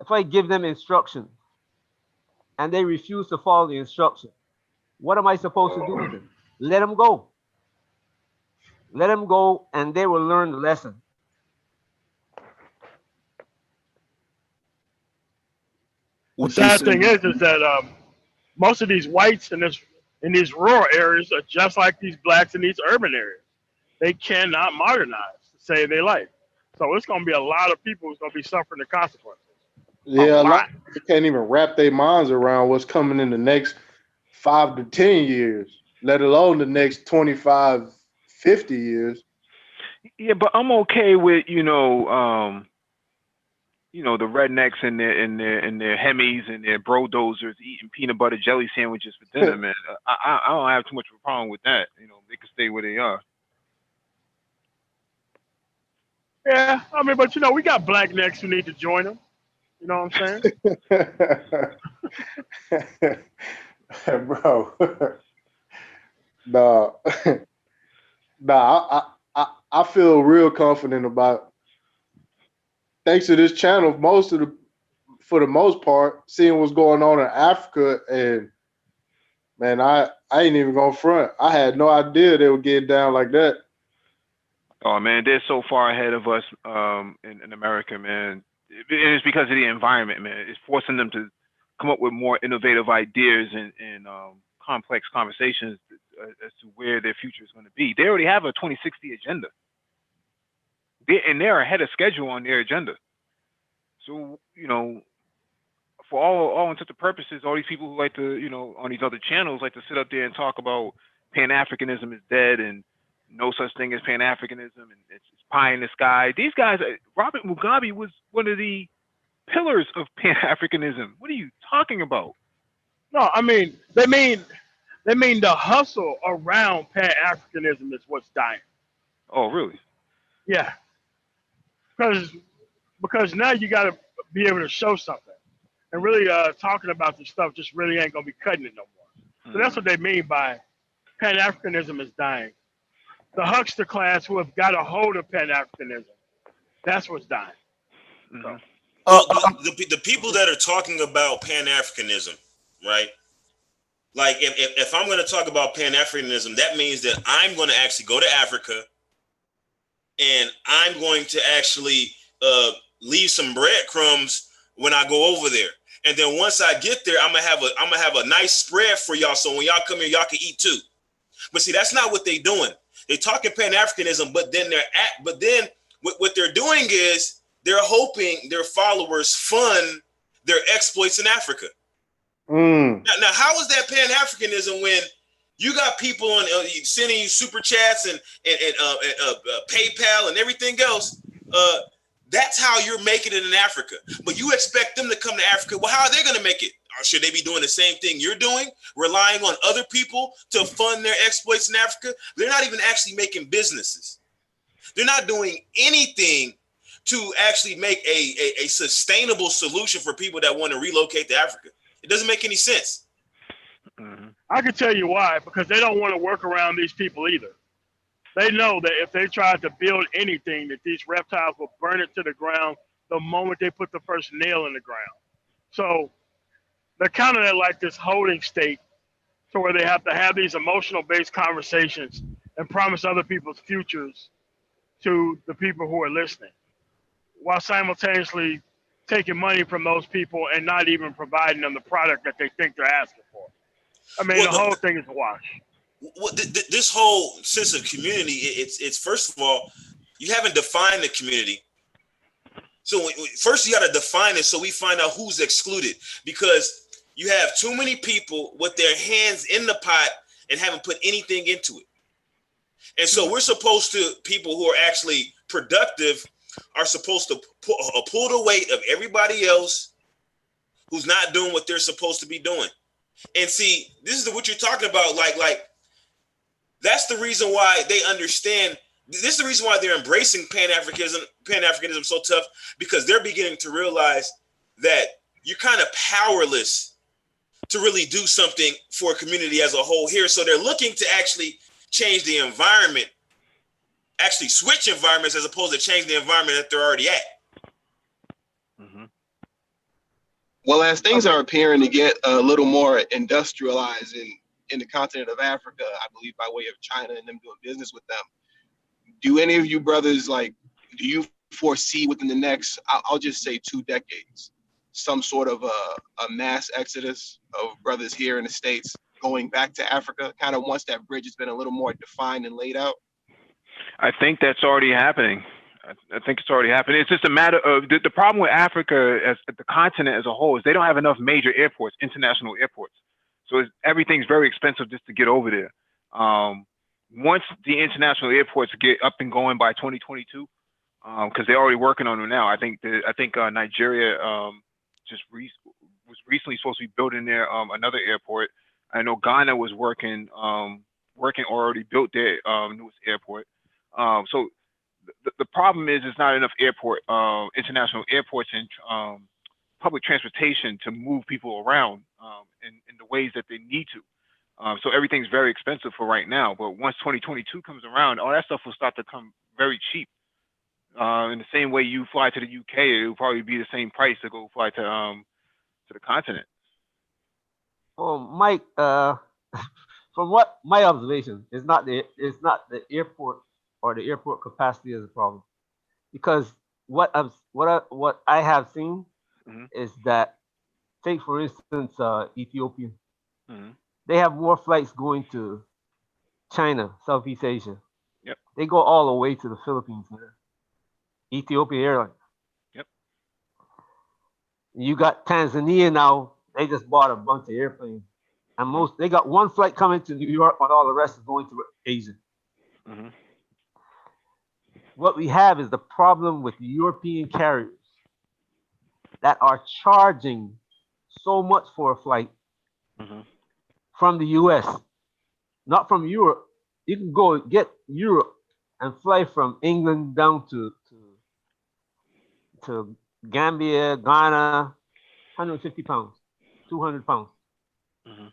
if I give them instructions and they refuse to follow the instruction, what am I supposed to do with them? Let them go. Let them go, and they will learn the lesson. The Would you sad say? thing is that most of these whites in these rural areas are just like these blacks in these urban areas. They cannot modernize to save their life. So it's going to be a lot of people who's going to be suffering the consequences. A Yeah, a lot lot. of people can't even wrap their minds around what's coming in the next 5 to 10 years, let alone the next 25, 50 years. Yeah, but I'm okay with the rednecks and their Hemis and their brodozers eating peanut butter jelly sandwiches for dinner, man. I don't have too much of a problem with that. They can stay where they are. Yeah, I mean, but we got black necks who need to join them. You know what I'm saying? Bro, nah, nah, I feel real confident about, thanks to this channel, for the most part, seeing what's going on in Africa. And man, I ain't even gonna front. I had no idea they would get down like that. Oh man, they're so far ahead of us in America, man. And it's because of the environment, man. It's forcing them to come up with more innovative ideas and complex conversations as to where their future is going to be. They already have a 2060 agenda. They're ahead of schedule on their agenda. So, for all intents and purposes, all these people who like to, on these other channels, like to sit up there and talk about Pan Africanism is dead and no such thing as Pan Africanism and it's pie in the sky. These guys, Robert Mugabe was one of the pillars of Pan Africanism. What are you talking about? No, I mean they mean the hustle around Pan Africanism is what's dying. Oh, really? Yeah, because now you got to be able to show something, and really talking about this stuff just really ain't gonna be cutting it no more. So that's what they mean by Pan Africanism is dying. The huckster class who have got a hold of Pan Africanism, that's what's dying. So. The people that are talking about Pan Africanism, right? Like if I'm going to talk about Pan Africanism, that means that I'm going to actually go to Africa, and I'm going to actually leave some breadcrumbs when I go over there. And then once I get there, I'm gonna have a nice spread for y'all. So when y'all come here, y'all can eat too. But see, that's not what they're doing. They're talking Pan Africanism, but then what they're doing is they're hoping their followers fund their exploits in Africa. Now, how is that Pan Africanism when you got people on sending you super chats and PayPal and everything else? That's how you're making it in Africa. But you expect them to come to Africa. Well, how are they going to make it? Or should they be doing the same thing you're doing, relying on other people to fund their exploits in Africa? They're not even actually making businesses. They're not doing anything to actually make a sustainable solution for people that want to relocate to Africa. It doesn't make any sense. I can tell you why, because they don't want to work around these people either. They know that if they tried to build anything, that these reptiles will burn it to the ground the moment they put the first nail in the ground. So they're kind of at like this holding state to where they have to have these emotional-based conversations and promise other people's futures to the people who are listening, while simultaneously taking money from those people and not even providing them the product that they think they're asking for. I mean, the whole thing is a wash. This whole sense of community, it's first of all, you haven't defined the community. So first you got to define it so we find out who's excluded, because you have too many people with their hands in the pot and haven't put anything into it. And so we're supposed to, people who are actually productive are supposed to pull the weight of everybody else who's not doing what they're supposed to be doing. And see, this is what you're talking about. Like that's the reason why they understand. This is the reason why they're embracing Pan-Africanism so tough, because they're beginning to realize that you're kind of powerless to really do something for a community as a whole here. So they're looking to actually change the environment, actually switch environments as opposed to change the environment that they're already at. Well, as things are appearing to get a little more industrialized in the continent of Africa, I believe by way of China and them doing business with them, do any of you brothers, do you foresee within the next, I'll just say 2 decades, some sort of a mass exodus of brothers here in the States going back to Africa, kind of once that bridge has been a little more defined and laid out? I think that's already happening. I think it's already happening. It's just a matter of the problem with Africa as the continent as a whole is they don't have enough major airports, international airports. So everything's very expensive just to get over there. Once the international airports get up and going by 2022, because they're already working on them now. I think Nigeria was recently supposed to be building their another airport. I know Ghana was working or already built their newest airport. So the problem is there's not enough international airports and public transportation to move people around in the ways that they need to. So everything's very expensive for right now. But once 2022 comes around, all that stuff will start to come very cheap. In the same way you fly to the UK, it will probably be the same price to go fly to the continent. Well, Mike, from what my observation, it's not the airport or the airport capacity is a problem, because what I have seen is that, take for instance Ethiopia, they have more flights going to China, Southeast Asia. Yep. They go all the way to the Philippines, man. Ethiopia Airlines. Yep. You got Tanzania now. They just bought a bunch of airplanes, and they got one flight coming to New York, but all the rest is going to Asia. What we have is the problem with the European carriers that are charging so much for a flight from the US, not from Europe. You can go get Europe and fly from England down to to Gambia, Ghana, 150 pounds, 200 pounds. Mm-hmm.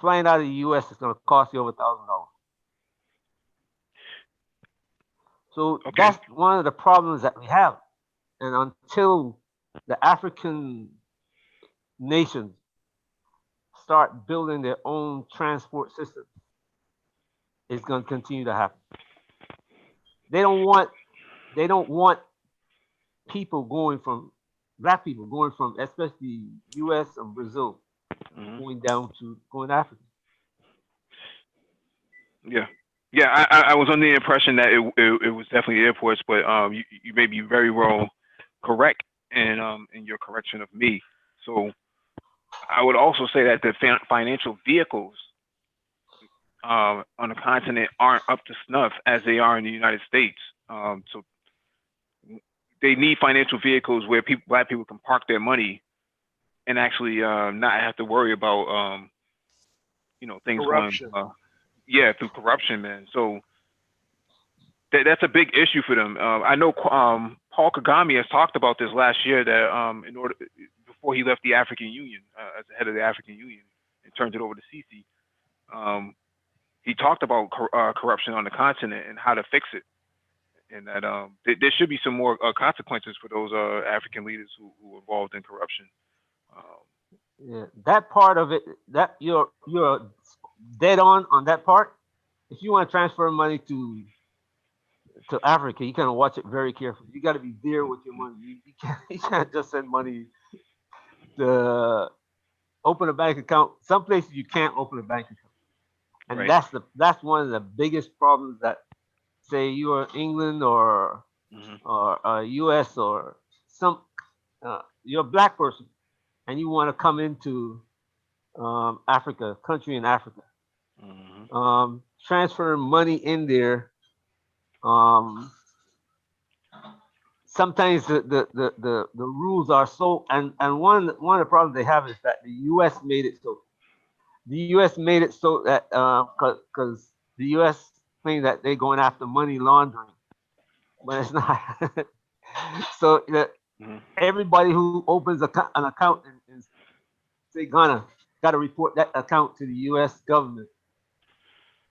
Flying out of the U.S. is going to cost you over $1,000. So that's one of the problems that we have. And until the African nations start building their own transport system, it's going to continue to happen. They don't want people going from black people going from especially U.S. and Brazil going down to Africa. Yeah. Yeah, I was under the impression that it was definitely airports, but you may be very well correct in your correction of me. So I would also say that the financial vehicles on the continent aren't up to snuff as they are in the United States. So they need financial vehicles where black people can park their money and actually not have to worry about things corruption. going through corruption, man. So that's a big issue for them. I know Paul Kagame has talked about this last year that before he left the African Union as the head of the African Union and turned it over to Sisi, he talked about corruption on the continent and how to fix it, and that there should be some more consequences for those African leaders who were involved in corruption. Yeah, that part of it, that you're dead on that part. If you want to transfer money to Africa, you gotta watch it very carefully. You got to be there with your money. You can't just send money to open a bank account. Some places you can't open a bank account, and right. that's one of the biggest problems that, say, you are England or U.S. or you're a black person and you want to come into Africa, country in Africa, transfer money in there. Sometimes the rules are so, and one of the problems they have is that the U.S. made it so. The U.S. made it so that because the U.S. claim that they're going after money laundering, but it's not. So everybody who opens an account in say Ghana got to report that account to the U.S. government,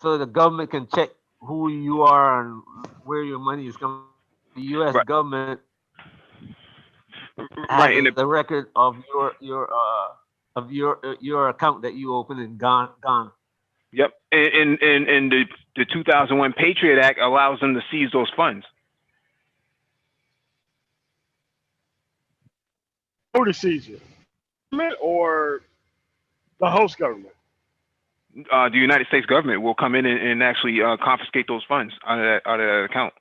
so the government can check who you are and where your money is coming. The U.S. government has the record of your account that you opened in Ghana. Yep, and the 2001 Patriot Act allows them to seize those funds. Who to seize it? Or the host government? The United States government will come in and actually confiscate those funds out of that account.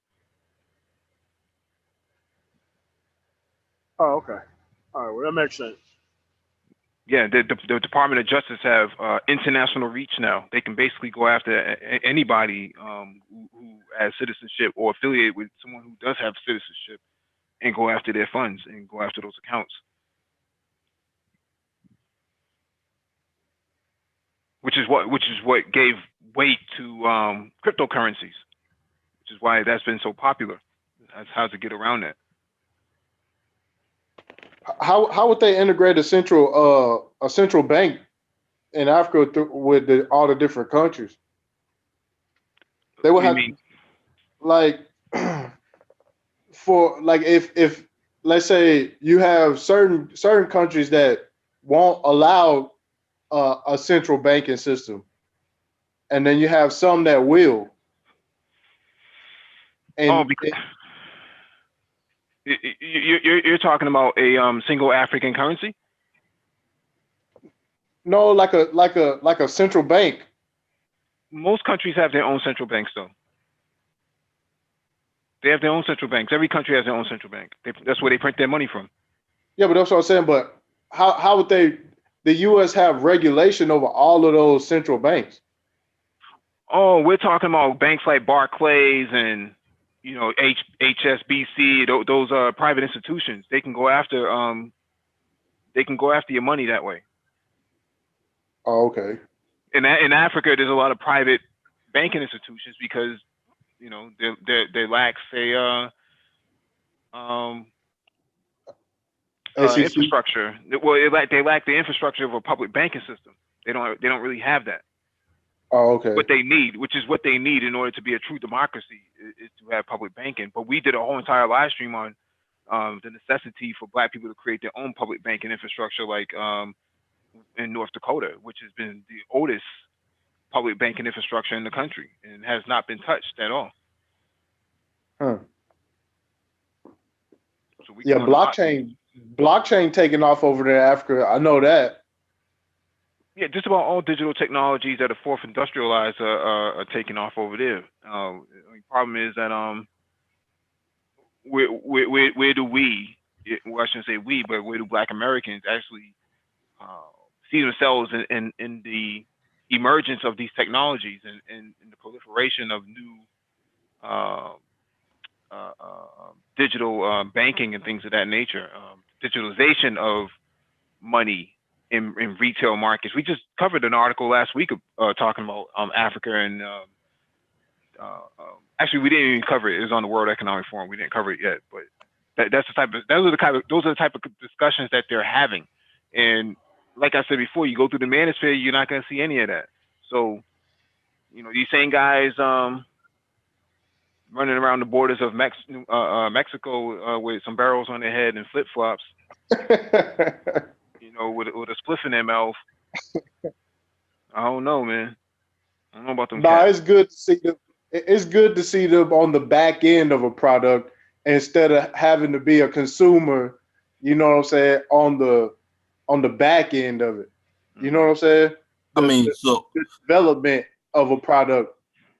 Oh, okay. All right, well, that makes sense. Yeah, the Department of Justice have international reach now. They can basically go after anybody who has citizenship or affiliated with someone who does have citizenship, and go after their funds and go after those accounts. Which is what gave weight to cryptocurrencies, which is why that's been so popular. That's how to get around that. How would they integrate a central bank in Africa with all the different countries? They would have like for like if let's say you have certain countries that won't allow a central banking system, and then you have some that will. And because you're talking about a single African currency? No, like a central bank. Most countries have their own central banks, though. They have their own central banks. Every country has their own central bank. That's where they print their money from. Yeah, but that's what I'm saying. But how would the U.S. have regulation over all of those central banks? Oh, we're talking about banks like Barclays and HSBC. Those are private institutions. They can go after your money that way. Oh, okay. In Africa, there's a lot of private banking institutions because they lack, say, infrastructure. Well, they lack the infrastructure of a public banking system. They don't really have that. Oh, okay. What they need, which is what they need in order to be a true democracy, is to have public banking. But we did a whole entire live stream on the necessity for Black people to create their own public banking infrastructure, like in North Dakota, which has been the oldest public banking infrastructure in the country and has not been touched at all. Huh. So yeah, blockchain taking off over there in Africa. I know that. Yeah, just about all digital technologies that are fourth industrialized are taking off over there. The problem is that where do we, well, I shouldn't say we, but where do Black Americans actually see themselves in the emergence of these technologies and the proliferation of new digital banking and things of that nature, digitalization of money in retail markets. We just covered an article last week talking about Africa and actually we didn't even cover it. It was on the World Economic Forum. We didn't cover it yet, but those are the type of discussions that they're having. And like I said before, you go through the manosphere, you're not going to see any of that. So, these same guys running around the borders of Mexico with some barrels on their head and flip flops. With a spliff in their mouth. I don't know, man. I don't know about them. Nah, it's good to see them. It's good to see them on the back end of a product instead of having to be a consumer. You know what I'm saying? On the back end of it. You know what I'm saying? The development of a product,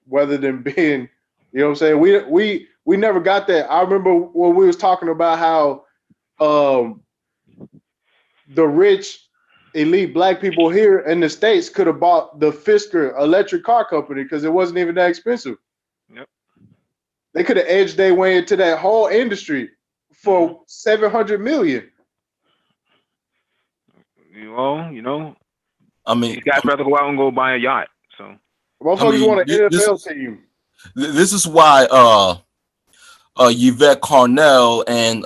rather than being, you know what I'm saying? We never got that. I remember when we was talking about how the rich elite Black people here in the States could have bought the Fisker electric car company because it wasn't even that expensive. Yep. They could have edged their way into that whole industry for $700 million. Well, these guys rather go out and go buy a yacht. So motherfuckers want an NFL team. This is why Yvette Carnell and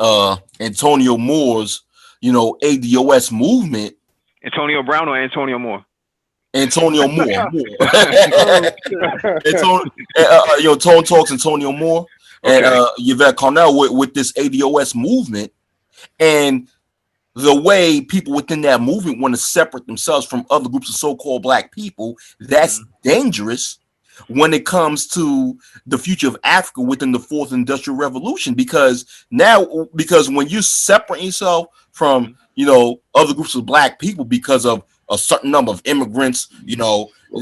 Antonio Moore's ADOS movement. Antonio Brown or Antonio Moore? Antonio Moore. Tone Talks Antonio Moore and Yvette Carnell with this ADOS movement, and the way people within that movement want to separate themselves from other groups of so-called Black people. That's dangerous when it comes to the future of Africa within the fourth industrial revolution, because when you separate yourself from other groups of Black people because of a certain number of immigrants,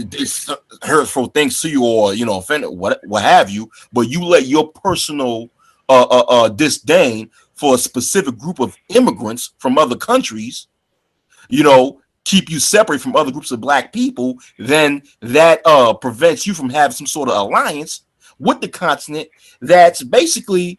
this hurtful things to you or offended, what have you, but you let your personal disdain for a specific group of immigrants from other countries keep you separate from other groups of Black people, then that prevents you from having some sort of alliance with the continent that's basically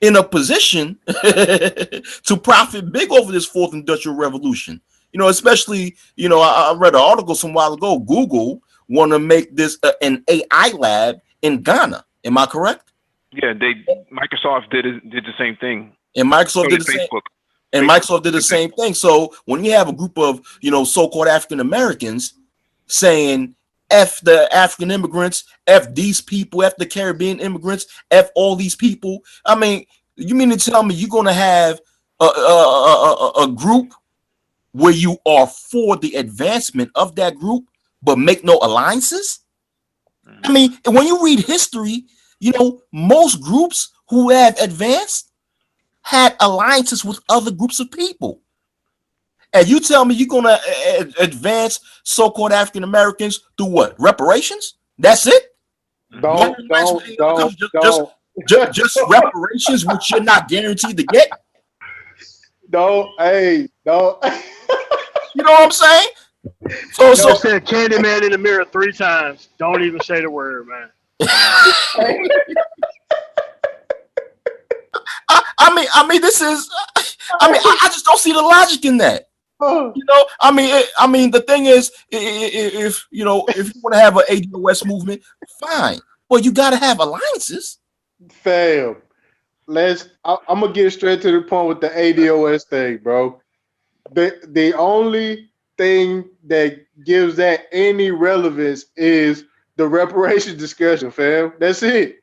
in a position to profit big over this fourth industrial revolution. Especially, I read an article some while ago, Google want to make this an AI lab in Ghana. Am I correct? Yeah, Microsoft did the same thing. And Microsoft did the same. And Microsoft did the same thing. So when you have a group of, so-called African Americans saying F the African immigrants, F these people, F the Caribbean immigrants, F all these people. I mean, you mean to tell me you're going to have a group where you are for the advancement of that group, but make no alliances? I mean, when you read history, most groups who have advanced had alliances with other groups of people. And you tell me you're going to advance so-called African Americans through what? Reparations? That's it? Just reparations, which you're not guaranteed to get? No. You know what I'm saying? So said Candyman in the mirror 3 times. Don't even say the word, man. I just don't see the logic in that. The thing is, if you want to have an ADOS movement, fine. Well, you got to have alliances. Fam, I'm gonna get straight to the point with the ADOS thing, bro. The only thing that gives that any relevance is the reparations discussion, fam. That's it.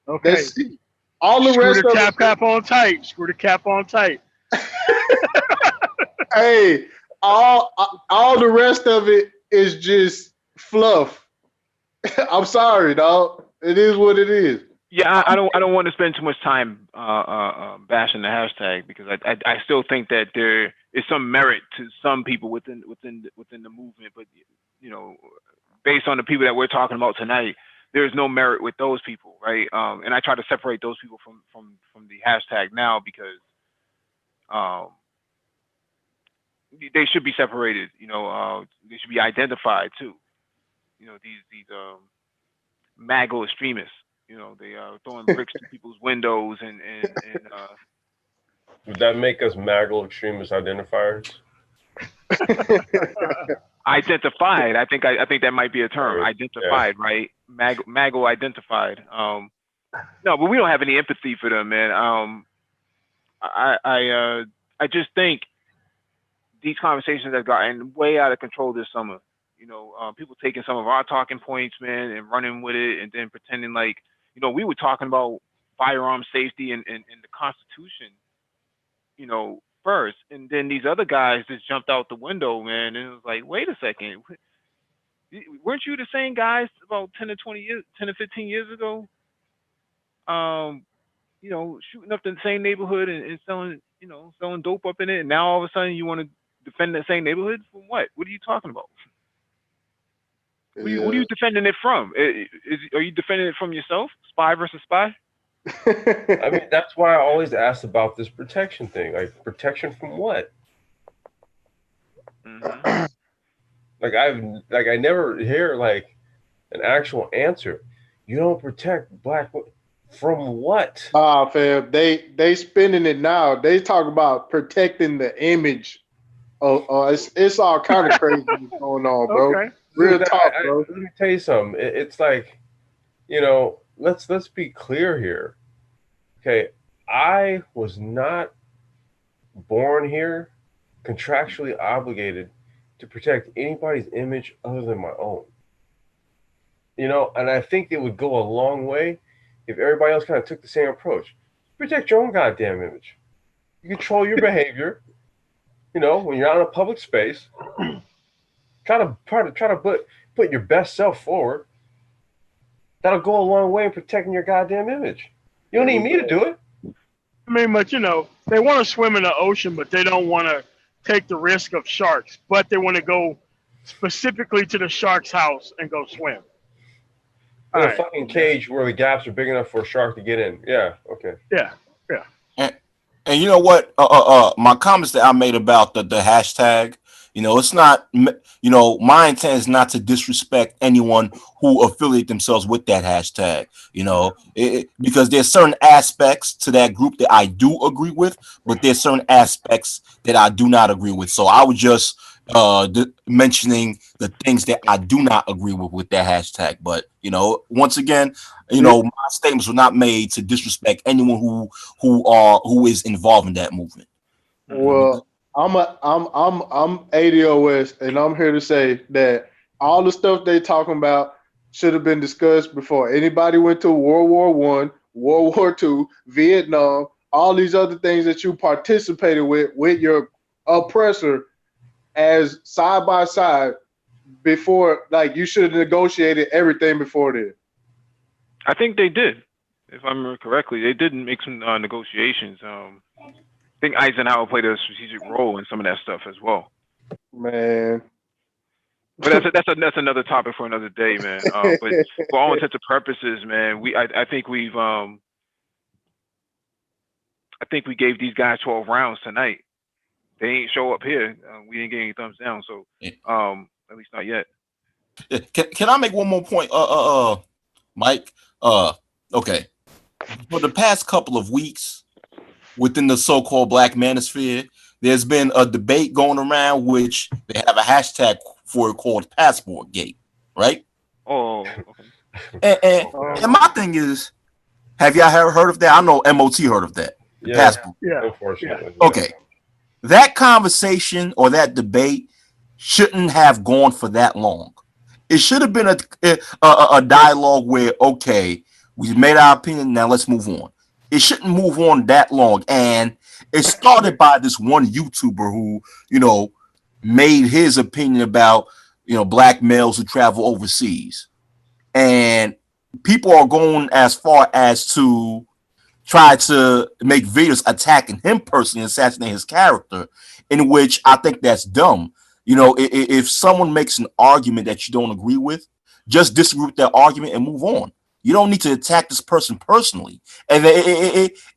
Okay. That's it. All the Screw rest the of it. cap on tight. Screw the cap on tight. Hey, all the rest of it is just fluff. I'm sorry, dog. It is what it is. Yeah, I don't want to spend too much time bashing the hashtag because I still think that there is some merit to some people within the movement, but you know, based on the people that we're talking about tonight, there is no merit with those people, right? And I try to separate those people from the hashtag now because um, they should be separated. You know, they should be identified too. You know, these MAGA extremists. You know, they are throwing bricks through people's windows and Would that make us MAGA extremist identifiers? identified. I think that might be a term. Right. Identified, yeah. Right? MAGA identified. No, but we don't have any empathy for them, man. I just think these conversations have gotten way out of control this summer. You know, people taking some of our talking points, man, and running with it, and then pretending like, you know, we were talking about firearm safety and the Constitution, you know, first, and then these other guys just jumped out the window, man, and it was like, wait a second, weren't you the same guys about 10 to 15 years ago? You know, shooting up the same neighborhood and selling, you know, selling dope up in it, and now all of a sudden you want to defend that same neighborhood from what? What are you talking about? What are you defending it from? Are you defending it from yourself? Spy versus spy? I mean, that's why I always ask about this protection thing. Like, protection from what? Mm-hmm. I never hear like an actual answer. You don't protect black from what? Fam, they spinning it now. They talk about protecting the image. It's all kind of crazy going on, bro. Okay. Real talk, bro. Let me tell you something. It's like, you know, let's be clear here. Okay, I was not born here contractually obligated to protect anybody's image other than my own. You know, and I think it would go a long way if everybody else kind of took the same approach. Protect your own goddamn image. You control your behavior. You know, when you're out in a public space, try to put your best self forward. That'll go a long way in protecting your goddamn image. You don't need me to do it. I mean, but you know, they want to swim in the ocean, but they don't want to take the risk of sharks. But they want to go specifically to the shark's house and go swim. In a fucking cage where the gaps are big enough for a shark to get in. Yeah. Okay. Yeah. And you know what? My comments that I made about the hashtag, you know, it's not, you know, my intent is not to disrespect anyone who affiliate themselves with that hashtag, you know, because there's certain aspects to that group that I do agree with, but there's certain aspects that I do not agree with. So I was just mentioning the things that I do not agree with that hashtag. But, you know, once again, you know, my statements were not made to disrespect anyone who is involved in that movement. Well, I'm ADOS, and I'm here to say that all the stuff they talking about should have been discussed before anybody went to World War I, World War II, Vietnam, all these other things that you participated with your oppressor as side by side before. Like, you should have negotiated everything before then. I think they did, if I remember correctly. They did make some negotiations. I think Eisenhower played a strategic role in some of that stuff as well. Man, but that's another topic for another day, man. But for all intents and purposes, man, I think we gave these guys 12 rounds tonight. They ain't show up here. We didn't get any thumbs down, so at least not yet. Can I make one more point, Mike? Okay. For the past couple of weeks, within the so-called Black manosphere, there's been a debate going around which they have a hashtag for it called Passport Gate, right? Oh, okay. And my thing is, Have y'all heard of that? I know MOT heard of that. Yeah, Passport. Yeah. Unfortunately. Okay. That conversation or that debate shouldn't have gone for that long. It should have been a dialogue where, okay, we made our opinion, now let's move on. It shouldn't move on that long. And it started by this one YouTuber who, made his opinion about, black males who travel overseas. And people are going as far as to try to make videos attacking him personally, assassinating his character, in which I think that's dumb. If someone makes an argument that you don't agree with, just disagree with that argument and move on. You don't need to attack this person personally. And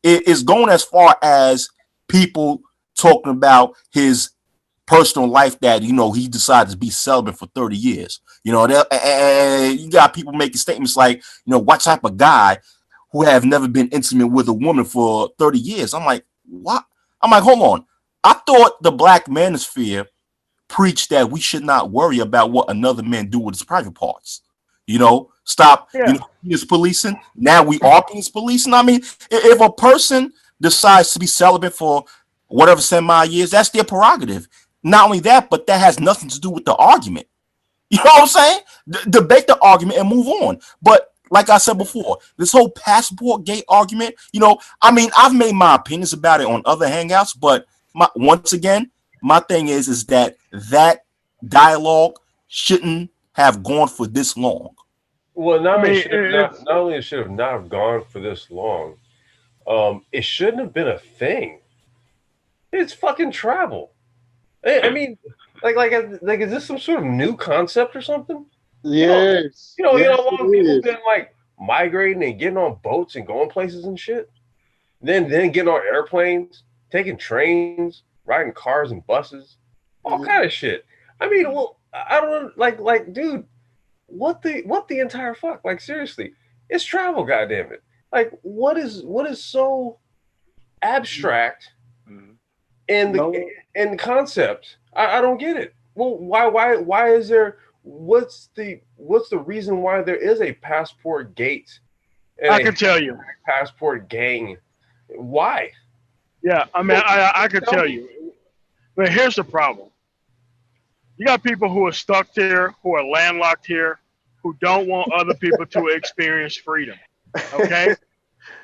it's going as far as people talking about his personal life that, he decided to be celibate for 30 years. And you got people making statements like, what type of guy who have never been intimate with a woman for 30 years. I'm like, what? I'm like, hold on. I thought the Black Manosphere preached that we should not worry about what another man do with his private parts. Stop penis policing. Now we are penis policing. I mean, if a person decides to be celibate for whatever semi years, that's their prerogative. Not only that, but that has nothing to do with the argument. You know what I'm saying? Debate the argument and move on. But like I said before, this whole passport gate argument, I've made my opinions about it on other hangouts, but once again, my thing is that dialogue shouldn't have gone for this long. Well, not only it should have not have gone for this long, it shouldn't have been a thing. It's fucking travel. I mean, like, is this some sort of new concept or something? Yes. A lot of people have been like migrating and getting on boats and going places and shit. Then getting on airplanes, taking trains, riding cars and buses, all kind of shit. I mean, well, I don't like, dude, what the entire fuck? Like, seriously, it's travel, goddammit. Like, what is so abstract in the concept? I don't get it. Well, why is there? What's the reason why there is a passport gate? I can tell you. Passport gang. Why? Yeah, I mean, I can tell you. But here's the problem. You got people who are stuck here, who are landlocked here, who don't want other people to experience freedom. Okay?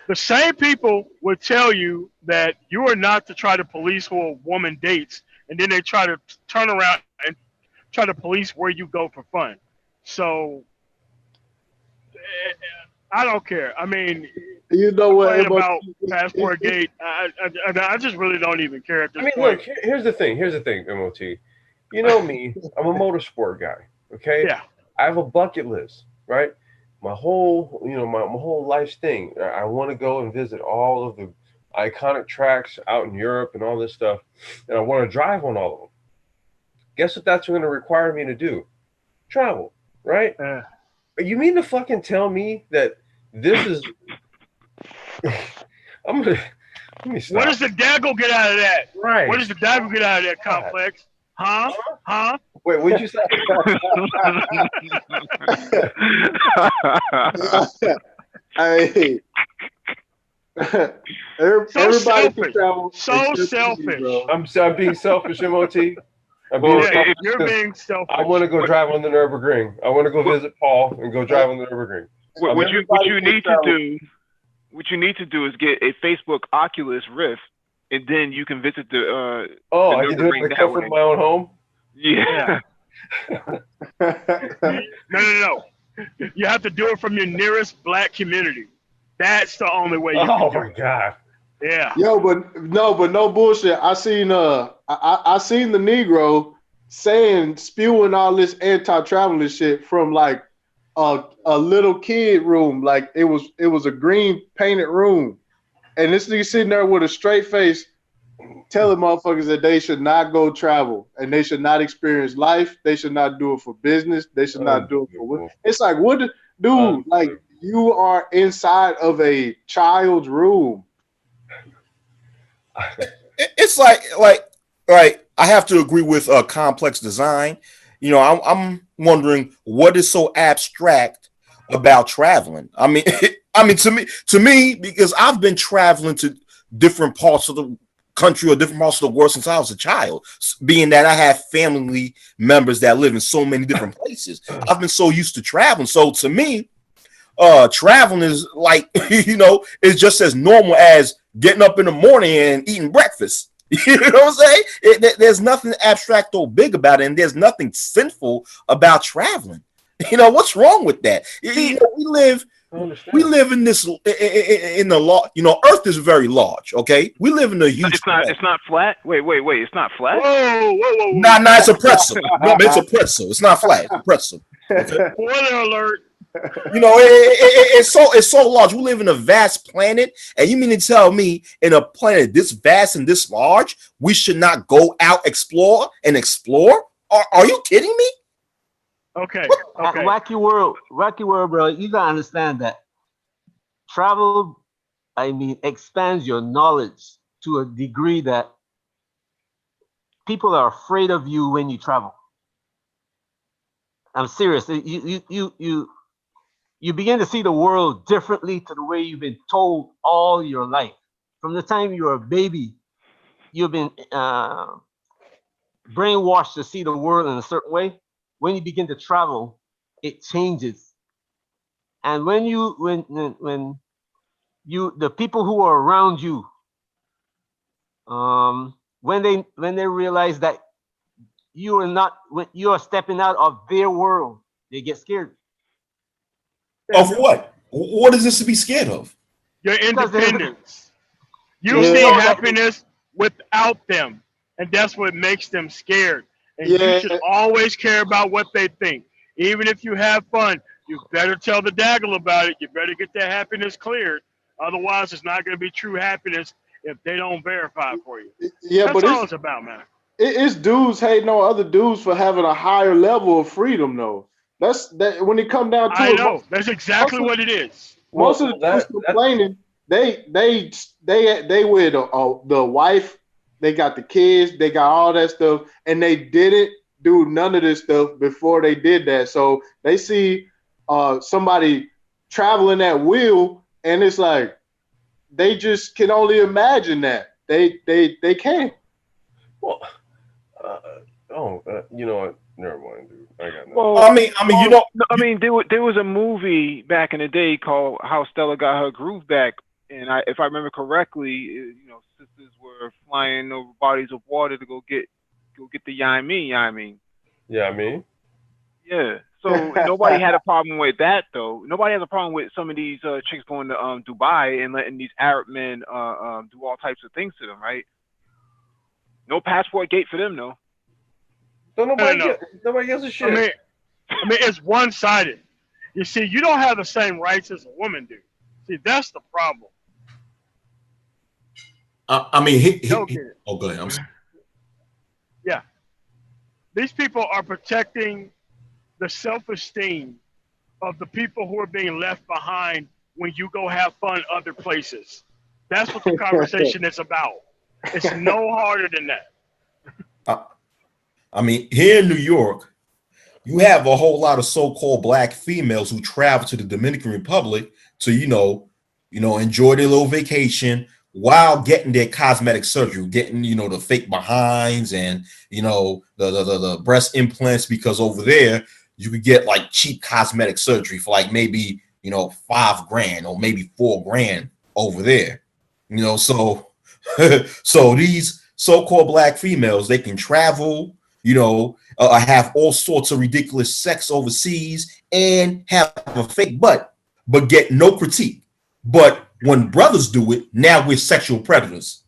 The same people would tell you that you are not to try to police who a woman dates, and then they try to turn around and try to police where you go for fun. So I don't care. I mean, what about passport gate? I just really don't even care at this point. Look, here's the thing, MOT. You know me, I'm a motorsport guy. Okay. Yeah. I have a bucket list, right? My whole, my whole life's thing. I want to go and visit all of the iconic tracks out in Europe and all this stuff, and I want to drive on all of them. Guess what that's going to require me to do? Travel, right? You mean to fucking tell me that this is? Let me stop. What does the daggle get out of that? Right. What does the daggle get out of that complex? Huh? Wait, what'd you say? Hey, everybody can travel. So selfish. Bro. I'm being selfish, MOT. You're being selfish. I want to go drive on the Nürburgring. I want to go visit Paul and go drive on the Nürburgring. What you need to do is get a Facebook Oculus Rift, and then you can visit the. I can do it in the comfort of my own home. Yeah. No. You have to do it from your nearest black community. That's the only way you can do it. Oh my god. Yeah. Yo, but no bullshit. I seen I seen the Negro spewing all this anti-traveling shit from like a little kid room. Like it was a green painted room. And this nigga sitting there with a straight face telling motherfuckers that they should not go travel and they should not experience life. They should not do it for business. They should not do it for what? It's like, dude, like you are inside of a child's room. It's like I have to agree with complex design. I'm wondering what is so abstract about traveling. I mean, I mean, to me, because I've been traveling to different parts of the country or different parts of the world since I was a child, being that I have family members that live in so many different places. I've been so used to traveling. So to me, traveling is like, it's just as normal as getting up in the morning and eating breakfast. You know what I'm saying? There's nothing abstract or big about it, and there's nothing sinful about traveling. What's wrong with that? We live in this in the law. Earth is very large. Okay, we live in a huge. It's not flat. Wait. It's not flat. Whoa. Nah, it's a pretzel. No, it's a pretzel. It's not flat. It's a pretzel. Okay? Spoiler alert. It's so large. We live in a vast planet, and you mean to tell me in a planet this vast and this large, we should not go out explore? Are you kidding me? Okay. Wacky world, bro. You gotta understand that travel, expands your knowledge to a degree that people are afraid of you when you travel. I'm serious. You begin to see the world differently to the way you've been told all your life. From the time you were a baby, you've been brainwashed to see the world in a certain way. When you begin to travel, it changes. And when the people who are around you, when they realize that you are stepping out of their world, they get scared. Of what? What is this to be scared of? Your independence. You see happiness without them, and that's what makes them scared. And you should always care about what they think. Even if you have fun, you better tell the daggle about it. You better get that happiness cleared. Otherwise, it's not going to be true happiness if they don't verify for you. Yeah, that's all it's about, man. It's dudes hating on other dudes for having a higher level of freedom, though. That's that when it come down to it. I know. That's exactly what it is. Most of the dudes complaining, they with the wife. They got the kids, they got all that stuff, and they didn't do none of this stuff before they did that. So they see somebody traveling at will, and it's like they just can only imagine that. They can't. Well, you know what? Never mind, dude. I got nothing. Well, there was a movie back in the day called How Stella Got Her Groove Back. And if I remember correctly, sisters were flying over bodies of water to go get the Yamin. Yeah, I mean. Yeah. So nobody had a problem with that, though. Nobody has a problem with some of these chicks going to Dubai and letting these Arab men do all types of things to them, right? No passport gate for them, though. So nobody gives a shit. I mean, it's one-sided. You see, you don't have the same rights as a woman do. See, that's the problem. Go ahead. I'm sorry. Yeah. These people are protecting the self-esteem of the people who are being left behind when you go have fun other places. That's what the conversation is about. It's no harder than that. Here in New York, you have a whole lot of so-called black females who travel to the Dominican Republic to, enjoy their little vacation while getting their cosmetic surgery, getting, the fake behinds and, the breast implants, because over there you could get like cheap cosmetic surgery for like maybe, $5,000 or maybe $4,000 over there, so these so-called black females, they can travel, have all sorts of ridiculous sex overseas and have a fake butt, but get no critique. But when brothers do it, now we're sexual predators.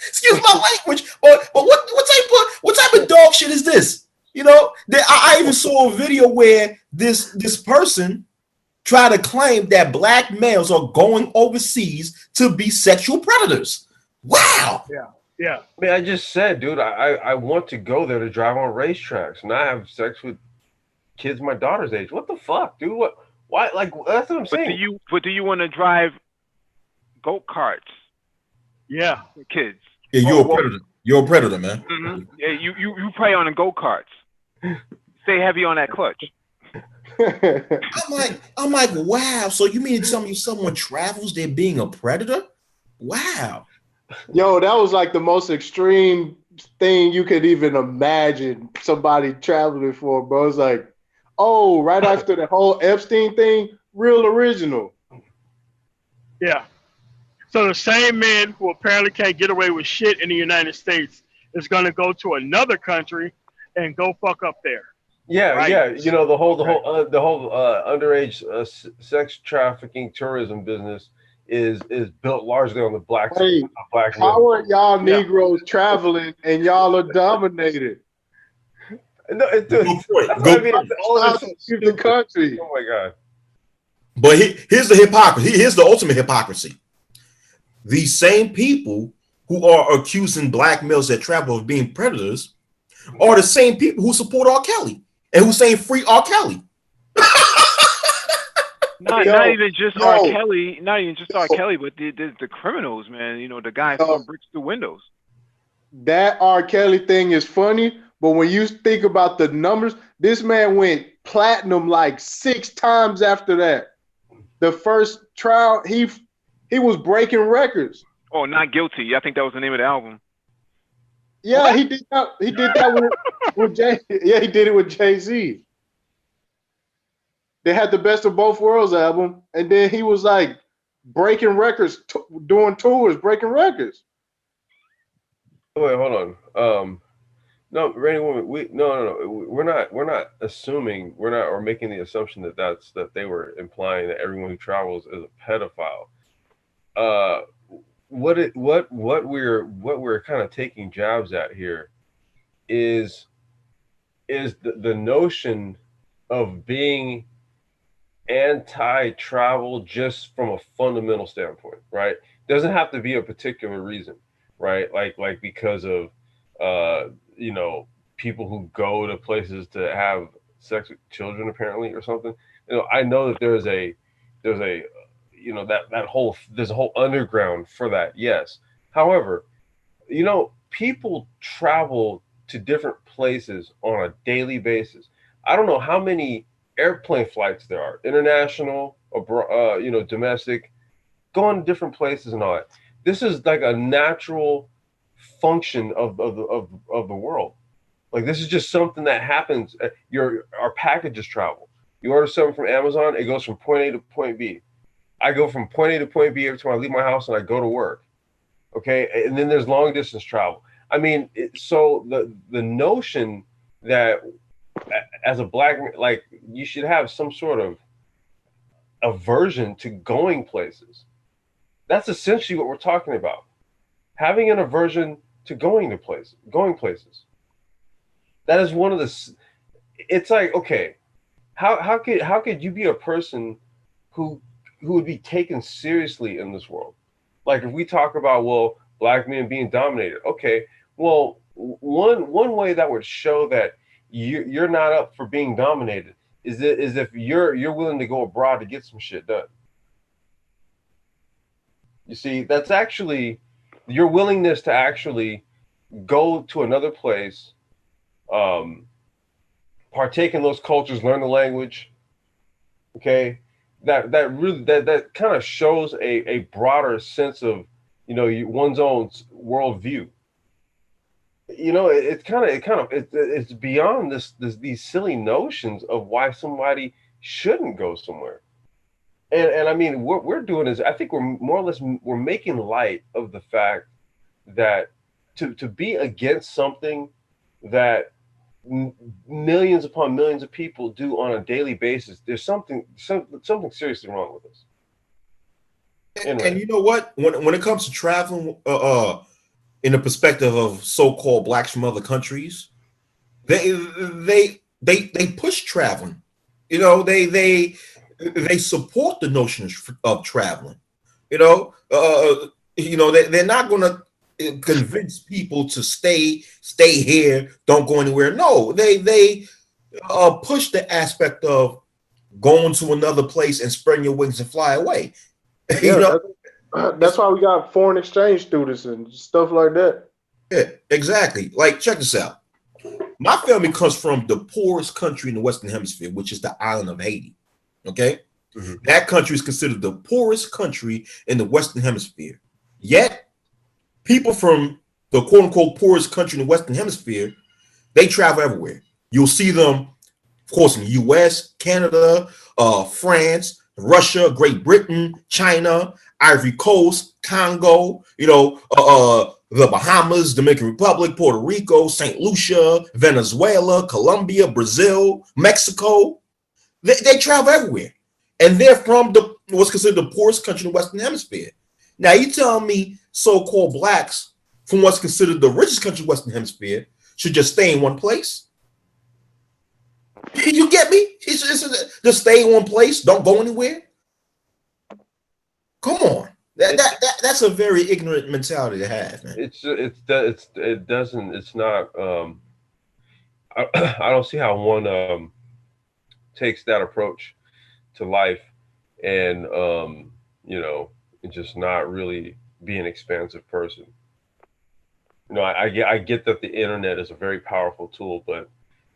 Excuse my language, but what type of dog shit is this? I even saw a video where this person tried to claim that black males are going overseas to be sexual predators. Wow. Yeah. I mean, I just said, dude, I want to go there to drive on racetracks, not have sex with kids my daughter's age. What the fuck, dude? What? Why? Like, that's what I'm saying. Do you want to drive go-karts? Yeah. With kids. Yeah, you're a predator. You're a predator, man. Mm-hmm. Yeah, you prey on the go-karts. Stay heavy on that clutch. I'm like, wow. So you mean to tell me someone travels, they're being a predator? Wow. Yo, that was like the most extreme thing you could even imagine somebody traveling for, bro. It's like, oh, right after the whole Epstein thing, real original. Yeah. So the same man who apparently can't get away with shit in the United States is going to go to another country and go fuck up there. Yeah, right? yeah. You know, the whole underage sex trafficking tourism business is built largely on the black men. How are y'all Negroes traveling and y'all are dominated? No, that's what I mean. All of this is the country. Oh my god! But here's the hypocrisy. Here's the ultimate hypocrisy. These same people who are accusing black males that travel of being predators are the same people who support R. Kelly and who saying free R. Kelly. Not even just R. Kelly, not even just R. Kelly, but the criminals, man. You know, the guy throwing bricks through windows. That R. Kelly thing is funny, but when you think about the numbers, this man went platinum like 6 times after that. The first trial, he was breaking records. Oh, Not Guilty. I think that was the name of the album. Yeah, what? He did that with Jay. Yeah, he did it with Jay-Z. They had the Best of Both Worlds album, and then he was like breaking records, doing tours, breaking records. Wait, hold on. No, Randy Woman, we're not assuming, or making the assumption that they were implying that everyone who travels is a pedophile. What we're kind of taking jabs at here is the notion of being anti-travel just from a fundamental standpoint, right? Doesn't have to be a particular reason, right? Like because of you know, people who go to places to have sex with children apparently or something. You know, I know that there's a you know, there's a whole underground for that, yes. However, you know, people travel to different places on a daily basis. I don't know how many airplane flights there are, international, you know, domestic, going to different places and all that. This is like a natural function of the world. Like, this is just something that happens. Our packages travel. You order something from Amazon, it goes from point A to point B. I go from point A to point B every time I leave my house and I go to work. Okay, and then there's long distance travel. I mean, so the notion that as a black, like, you should have some sort of aversion to going places. That's essentially what we're talking about. Having an aversion to going places. That is one of the. It's like, okay, how could you be a person who would be taken seriously in this world? Like, if we talk about, well, black men being dominated, okay, well, one way that would show that you're not up for being dominated is if you're willing to go abroad to get some shit done. You see, that's actually your willingness to actually go to another place, partake in those cultures, learn the language. Okay, that really kind of shows a broader sense of, you know, one's own worldview. You know, it's beyond these silly notions of why somebody shouldn't go somewhere. And I mean, what we're doing is, I think we're more or less making light of the fact that to be against something that millions upon millions of people do on a daily basis, there's something seriously wrong with us. And you know what? When it comes to traveling, in the perspective of so-called blacks from other countries, they push traveling. You know, they support the notion of traveling. You know, they're not going to convince people to stay here, don't go anywhere. No, they push the aspect of going to another place and spreading your wings and fly away. Yeah, you know? That's why we got foreign exchange students and stuff like that. Yeah, exactly. Like, check this out. my family comes from the poorest country in the Western Hemisphere, which is the island of Haiti. Okay, that country is considered the poorest country in the Western Hemisphere. Yet, people from the quote unquote poorest country in the Western Hemisphere, they travel everywhere. You'll see them, of course, in the U.S., Canada, France, Russia, Great Britain, China, Ivory Coast, Congo, the Bahamas, Dominican Republic, Puerto Rico, St. Lucia, Venezuela, Colombia, Brazil, Mexico. They travel everywhere. And they're from what's considered the poorest country in the Western Hemisphere. Now, you tell me so-called blacks from what's considered the richest country in the Western Hemisphere should just stay in one place? You get me? Just stay in one place. Don't go anywhere. Come on. That's a very ignorant mentality to have, man. It's not. I don't see how one takes that approach to life, and and just not really be an expansive person. I get that the internet is a very powerful tool, but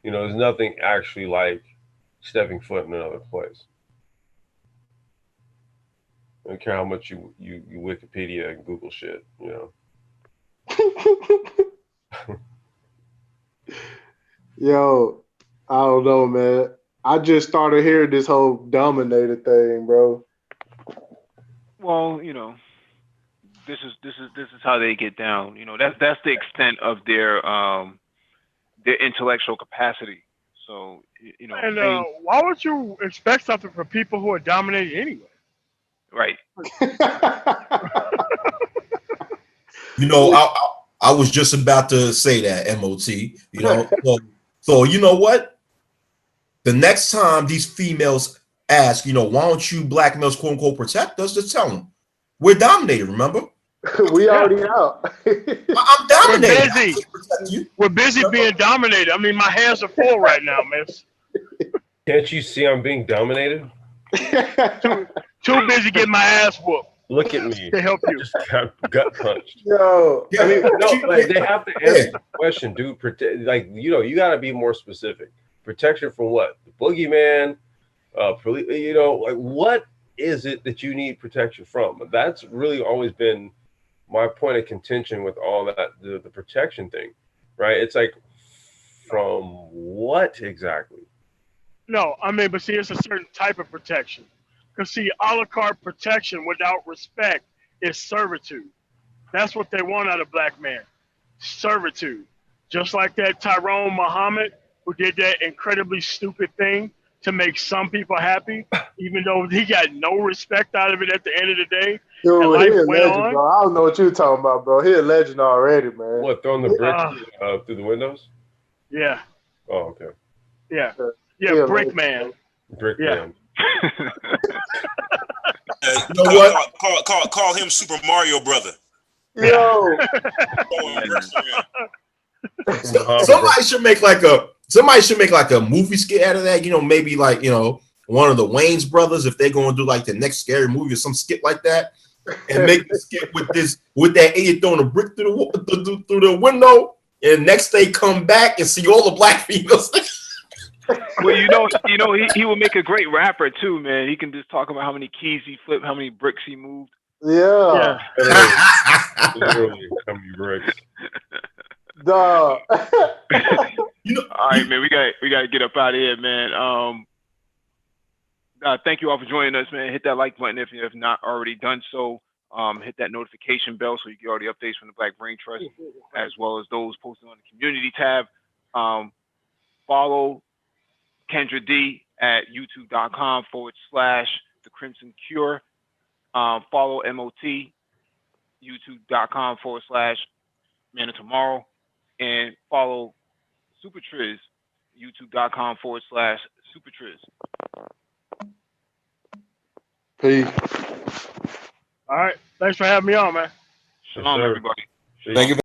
there's nothing actually like stepping foot in another place. I don't care how much you Wikipedia and Google shit, Yo, I don't know, man. I just started hearing this whole dominated thing, bro. Well, this is how they get down. That's the extent of their intellectual capacity. So and why would you expect something from people who are dominated anyway? Right. I was just about to say that, MOT. So you know what? The next time these females ask, why don't you black males quote unquote protect us? Just tell them we're dominated. Remember? We already out. I'm dominated. We're busy being dominated. I mean, my hands are full right now, miss. Can't you see I'm being dominated? Too busy getting my ass whooped. Look at me to help you. I just got gut punched. Yo, I mean, no, they have to answer the question, dude. You got to be more specific. Protection from what? The boogeyman? What is it that you need protection from? That's really always been my point of contention with all that, the protection thing, right? It's like, from what exactly? No, I mean, but see, it's a certain type of protection. Because see, a la carte protection without respect is servitude. That's what they want out of black men. Servitude. Just like that Tyrone Muhammad who did that incredibly stupid thing to make some people happy, even though he got no respect out of it at the end of the day. Dude, he a legend, bro. I don't know what you're talking about, bro. He a legend already, man. What, throwing the bricks through the windows? Yeah. Oh, okay. Yeah. Yeah, Brick Man. Brick Man. Call him Super Mario Brother. Yo. Somebody should make like a movie skit out of that. Maybe like one of the Wayans brothers, if they're going to do like the next scary movie or some skit like that, and make the skit with that idiot throwing a brick through the window, and next day come back and see all the black females. Well, he would make a great rapper too, man. He can just talk about how many keys he flipped, how many bricks he moved. Yeah. Literally, how many bricks? All right, man. We got to get up out of here, man. Thank you all for joining us, man. Hit that like button if you have not already done so. Hit that notification bell so you get all the updates from the Black Brain Trust, as well as those posted on the community tab. Follow Kendra D at youtube.com/The Crimson Cure. Follow MOT, youtube.com/Man of Tomorrow. And follow Super Triz, youtube.com/Super Triz. Peace. All right. Thanks for having me on, man. Shalom, everybody. Thank you.